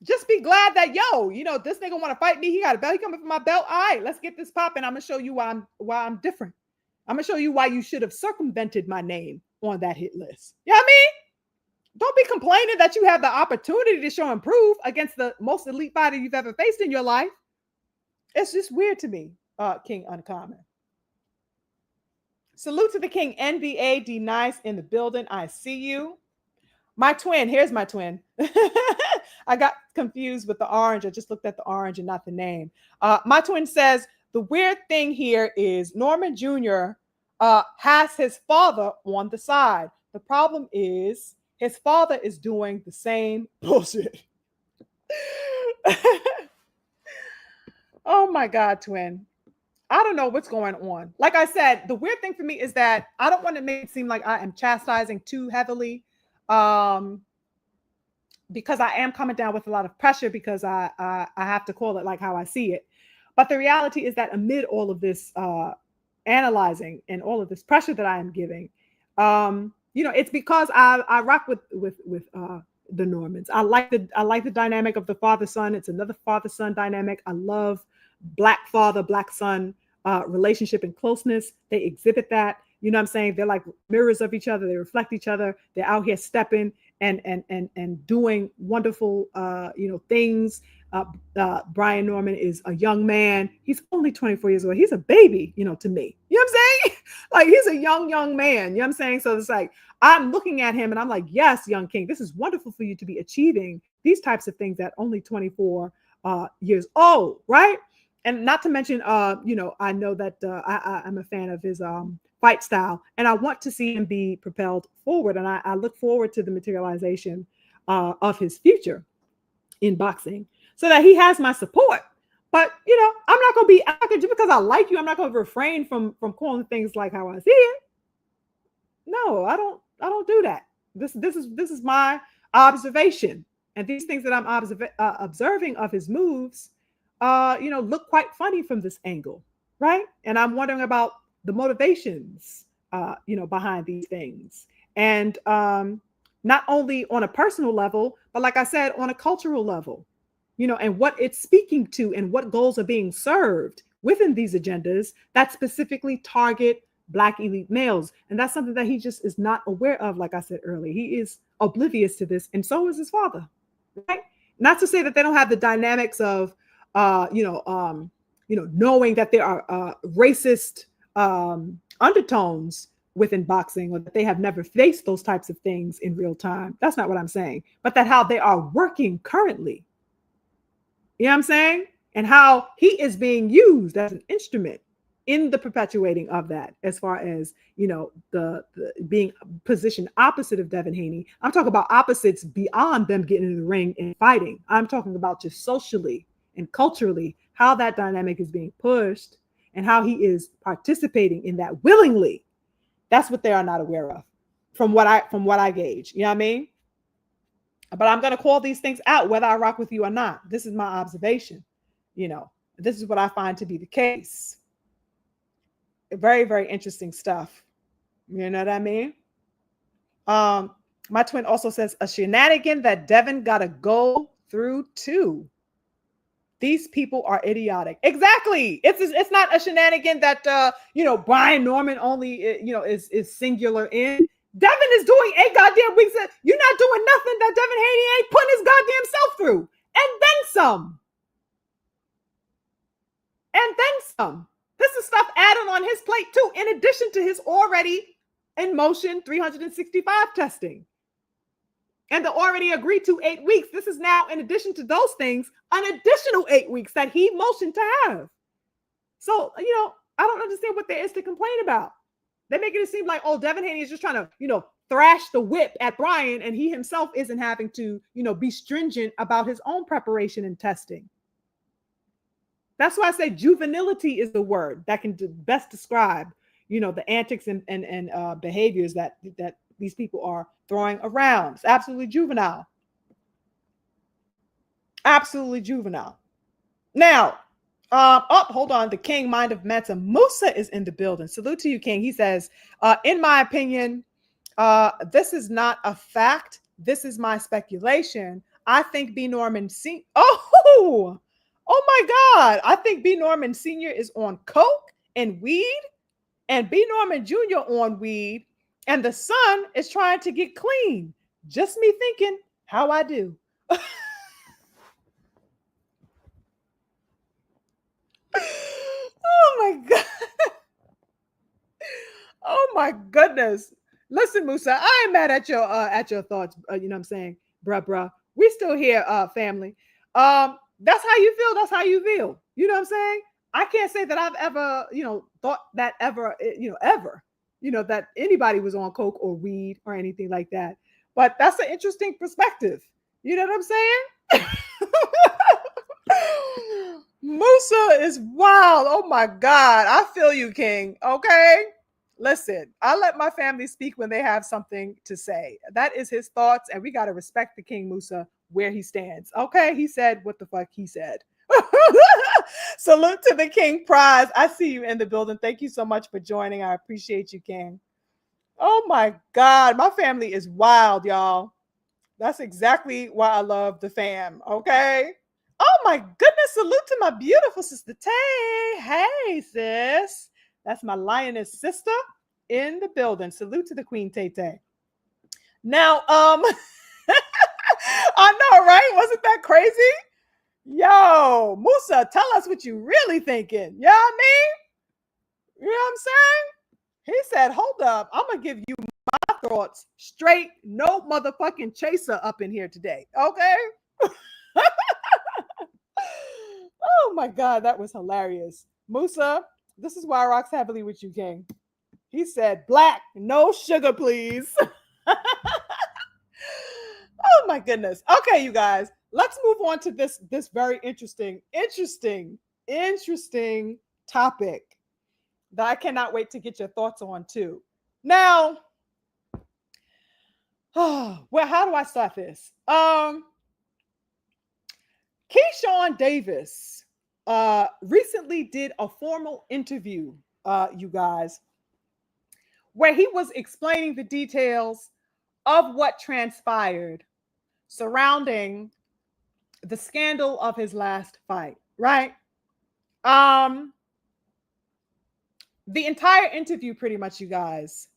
Just be glad that, this nigga want to fight me. He got a belt. He coming for my belt. All right, let's get this popping. I'm going to show you why I'm different. I'm going to show you why you should have circumvented my name on that hit list. You know what I mean? Don't be complaining that you have the opportunity to show and prove against the most elite fighter you've ever faced in your life. It's just weird to me, King Uncommon. Salute to the King. NBA D Nice in the building. I see you. My twin. Here's my twin. I got confused with the orange. I just looked at the orange and not the name. My twin says, the weird thing here is Norman Jr. Has his father on the side. The problem is his father is doing the same bullshit. Oh my God, twin. I don't know what's going on. Like I said, the weird thing for me is that I don't want to make it seem like I am chastising too heavily. Um, because I am coming down with a lot of pressure because I have to call it like how I see it. But the reality is that amid all of this analyzing and all of this pressure that I am giving, it's because I rock with the Normans. I like the dynamic of the father son. It's another father son dynamic. I love black father black son relationship and closeness. They exhibit that. You know what I'm saying? They're like mirrors of each other. They reflect each other. They're out here stepping and doing wonderful things. Brian Norman is a young man. He's only 24 years old. He's a baby, to me. You know what I'm saying? Like he's a young man. You know what I'm saying? So it's like I'm looking at him and I'm like, yes, young king, this is wonderful for you to be achieving these types of things at only 24 years old, right? And not to mention, I know that I'm a fan of his fight style, and I want to see him be propelled forward. And I look forward to the materialization of his future in boxing, so that he has my support. But I'm not going to be just because I like you. I'm not going to refrain from calling things like how I see it. No, I don't do that. This is my observation, and these things that I'm observing of his moves, look quite funny from this angle, right? And I'm wondering about the motivations, behind these things, and not only on a personal level, but like I said, on a cultural level, and what it's speaking to, and what goals are being served within these agendas that specifically target Black elite males. And that's something that he just is not aware of. Like I said earlier, he is oblivious to this, and so is his father, right? Not to say that they don't have the dynamics of knowing that there are racist undertones within boxing, or that they have never faced those types of things in real time. That's not what I'm saying, but that how they are working currently. You know what I'm saying? And how he is being used as an instrument in the perpetuating of that, as far as, the being positioned opposite of Devin Haney. I'm talking about opposites beyond them getting in the ring and fighting. I'm talking about just socially and culturally, how that dynamic is being pushed and how he is participating in that willingly. That's what they are not aware of, from what I gauge. You know what I mean? But I'm going to call these things out, whether I rock with you or not. This is my observation. This is what I find to be the case. Very, very interesting stuff. You know what I mean? My twin also says a shenanigan that Devin got to go through too. These people are idiotic. Exactly. It's not a shenanigan that Brian Norman only is singular in. Devin is doing 8 goddamn weeks. You're not doing nothing that Devin Haney ain't putting his goddamn self through, and then some. And then some. This is stuff added on his plate too, in addition to his already in motion 365 testing. And the already agreed to 8 weeks. This is now, in addition to those things, an additional 8 weeks that he motioned to have. So, I don't understand what there is to complain about. They're making it seem like, oh, Devin Haney is just trying to, thrash the whip at Brian, and he himself isn't having to, be stringent about his own preparation and testing. That's why I say juvenility is the word that can best describe, the antics and behaviors that these people are throwing around. It's absolutely juvenile. Absolutely juvenile. Now, hold on. The King Mind of Mansa Musa is in the building. Salute to you, King. He says, in my opinion, this is not a fact. This is my speculation. I think B. Norman Oh my God. I think B. Norman Sr. is on coke and weed, and B. Norman Jr. on weed, and the son is trying to get clean. Just me thinking how I do. Oh my God. Oh my goodness. Listen, Musa, I ain't mad at your thoughts. You know what I'm saying? Bruh. We still here, family. That's how you feel. That's how you feel. You know what I'm saying? I can't say that I've ever, thought that ever, that anybody was on coke or weed or anything like that. But that's an interesting perspective. You know what I'm saying? Musa is wild. Oh my God. I feel you, King. Okay. Listen, I let my family speak when they have something to say. That is his thoughts, and we got to respect the King Musa where he stands. Okay. He said what the fuck he said. Salute to the King Prize. I see you in the building. Thank you so much for joining. I appreciate you, King. Oh my God. My family is wild, y'all. That's exactly why I love the fam. Okay. Oh my goodness. Salute to my beautiful sister Tay. Hey, sis. That's my lioness sister in the building. Salute to the Queen Tay Tay. Now, I know, right? Wasn't that crazy? Yo, Musa, tell us what you really thinking. You know what I mean? You know what I'm saying? He said, hold up, I'm gonna give you my thoughts straight, no motherfucking chaser up in here today. Okay. Oh my God, that was hilarious. Musa, this is why I rocks heavily with you, King. He said, black, no sugar, please. Oh my goodness. Okay, you guys, let's move on to this very interesting topic that I cannot wait to get your thoughts on too. Now, well, how do I start this? Keyshawn Davis recently did a formal interview, you guys, where he was explaining the details of what transpired surrounding the scandal of his last fight, right? The entire interview, pretty much, you guys,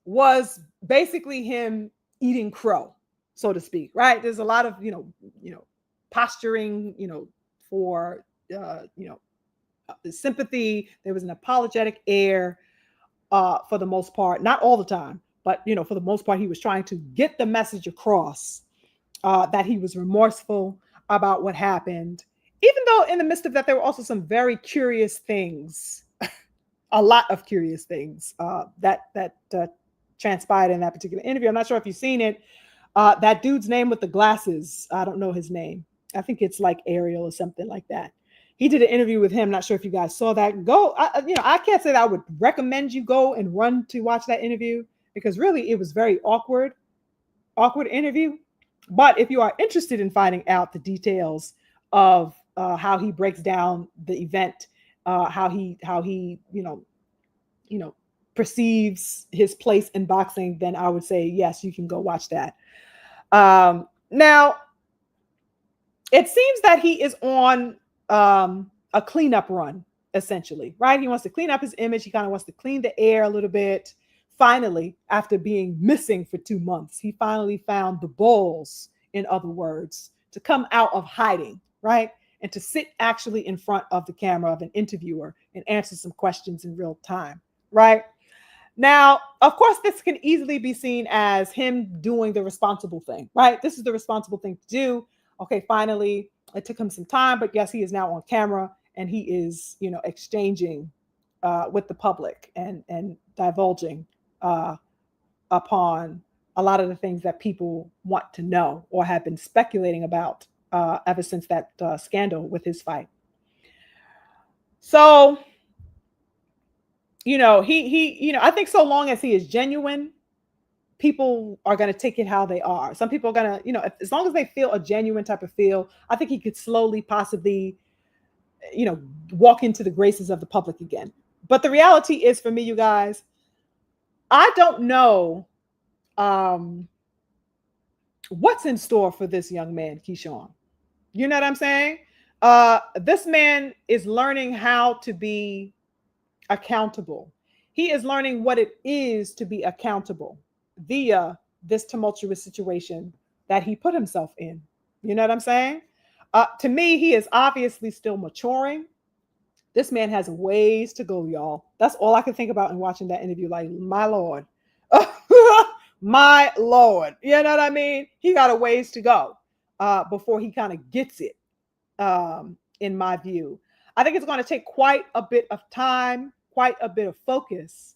was basically him eating crow, so to speak, right? There's a lot of, posturing, for, sympathy. There was an apologetic air, for the most part, not all the time, but, for the most part, he was trying to get the message across, that he was remorseful about what happened, even though in the midst of that, there were also some very curious things, a lot of curious things, that transpired in that particular interview. I'm not sure if you've seen it. That dude's name with the glasses, I don't know his name. I think it's like Ariel or something like that. He did an interview with him. Not sure if you guys saw that. Go, I can't say that I would recommend you go and run to watch that interview, because really it was very awkward interview. But if you are interested in finding out the details of how he breaks down the event, how he perceives his place in boxing, then I would say yes, you can go watch that. Now, it seems that he is on a cleanup run, essentially, right? He wants to clean up his image. He kind of wants to clean the air a little bit. Finally, after being missing for 2 months, he finally found the balls, in other words, to come out of hiding, right? And to sit actually in front of the camera of an interviewer and answer some questions in real time, right? Now, of course, this can easily be seen as him doing the responsible thing, right? This is the responsible thing to do. Okay, finally, it took him some time, but yes, he is now on camera and he is, exchanging with the public and divulging upon a lot of the things that people want to know or have been speculating about ever since that scandal with his fight. So, I think so long as he is genuine, people are going to take it how they are. Some people are going to, as long as they feel a genuine type of feel, I think he could slowly, possibly, walk into the graces of the public again. But the reality is, for me, you guys, I don't know what's in store for this young man, Keyshawn. You know what I'm saying? This man is learning how to be accountable. He is learning what it is to be accountable via this tumultuous situation that he put himself in. You know what I'm saying? To me, he is obviously still maturing. This man has ways to go, y'all. That's all I can think about in watching that interview. Like, my Lord. My Lord. You know what I mean? He got a ways to go before he kind of gets it, in my view. I think it's going to take quite a bit of time, quite a bit of focus,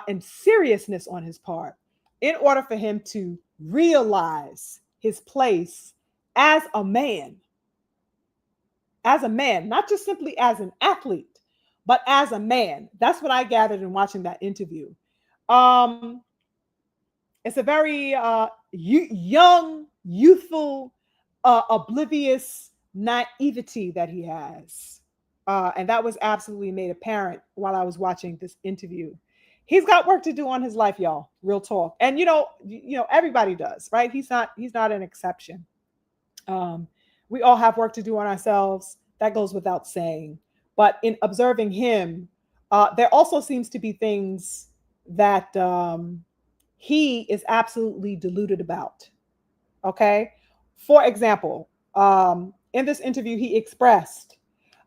and seriousness on his part in order for him to realize his place as a man as a man, not just simply as an athlete, but as a man. That's what I gathered in watching that interview. It's a very young, youthful, oblivious naivety that he has. And that was absolutely made apparent while I was watching this interview. He's got work to do on his life, y'all. Real talk. And everybody does, right? He's not an exception. We all have work to do on ourselves. That goes without saying. But in observing him, there also seems to be things that he is absolutely deluded about. Okay. For example, in this interview, he expressed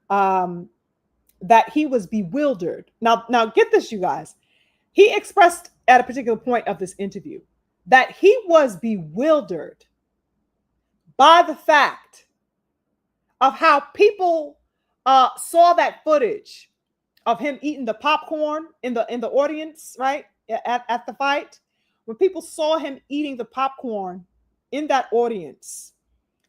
that he was bewildered. Now get this, you guys. He expressed at a particular point of this interview that he was bewildered by the fact of how people saw that footage of him eating the popcorn in the audience, right, at the fight. When people saw him eating the popcorn in that audience,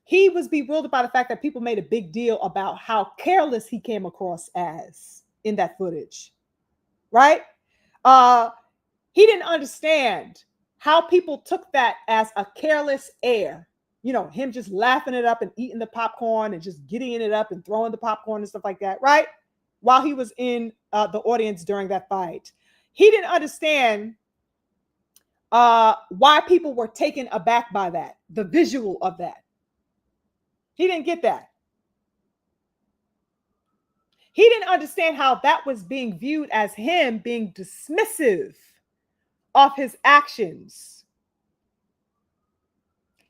he was bewildered by the fact that people made a big deal about how careless he came across as in that footage, right? He didn't understand how people took that as a careless air. Him just laughing it up and eating the popcorn and just getting it up and throwing the popcorn and stuff like that, right? While he was in the audience during that fight. He didn't understand why people were taken aback by that, the visual of that. He didn't get that. He didn't understand how that was being viewed as him being dismissive of his actions.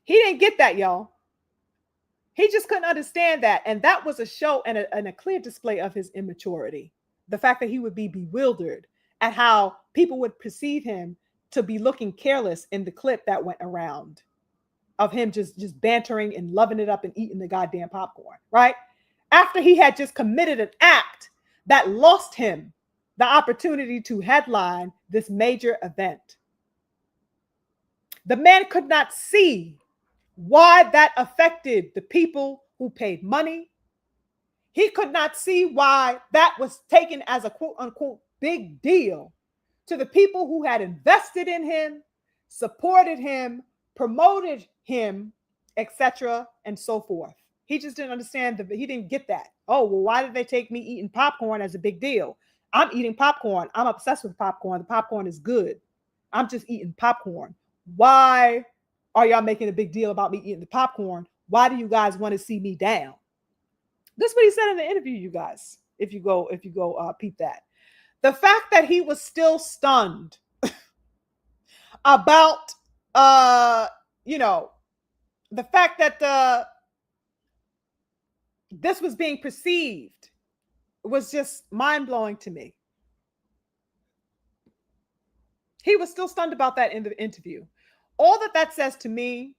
He didn't get that, y'all. He just couldn't understand that. And that was a show and a clear display of his immaturity. The fact that he would be bewildered at how people would perceive him to be looking careless in the clip that went around of him just bantering and loving it up and eating the goddamn popcorn, right? After he had just committed an act that lost him the opportunity to headline this major event. The man could not see why that affected the people who paid money. He could not see why that was taken as a quote unquote big deal to the people who had invested in him, supported him, promoted him, etc., and so forth. He just didn't understand he didn't get that. Oh, well, why did they take me eating popcorn as a big deal? I'm eating popcorn. I'm obsessed with popcorn. The popcorn is good. I'm just eating popcorn. Why are y'all making a big deal about me eating the popcorn? Why do you guys want to see me down? This is what he said in the interview, you guys. If you go peep that. The fact that he was still stunned about the fact that this was being perceived was just mind-blowing to me. He was still stunned about that in the interview. All that says to me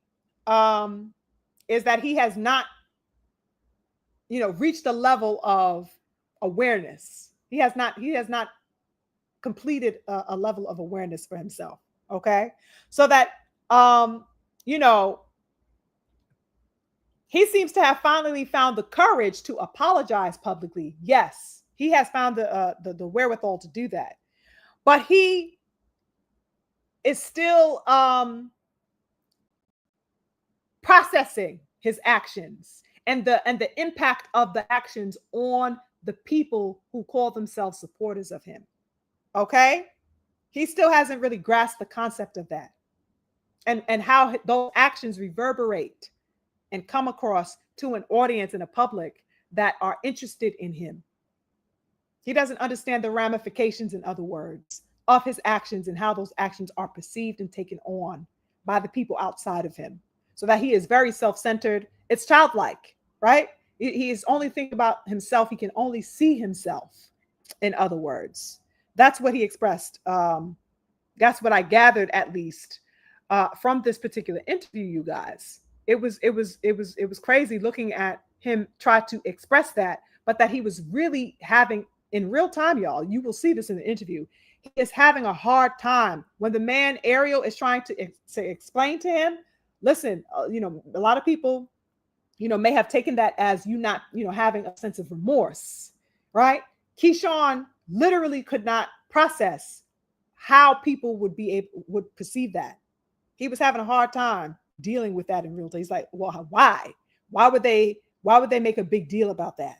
is that he has not, reached a level of awareness. He has not completed a level of awareness for himself. Okay. So that, he seems to have finally found the courage to apologize publicly. Yes, he has found the wherewithal to do that. But he is still processing his actions and the impact of the actions on the people who call themselves supporters of him. Okay? He still hasn't really grasped the concept of that and how those actions reverberate and come across to an audience and a public that are interested in him. He doesn't understand the ramifications, in other words, of his actions and how those actions are perceived and taken on by the people outside of him. So that he is very self-centered. It's childlike, right? He is only thinking about himself. He can only see himself, in other words. That's what he expressed. That's what I gathered, at least, from this particular interview, you guys. It was crazy looking at him try to express that, but that he was really having in real time, y'all. You will see this in the interview. He is having a hard time when the man Ariel is trying to explain to him. Listen, a lot of people may have taken that as you not, having a sense of remorse, right? Keyshawn literally could not process how people would perceive that. He was having a hard time dealing with that in real time. He's like, well, why? Why would they make a big deal about that?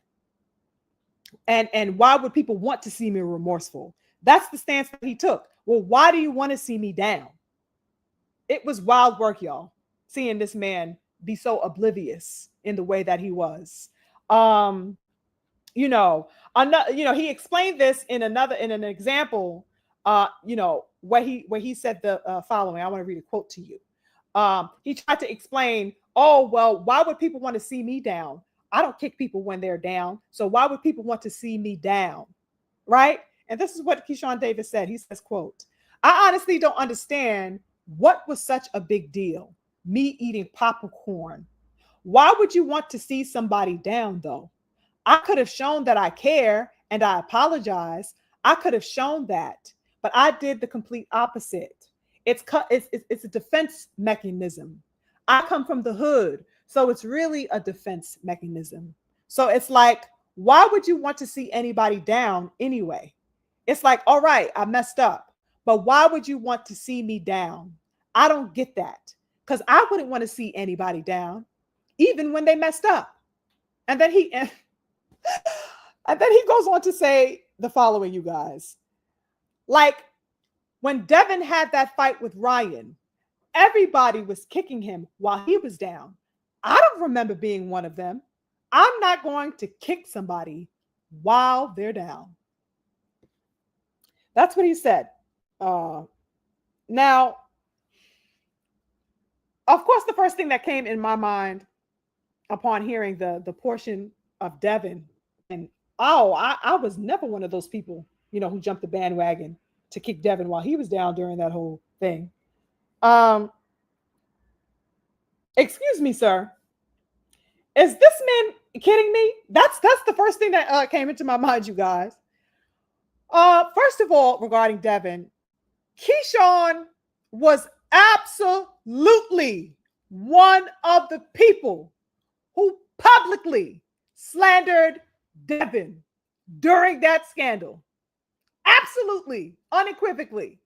And why would people want to see me remorseful? That's the stance that he took. Well, why do you want to see me down? It was wild work, y'all, seeing this man be so oblivious in the way that he was. He explained this in an example, where he said the following. I want to read a quote to you. He tried to explain, oh, well, why would people want to see me down? I don't kick people when they're down. So why would people want to see me down? Right? And this is what Keyshawn Davis said. He says, quote, I honestly don't understand what was such a big deal, me eating popcorn. Why would you want to see somebody down, though? I could have shown that I care and I apologize. I could have shown that, but I did the complete opposite. It's a defense mechanism. I come from the hood, so it's really a defense mechanism. So it's like, why would you want to see anybody down anyway? It's like, all right, I messed up, but why would you want to see me down? I don't get that, because I wouldn't want to see anybody down, even when they messed up. And then he goes on to say the following, you guys. Like, when Devin had that fight with Ryan, everybody was kicking him while he was down. I don't remember being one of them. I'm not going to kick somebody while they're down. That's what he said. Now, of course, the first thing that came in my mind upon hearing the portion of Devin, and I was never one of those people, who jumped the bandwagon to kick Devin while he was down during that whole thing. Excuse me, sir. Is this man kidding me? That's the first thing that came into my mind, you guys. First of all, regarding Devin, Keyshawn was absolutely one of the people who publicly slandered Devin during that scandal. Absolutely, unequivocally,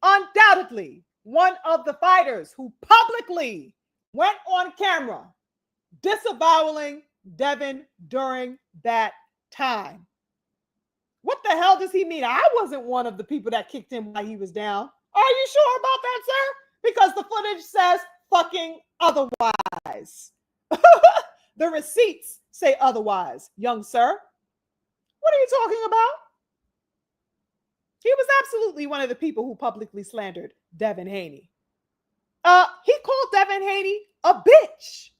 undoubtedly, one of the fighters who publicly went on camera disavowing Devin during that time. What the hell does he mean? I wasn't one of the people that kicked him while he was down. Are you sure about that, sir? Because the footage says fucking otherwise. The receipts say otherwise, young sir. What are you talking about? He was absolutely one of the people who publicly slandered Devin Haney. He called Devin Haney a bitch,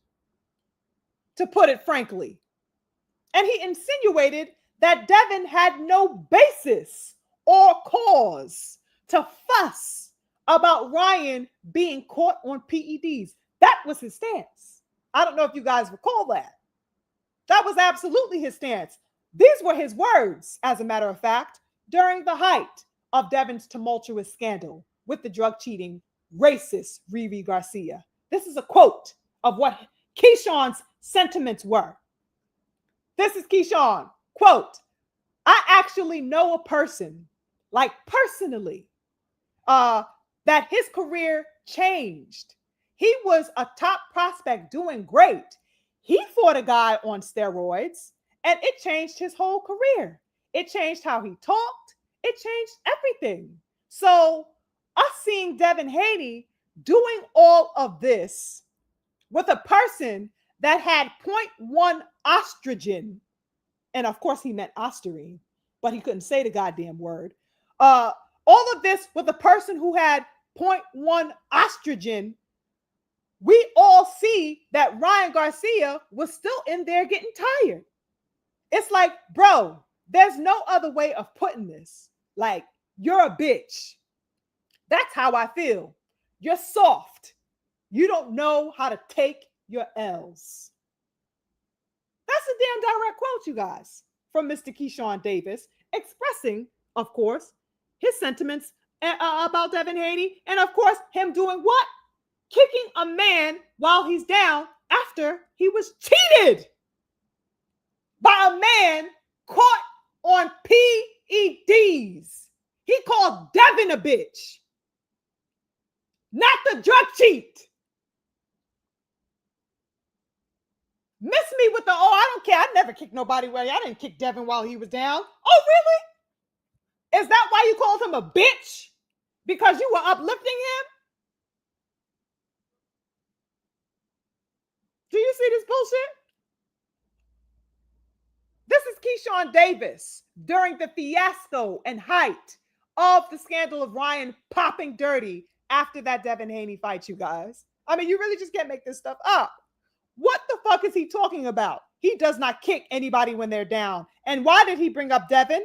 to put it frankly. And he insinuated that Devin had no basis or cause to fuss about Ryan being caught on PEDs. That was his stance. I don't know if you guys recall that. That was absolutely his stance. These were his words, as a matter of fact, during the height of Devin's tumultuous scandal with the drug cheating racist Riri Garcia. This is a quote of what Keyshawn's sentiments were. This is Keyshawn, quote, I actually know a person, like personally, that his career changed. He was a top prospect doing great. He fought a guy on steroids and it changed his whole career. It changed how he talked. It changed everything. So us seeing Devin Haney doing all of this with a person that had 0.1 estrogen, and of course he meant ostarine, but he couldn't say the goddamn word. All of this with a person who had 0.1 estrogen, we all see that Ryan Garcia was still in there getting tired. It's like, bro, there's no other way of putting this. Like, you're a bitch. That's how I feel. You're soft. You don't know how to take your L's. That's a damn direct quote, you guys, from Mr. Keyshawn Davis, expressing, of course, his sentiments about Devin Haney, and of course, him doing what? Kicking a man while he's down after he was cheated by a man caught on PEDs. He called Devin a bitch, not the drug cheat. Miss me with the, oh, I don't care. I never kicked nobody away. I didn't kick Devin while he was down. Oh, really? Is that why you called him a bitch? Because you were uplifting him? Do you see this bullshit? This is Keyshawn Davis during the fiasco and height of the scandal of Ryan popping dirty after that Devin Haney fight, you guys. I mean, you really just can't make this stuff up. What the fuck is he talking about? He does not kick anybody when they're down. And why did he bring up Devin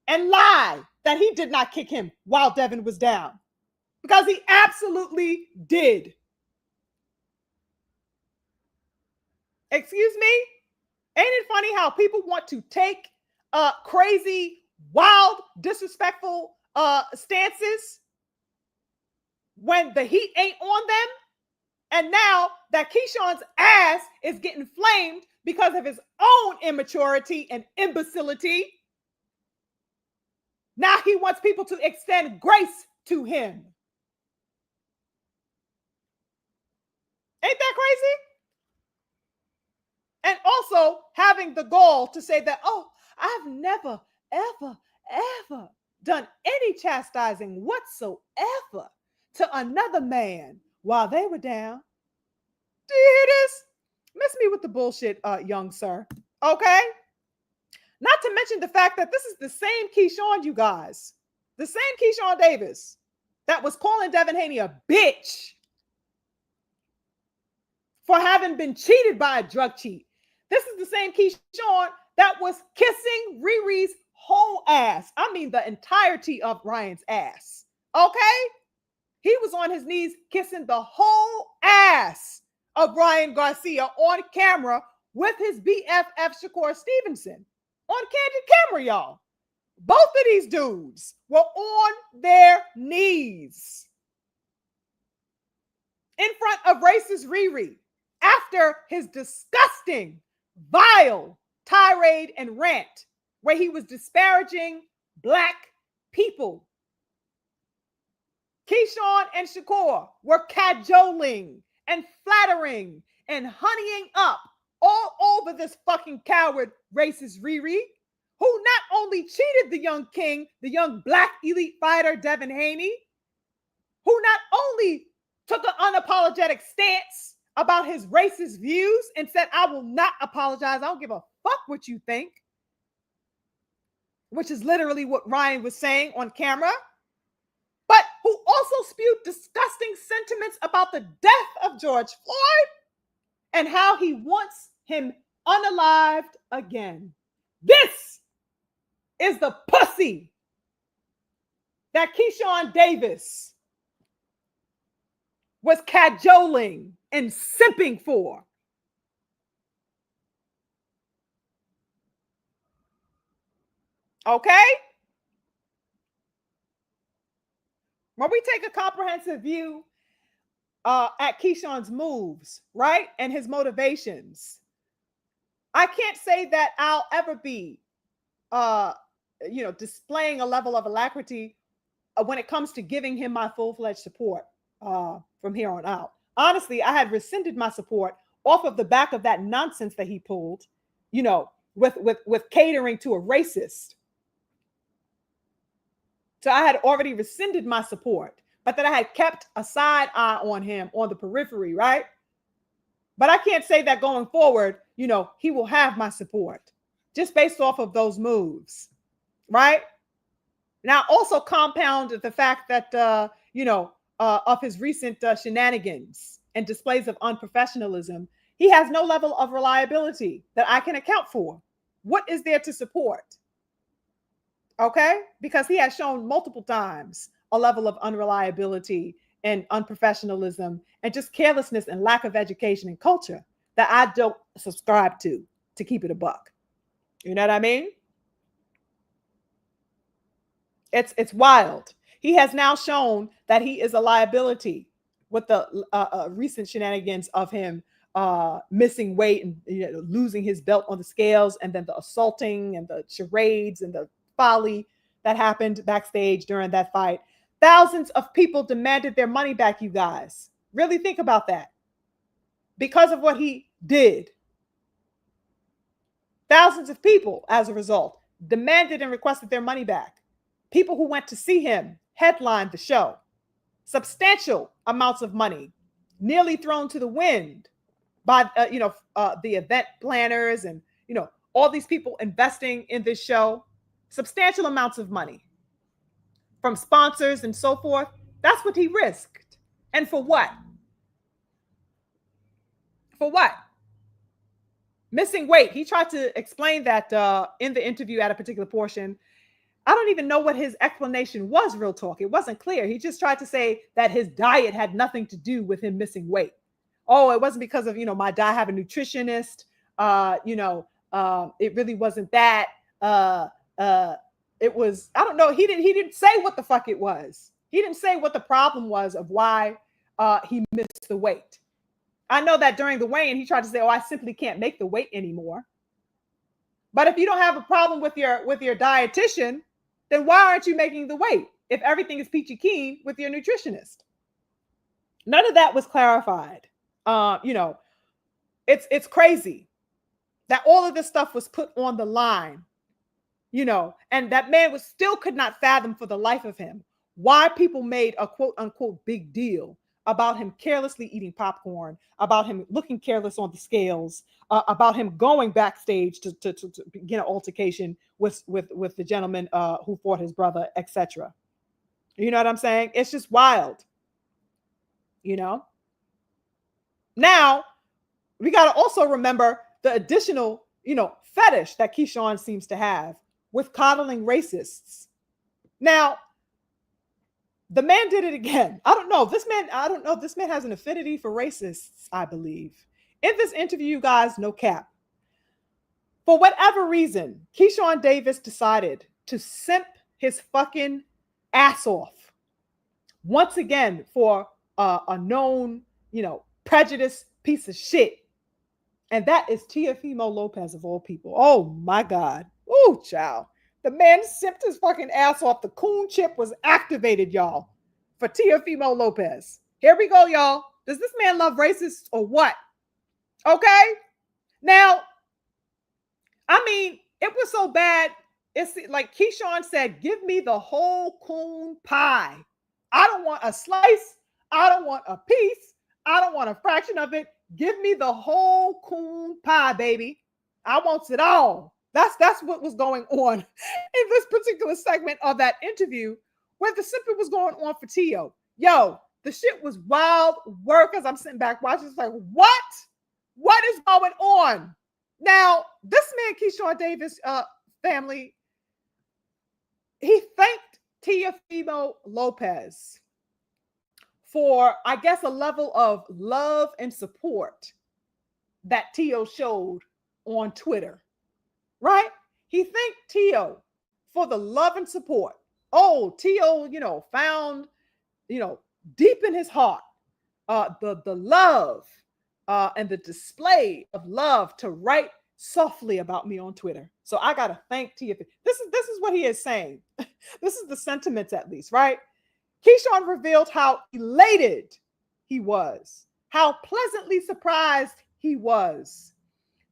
and lie that he did not kick him while Devin was down? Because he absolutely did. Excuse me? Ain't it funny how people want to take crazy, wild, disrespectful stances when the heat ain't on them? And now that Keyshawn's ass is getting flamed because of his own immaturity and imbecility, now he wants people to extend grace to him. Ain't that crazy? And also having the gall to say that, oh, I've never, ever, ever done any chastising whatsoever to another man while they were down. Do you hear this? Miss me with the bullshit, young sir. Okay? Not to mention the fact that this is the same Keyshawn, you guys. The same Keyshawn Davis that was calling Devin Haney a bitch for having been cheated by a drug cheat. This is the same Keyshawn that was kissing Riri's whole ass. I mean, the entirety of Ryan's ass. Okay? He was on his knees kissing the whole ass of Ryan Garcia on camera with his BFF Shakur Stevenson. On candid camera, y'all. Both of these dudes were on their knees in front of racist Riri after his disgusting, vile tirade and rant where he was disparaging Black people. Keyshawn and Shakur were cajoling and flattering and honeying up all over this fucking coward racist Riri, who not only cheated the young king, the young Black elite fighter Devin Haney, who not only took an unapologetic stance about his racist views and said, I will not apologize. I don't give a fuck what you think, which is literally what Ryan was saying on camera, but who also spewed disgusting sentiments about the death of George Floyd and how he wants him unalived again. This is the pussy that Keyshawn Davis was cajoling and simping for. Okay? When we take a comprehensive view at Keyshawn's moves, right, and his motivations, I can't say that I'll ever be, displaying a level of alacrity when it comes to giving him my full-fledged support from here on out. Honestly, I had rescinded my support off of the back of that nonsense that he pulled, with catering to a racist. So I had already rescinded my support, but that I had kept a side eye on him on the periphery, right? But I can't say that going forward, he will have my support just based off of those moves, right? Now, also compound the fact that, of his recent shenanigans and displays of unprofessionalism, he has no level of reliability that I can account for. What is there to support? Okay? Because he has shown multiple times a level of unreliability and unprofessionalism and just carelessness and lack of education and culture that I don't subscribe to keep it a buck. You know what I mean? It's wild. He has now shown that he is a liability with the recent shenanigans of him missing weight and losing his belt on the scales, and then the assaulting and the charades and the folly that happened backstage during that fight. Thousands of people demanded their money back, you guys. Really think about that. Because of what he did. Thousands of people, as a result, demanded and requested their money back. People who went to see him headlined the show. Substantial amounts of money nearly thrown to the wind by the event planners and all these people investing in this show. Substantial amounts of money from sponsors and so forth. That's what he risked. And for what? For what? Missing weight. He tried to explain that in the interview at a particular portion. I don't even know what his explanation was, real talk. It wasn't clear. He just tried to say that his diet had nothing to do with him missing weight. Oh, it wasn't because of, my diet. I have a nutritionist. It really wasn't that. It was, I don't know. He didn't say what the fuck it was. He didn't say what the problem was of why he missed the weight. I know that during the weigh-in, he tried to say, oh, I simply can't make the weight anymore. But if you don't have a problem with your dietitian, then why aren't you making the weight if everything is peachy keen with your nutritionist? None of that was clarified. It's crazy that all of this stuff was put on the line, and that man still could not fathom for the life of him why people made a quote unquote big deal about him carelessly eating popcorn, about him looking careless on the scales, about him going backstage to begin an altercation with the gentleman who fought his brother, etc. You know what I'm saying? It's just wild. Now, we got to also remember the additional, fetish that Keyshawn seems to have with coddling racists. Now, the man did it again. I don't know. This man has an affinity for racists, I believe. In this interview, you guys, no cap. For whatever reason, Keyshawn Davis decided to simp his fucking ass off once again for a known, prejudiced piece of shit. And that is Teofimo Lopez, of all people. Oh, my God. Oh, child. The man simped his fucking ass off. The coon chip was activated, y'all, for Teofimo Lopez. Here we go, y'all. Does this man love racists or what? Okay. Now, I mean, it was so bad. It's like Keyshawn said, give me the whole coon pie. I don't want a slice. I don't want a piece. I don't want a fraction of it. Give me the whole coon pie, baby. I want it all. That's what was going on in this particular segment of that interview where the simping was going on for Teo. Yo, the shit was wild work as I'm sitting back watching. It's like, what? What is going on? Now, this man, Keyshawn Davis family, he thanked Teofimo Lopez for, I guess, a level of love and support that Teo showed on Twitter. Right? He thanked Teo for the love and support. Oh, Teo, found, deep in his heart, the love and the display of love to write softly about me on Twitter. So I got to thank Teo. This is what he is saying. This is the sentiments, at least, right? Keyshawn revealed how elated he was, how pleasantly surprised he was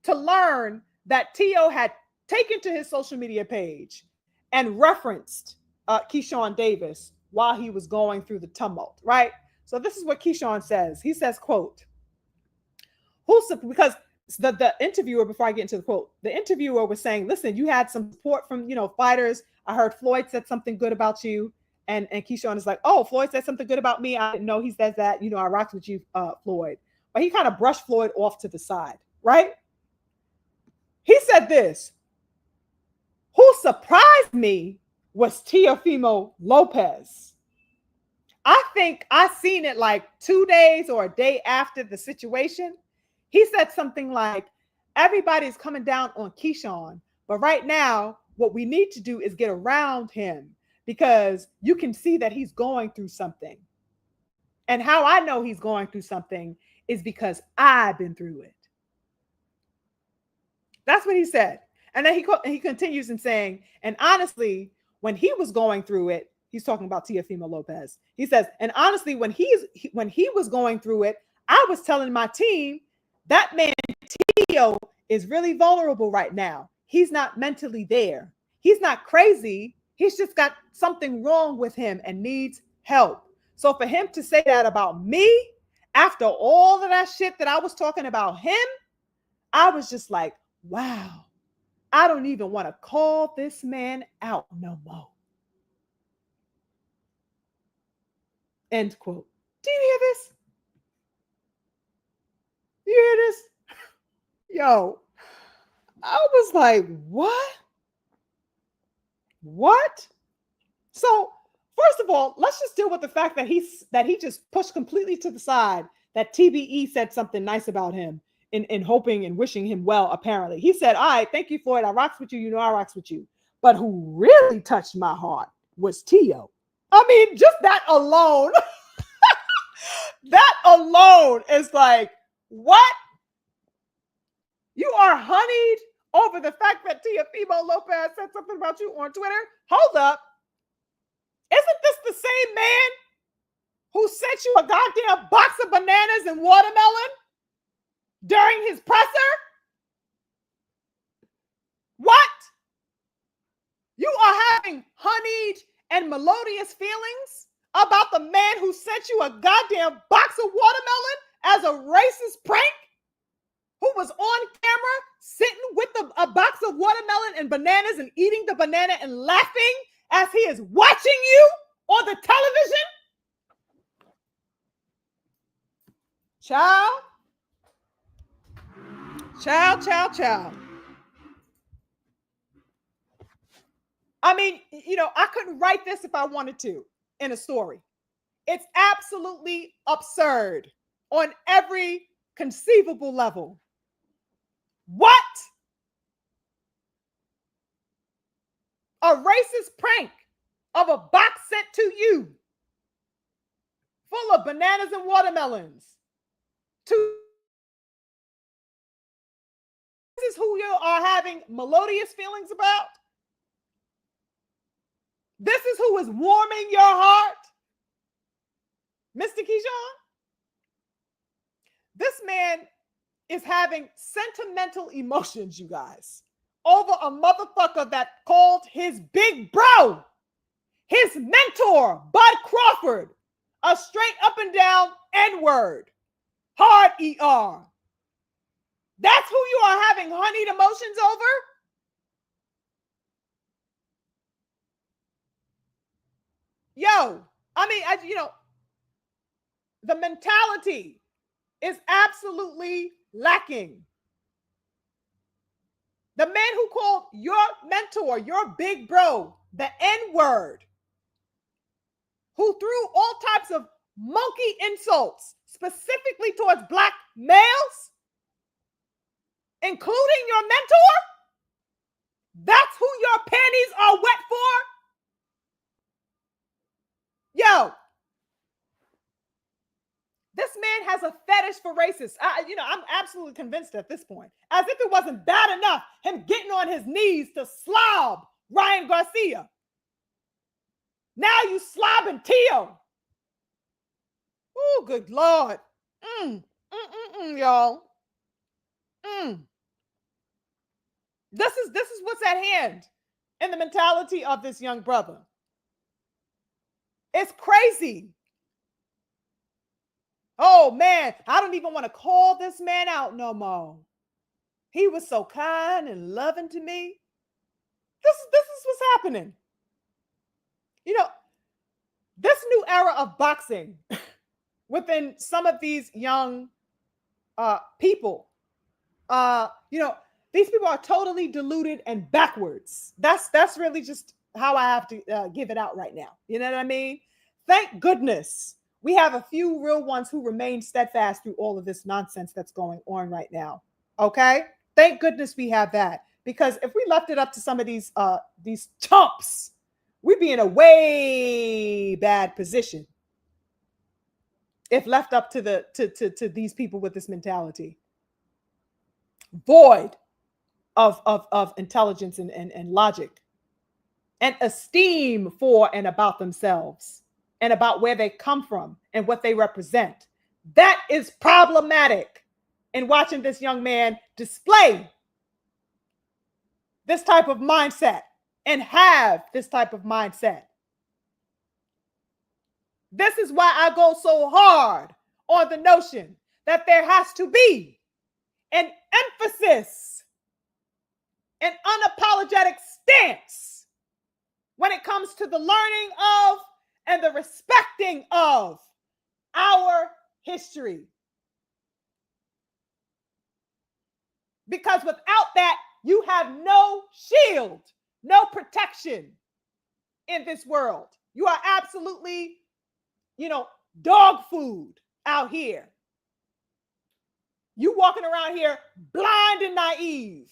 to learn that Teo had taken to his social media page and referenced Keyshawn Davis while he was going through the tumult, right? So this is what Keyshawn says. He says, quote, because the interviewer, before I get into the quote, the interviewer was saying, listen, you had some support from, fighters. I heard Floyd said something good about you. And Keyshawn is like, oh, Floyd said something good about me. I didn't know he says that. I rocked with you, Floyd. But he kind of brushed Floyd off to the side, right? He said this, who surprised me was Teofimo Lopez. I think I seen it like 2 days or a day after the situation. He said something like, everybody's coming down on Keyshawn, but right now, what we need to do is get around him because you can see that he's going through something. And how I know he's going through something is because I've been through it. That's what he said. And then he continues in saying, and honestly, when he was going through it, he's talking about Teofimo Lopez. He says, and honestly, when he was going through it, I was telling my team that man Teo is really vulnerable right now. He's not mentally there. He's not crazy. He's just got something wrong with him and needs help. So for him to say that about me, after all of that shit that I was talking about him, I was just like, wow, I don't even want to call this man out no more. End quote. Do you hear this? You hear this? Yo, I was like, what? What? So, first of all, let's just deal with the fact that he just pushed completely to the side that TBE said something nice about him in hoping and wishing him well, apparently. He said, all right, thank you, Floyd. I rocks with you. You know I rocks with you. But who really touched my heart was Teo. I mean, just that alone, that alone is like, what? You are honeyed over the fact that Teofimo Lopez said something about you on Twitter? Hold up. Isn't this the same man who sent you a goddamn box of bananas and watermelon during his presser? What? You are having honeyed and melodious feelings about the man who sent you a goddamn box of watermelon as a racist prank? Who was on camera sitting with a box of watermelon and bananas and eating the banana and laughing as he is watching you on the television? Child. I mean, I couldn't write this if I wanted to in a story. It's absolutely absurd on every conceivable level. What? A racist prank of a box sent to you full of bananas and watermelons. This is who you are having melodious feelings about? This is who is warming your heart? Mr. Keyshawn? This man is having sentimental emotions, you guys, over a motherfucker that called his big bro, his mentor, Bud Crawford, a straight up and down N-word, hard ER. That's who you are having honeyed emotions over? Yo, I mean, the mentality is absolutely lacking. The man who called your mentor, your big bro, the N-word, who threw all types of monkey insults specifically towards Black males, including your mentor, that's who your panties are wet for? Yo, this man has a fetish for racists. I'm absolutely convinced at this point. As if it wasn't bad enough, him getting on his knees to slob Ryan Garcia. Now you slobbing Teo. Oh, good Lord. Y'all. This is what's at hand in the mentality of this young brother. It's crazy. Oh, man, I don't even want to call this man out no more. He was so kind and loving to me. This is what's happening. This new era of boxing within some of these young people, these people are totally deluded and backwards. That's really just how I have to give it out right now. You know what I mean? Thank goodness we have a few real ones who remain steadfast through all of this nonsense that's going on right now. Okay? Thank goodness we have that. Because if we left it up to some of these chumps, we'd be in a way bad position. if left up to to these people with this mentality, void of intelligence and logic and esteem for and about themselves and about where they come from and what they represent. That is problematic in watching this young man display this type of mindset and have this type of mindset. This is why I go so hard on the notion that there has to be an emphasis, an unapologetic stance when it comes to the learning of and the respecting of our history. Because without that, you have no shield, no protection in this world. You are absolutely, dog food out here. You walking around here blind and naive,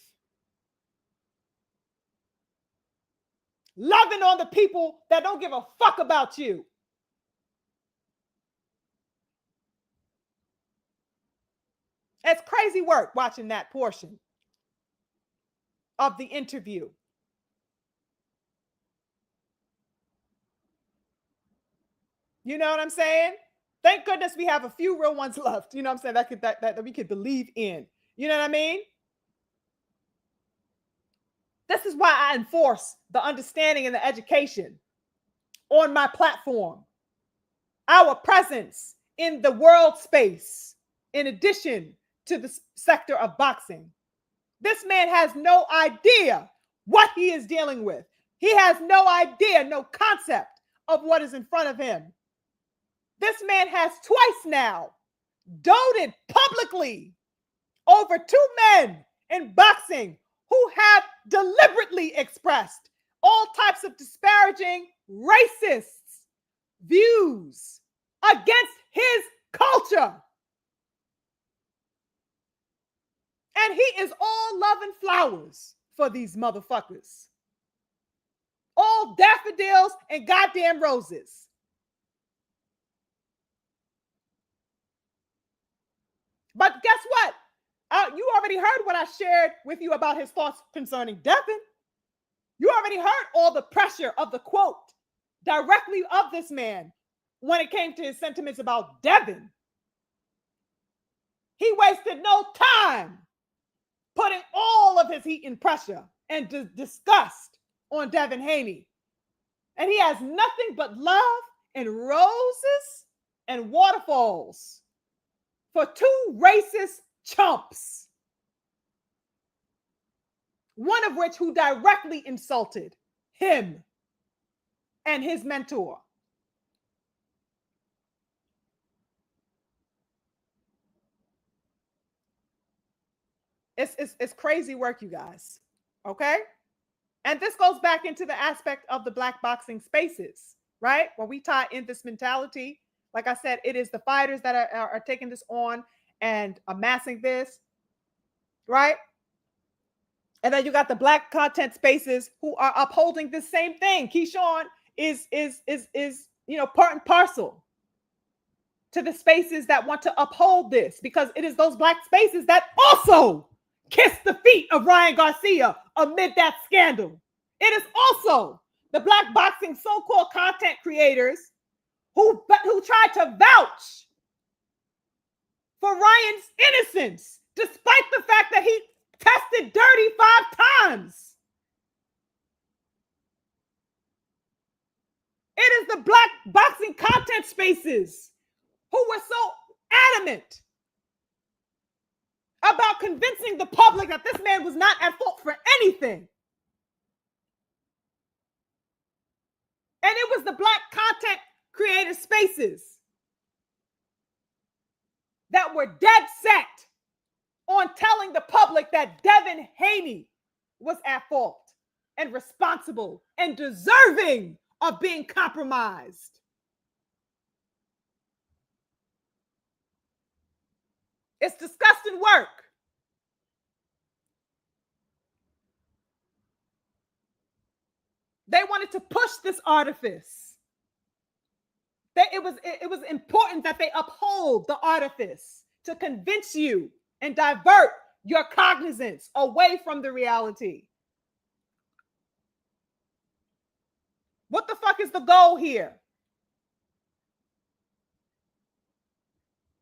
loving on the people that don't give a fuck about you. It's crazy work watching that portion of the interview. You know what I'm saying? Thank goodness we have a few real ones left. You know what I'm saying? That we could believe in. You know what I mean? This is why I enforce the understanding and the education on my platform. Our presence in the world space, in addition to the sector of boxing. This man has no idea what he is dealing with. He has no idea, no concept of what is in front of him. This man has twice now doted publicly over two men in boxing who have deliberately expressed all types of disparaging, racist views against his culture. And he is all love and flowers for these motherfuckers. All daffodils and goddamn roses. But guess what? You already heard what I shared with you about his thoughts concerning Devin. You already heard all the pressure of the quote directly of this man when it came to his sentiments about Devin. He wasted no time putting all of his heat and pressure and disgust on Devin Haney. And he has nothing but love and roses and waterfalls for two racist chumps. One of which who directly insulted him and his mentor. It's crazy work, you guys. Okay? And this goes back into the aspect of the black boxing spaces, right? When we tie in this mentality, like I said, it is the fighters that are taking this on and amassing this, right? And then you got the black content spaces who are upholding the same thing. Keyshawn is part and parcel to the spaces that want to uphold this, because it is those black spaces that also kiss the feet of Ryan Garcia amid that scandal. It is also the black boxing so-called content creators who tried to vouch for Ryan's innocence, despite the fact that he tested dirty 5 times. It is the black boxing content spaces who were so adamant about convincing the public that this man was not at fault for anything. And it was the black content creator spaces that were dead set on telling the public that Devin Haney was at fault and responsible and deserving of being compromised. It's disgusting work. They wanted to push this artifice It was important that they uphold the artifice to convince you and divert your cognizance away from the reality. What the fuck is the goal here?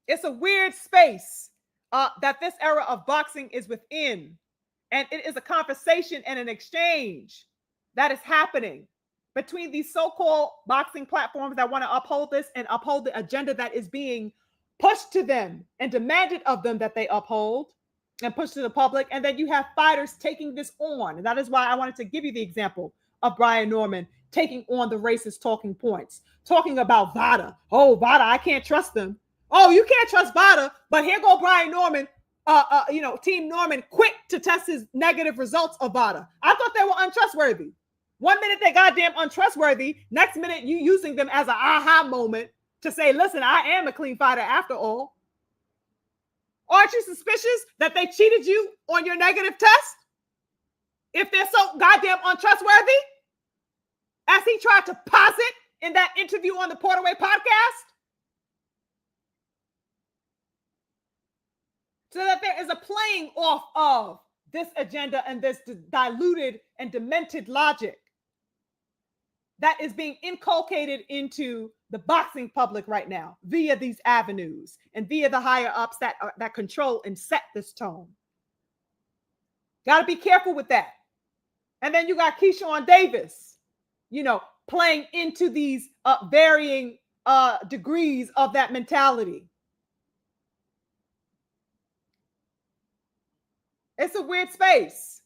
It's a weird space that this era of boxing is within. And it is a conversation and an exchange that is happening between these so-called boxing platforms that want to uphold this and uphold the agenda that is being pushed to them and demanded of them that they uphold and push to the public. And then you have fighters taking this on. And that is why I wanted to give you the example of Brian Norman taking on the racist talking points, talking about VADA. Oh, VADA, I can't trust them. Oh, you can't trust VADA, but here go Brian Norman, Team Norman, quick to test his negative results of VADA. I thought they were untrustworthy. 1 minute they goddamn untrustworthy. Next minute you using them as an aha moment to say, listen, I am a clean fighter after all. Aren't you suspicious that they cheated you on your negative test? If they're so goddamn untrustworthy, as he tried to posit in that interview on the Porterway podcast? So that there is a playing off of this agenda and this diluted and demented logic that is being inculcated into the boxing public right now via these avenues and via the higher ups that control and set this tone. Got to be careful with that. And then you got Keyshawn Davis, playing into these varying degrees of that mentality. It's a weird space,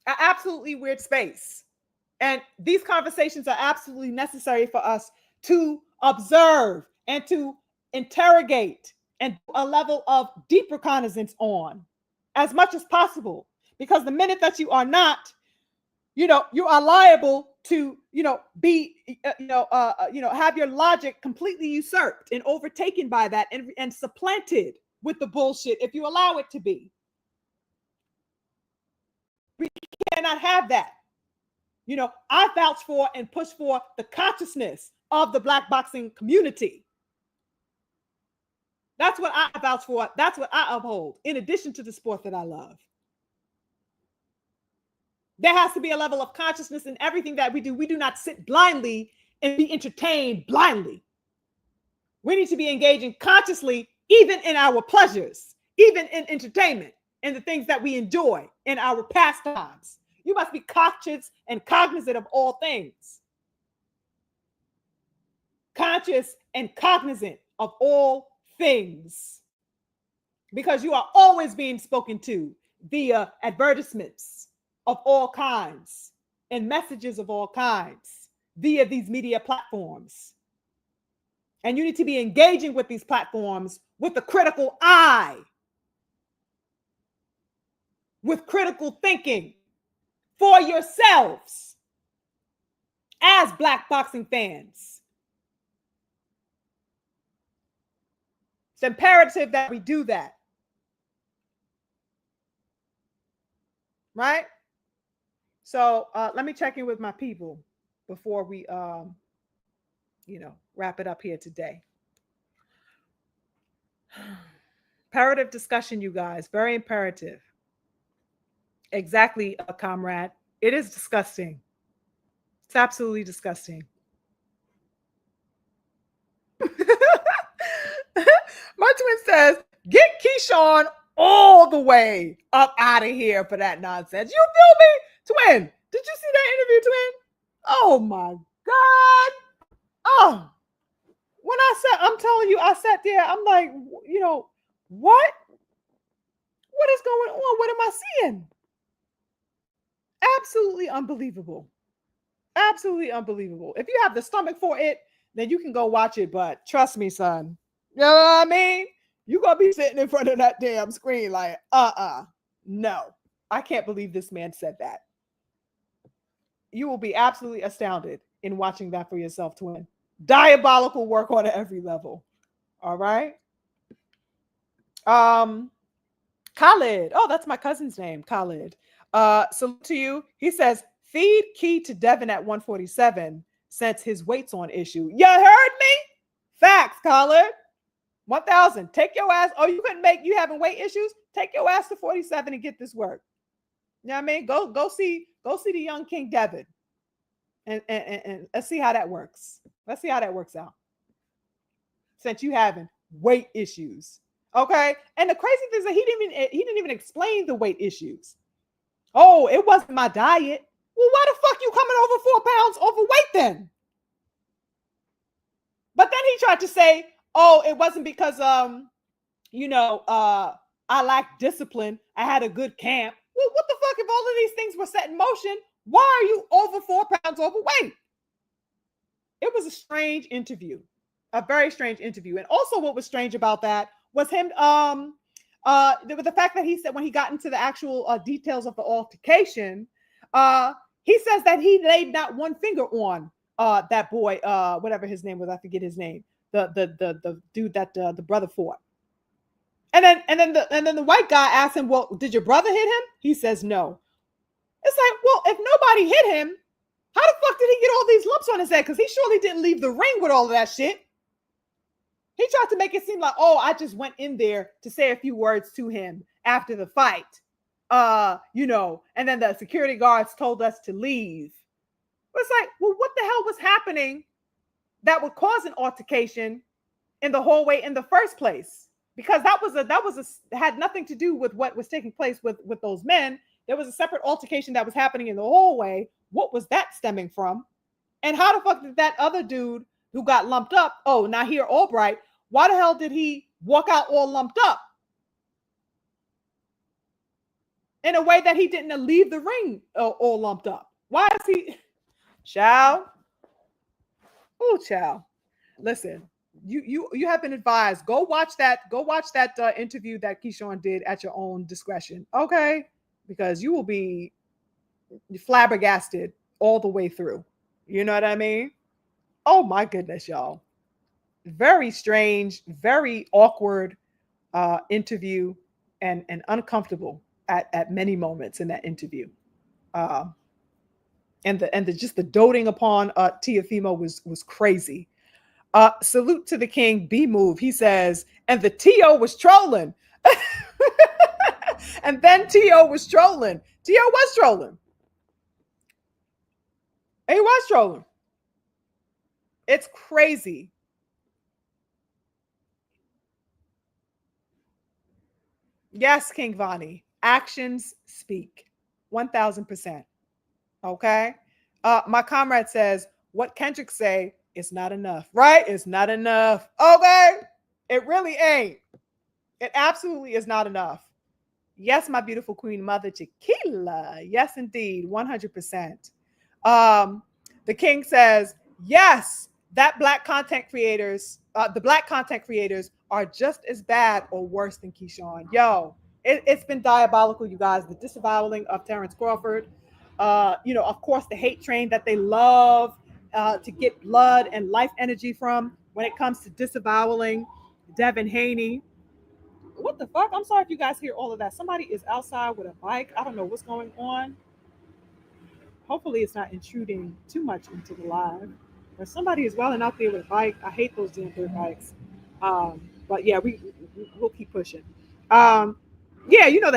an absolutely weird space. And these conversations are absolutely necessary for us to observe and to interrogate and do a level of deep reconnaissance on as much as possible. Because the minute that you are not, you are liable to, have your logic completely usurped and overtaken by that and supplanted with the bullshit if you allow it to be. We cannot have that. I vouch for and push for the consciousness of the Black boxing community. That's what I vouch for. That's what I uphold, in addition to the sport that I love. There has to be a level of consciousness in everything that we do. We do not sit blindly and be entertained blindly. We need to be engaging consciously, even in our pleasures, even in entertainment and the things that we enjoy in our pastimes. You must be conscious and cognizant of all things. Conscious and cognizant of all things. Because you are always being spoken to via advertisements of all kinds and messages of all kinds via these media platforms. And you need to be engaging with these platforms with a critical eye, with critical thinking for yourselves as Black boxing fans. It's imperative that we do that. Right? So let me check in with my people before we, wrap it up here today. Imperative discussion, you guys. Very imperative. Exactly, comrade. It is disgusting. It's absolutely disgusting. My twin says, get Keyshawn all the way up out of here for that nonsense. You feel me? Twin, did you see that interview, twin? Oh my God. Oh, I'm telling you, I sat there, I'm like, what? What is going on? What am I seeing? Absolutely unbelievable. Absolutely unbelievable. If you have the stomach for it, then you can go watch it. But trust me, son, you know what I mean? You're going to be sitting in front of that damn screen like, no, I can't believe this man said that. You will be absolutely astounded in watching that for yourself, twin. Diabolical work on every level. All right. Khalid. Oh, that's my cousin's name, Khalid. Salute to you. He says, feed Key to Devin at 147. since his weight's on issue. You heard me? Facts, Collard. 1,000. Take your ass. Oh, you having weight issues? Take your ass to 47 and get this work. You know what I mean? Go see the young King Devin. And let's see how that works. Let's see how that works out. Since you having weight issues. Okay. And the crazy thing is that he didn't even explain the weight issues. Oh, it wasn't my diet. Well, why the fuck you coming over 4 pounds overweight then? But then he tried to say, oh, it wasn't because I lacked discipline. I had a good camp. Well, what the fuck if all of these things were set in motion? Why are you over 4 pounds overweight? It was a strange interview. A very strange interview. And also what was strange about that was him the fact that he said when he got into the actual details of the altercation, he says that he laid not one finger on that boy, whatever his name was, I forget his name, the dude that the brother fought. And then the white guy asked him, well, did your brother hit him? He says no. It's like, well, if nobody hit him, how the fuck did he get all these lumps on his head? Because he surely didn't leave the ring with all of that shit. He tried to make it seem like, oh, I just went in there to say a few words to him after the fight. And then the security guards told us to leave. It's like, well, what the hell was happening that would cause an altercation in the hallway in the first place? Because that had nothing to do with what was taking place with those men. There was a separate altercation that was happening in the hallway. What was that stemming from? And how the fuck did that other dude who got lumped up, oh, Nahir Albright, why the hell did he walk out all lumped up? In a way that he didn't leave the ring all lumped up. Why is he? Chow. Oh, Chow. Listen, you have been advised. Go watch that interview that Keyshawn did at your own discretion. Okay? Because you will be flabbergasted all the way through. You know what I mean? Oh my goodness, y'all. Very strange, very awkward interview and uncomfortable at many moments in that interview. And just the doting upon Teofimo was crazy. Salute to the king, B move. He says, and the Tio was trolling. And then Tio was trolling. Tio was trolling. He was trolling. It's crazy. Yes, King Vani. Actions speak. 1,000%. Okay? My comrade says, what Kendrick say is not enough, right? It's not enough. Okay? It really ain't. It absolutely is not enough. Yes, my beautiful queen mother, Chiquila. Yes, indeed. 100%. The king says, yes, that the black content creators are just as bad or worse than Keyshawn. Yo, it's been diabolical, you guys. The disavoweling of Terrence Crawford. Of course, the hate train that they love to get blood and life energy from when it comes to disavoweling Devin Haney. What the fuck? I'm sorry if you guys hear all of that. Somebody is outside with a bike. I don't know what's going on. Hopefully it's not intruding too much into the live. But somebody is wilding out there with a bike. I hate those damn dirt bikes. But yeah, we'll keep pushing. The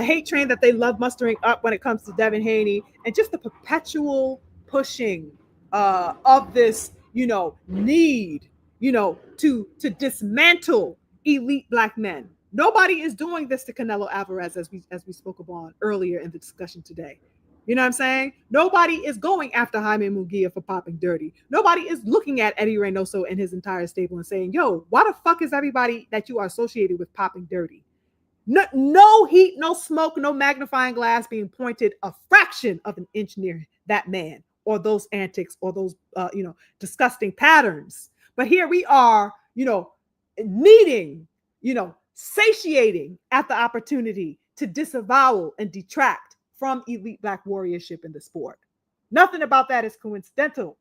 hate train that they love mustering up when it comes to Devin Haney, and just the perpetual pushing of this, need, to dismantle elite black men. Nobody is doing this to Canelo Alvarez as we spoke about earlier in the discussion today. You know what I'm saying? Nobody is going after Jaime Munguia for popping dirty. Nobody is looking at Eddie Reynoso and his entire stable and saying, yo, why the fuck is everybody that you are associated with popping dirty? No heat, no smoke, no magnifying glass being pointed a fraction of an inch near that man or those antics or those, disgusting patterns. But here we are, needing, satiating at the opportunity to disavow and detract from elite black warriorship in the sport. Nothing about that is coincidental.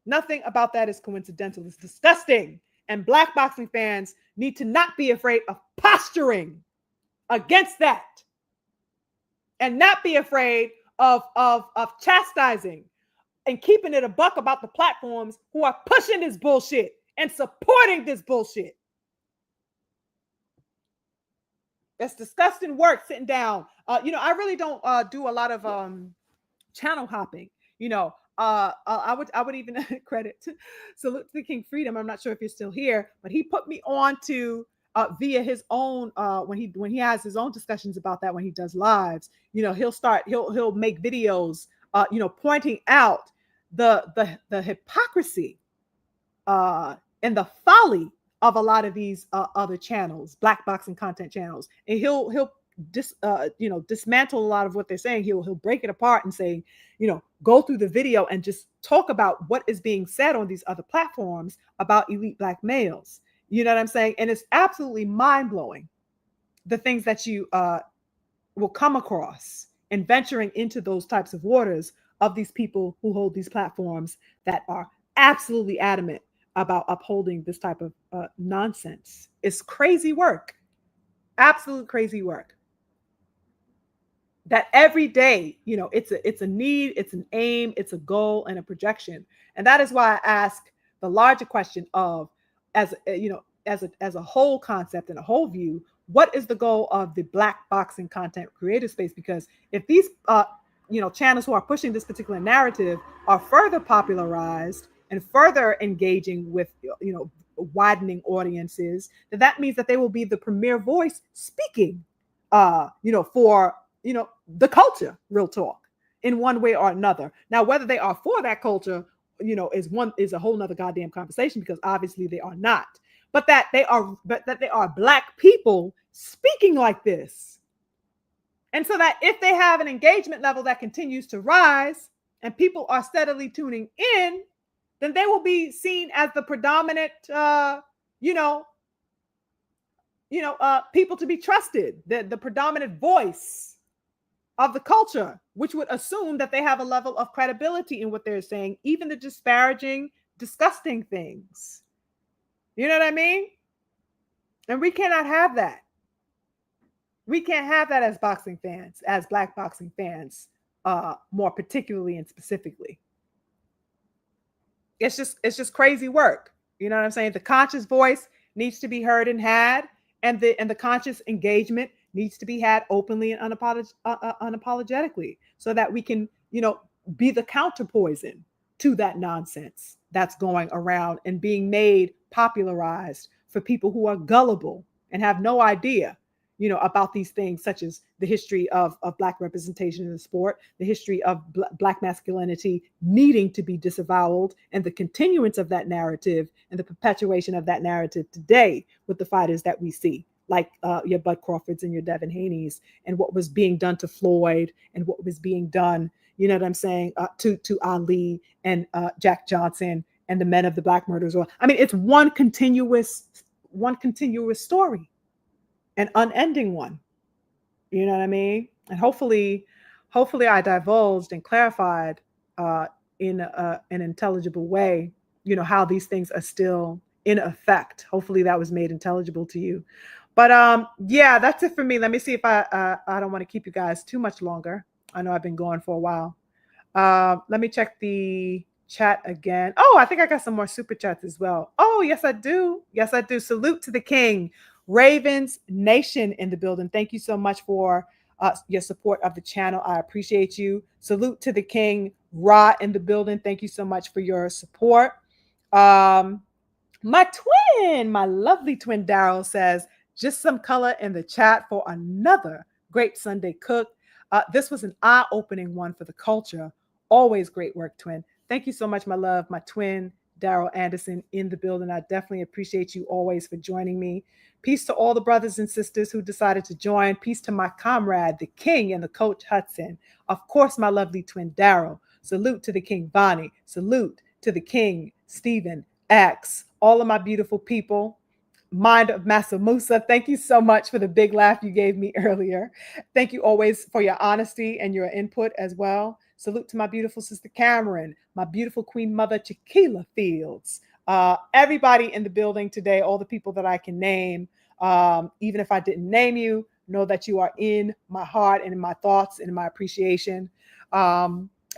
Nothing about that is coincidental. It's disgusting. And black boxing fans need to not be afraid of posturing against that. And not be afraid of chastising and keeping it a buck about the platforms who are pushing this bullshit and supporting this bullshit. That's disgusting work sitting down. I really don't do a lot of channel hopping. I would even credit salute to the King Freedom. I'm not sure if you're still here, but he put me on to via his own when he has his own discussions about that when he does lives. He'll make videos pointing out the hypocrisy and the folly of a lot of these other channels, black boxing content channels, and he'll dismantle a lot of what they're saying. He'll break it apart and say, go through the video and just talk about what is being said on these other platforms about elite black males. You know what I'm saying? And it's absolutely mind-blowing, the things that you will come across in venturing into those types of waters of these people who hold these platforms that are absolutely adamant about upholding this type of nonsense. It's crazy work, absolute crazy work. That every day, it's a need, it's an aim, it's a goal, and a projection. And that is why I ask the larger question of, as a whole concept and a whole view, what is the goal of the black boxing content creator space? Because if these channels who are pushing this particular narrative are further popularized and further engaging with widening audiences, then that means that they will be the premier voice speaking for the culture, real talk, in one way or another. Now, whether they are for that culture, is a whole nother goddamn conversation, because obviously they are not. But that they are black people speaking like this. And so that if they have an engagement level that continues to rise and people are steadily tuning in, then they will be seen as the predominant people to be trusted, the predominant voice of the culture, which would assume that they have a level of credibility in what they're saying, even the disparaging, disgusting things. You know what I mean? And we cannot have that. We can't have that as boxing fans, as black boxing fans, more particularly and specifically. It's just crazy work. You know what I'm saying? The conscious voice needs to be heard and had, and the conscious engagement needs to be had openly and unapologetically, so that we can, be the counterpoison to that nonsense that's going around and being made popularized for people who are gullible and have no idea, about these things, such as the history of black representation in the sport, the history of black masculinity needing to be disavowed, and the continuance of that narrative and the perpetuation of that narrative today with the fighters that we see, like your Bud Crawfords and your Devin Haney's, and what was being done to Floyd, and what was being done, you know what I'm saying, to Ali and Jack Johnson and the men of the Black Murders. I mean, it's one continuous story, an unending one. You know what I mean? And hopefully I divulged and clarified in an intelligible way, how these things are still in effect. Hopefully that was made intelligible to you. But yeah, that's it for me. Let me see if I don't want to keep you guys too much longer. I know I've been going for a while. Let me check the chat again. Oh, I think I got some more super chats as well. Oh, yes, I do. Yes, I do. Salute to the King. Ravens Nation in the building. Thank you so much for your support of the channel. I appreciate you. Salute to the King. Ra in the building. Thank you so much for your support. My lovely twin Daryl says, just some color in the chat for another great Sunday cook. This was an eye-opening one for the culture. Always great work, twin. Thank you so much, my love. My twin, Daryl Anderson, in the building. I definitely appreciate you always for joining me. Peace to all the brothers and sisters who decided to join. Peace to my comrade, the King, and the Coach Hudson. Of course, my lovely twin, Daryl. Salute to the King, Bonnie. Salute to the King, Stephen X. All of my beautiful people. Mind of Massa Musa, thank you so much for the big laugh you gave me earlier. Thank you always for your honesty and your input as well. Salute to my beautiful sister Cameron, my beautiful queen mother Chiquila Fields, everybody in the building today, all the people that I can name. Even if I didn't name you, know that you are in my heart and in my thoughts and in my appreciation.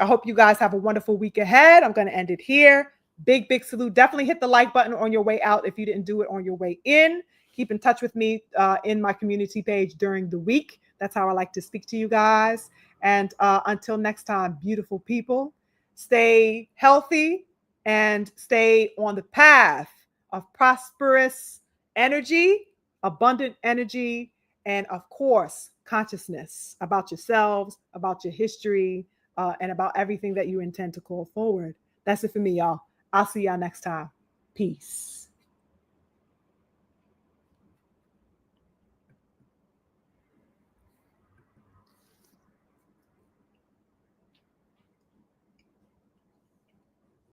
I hope you guys have a wonderful week ahead. I'm going to end it here. Big, big salute. Definitely hit the like button on your way out if you didn't do it on your way in. Keep in touch with me in my community page during the week. That's how I like to speak to you guys. And until next time, beautiful people, stay healthy and stay on the path of prosperous energy, abundant energy, and of course, consciousness about yourselves, about your history, and about everything that you intend to call forward. That's it for me, y'all. I'll see y'all next time. Peace.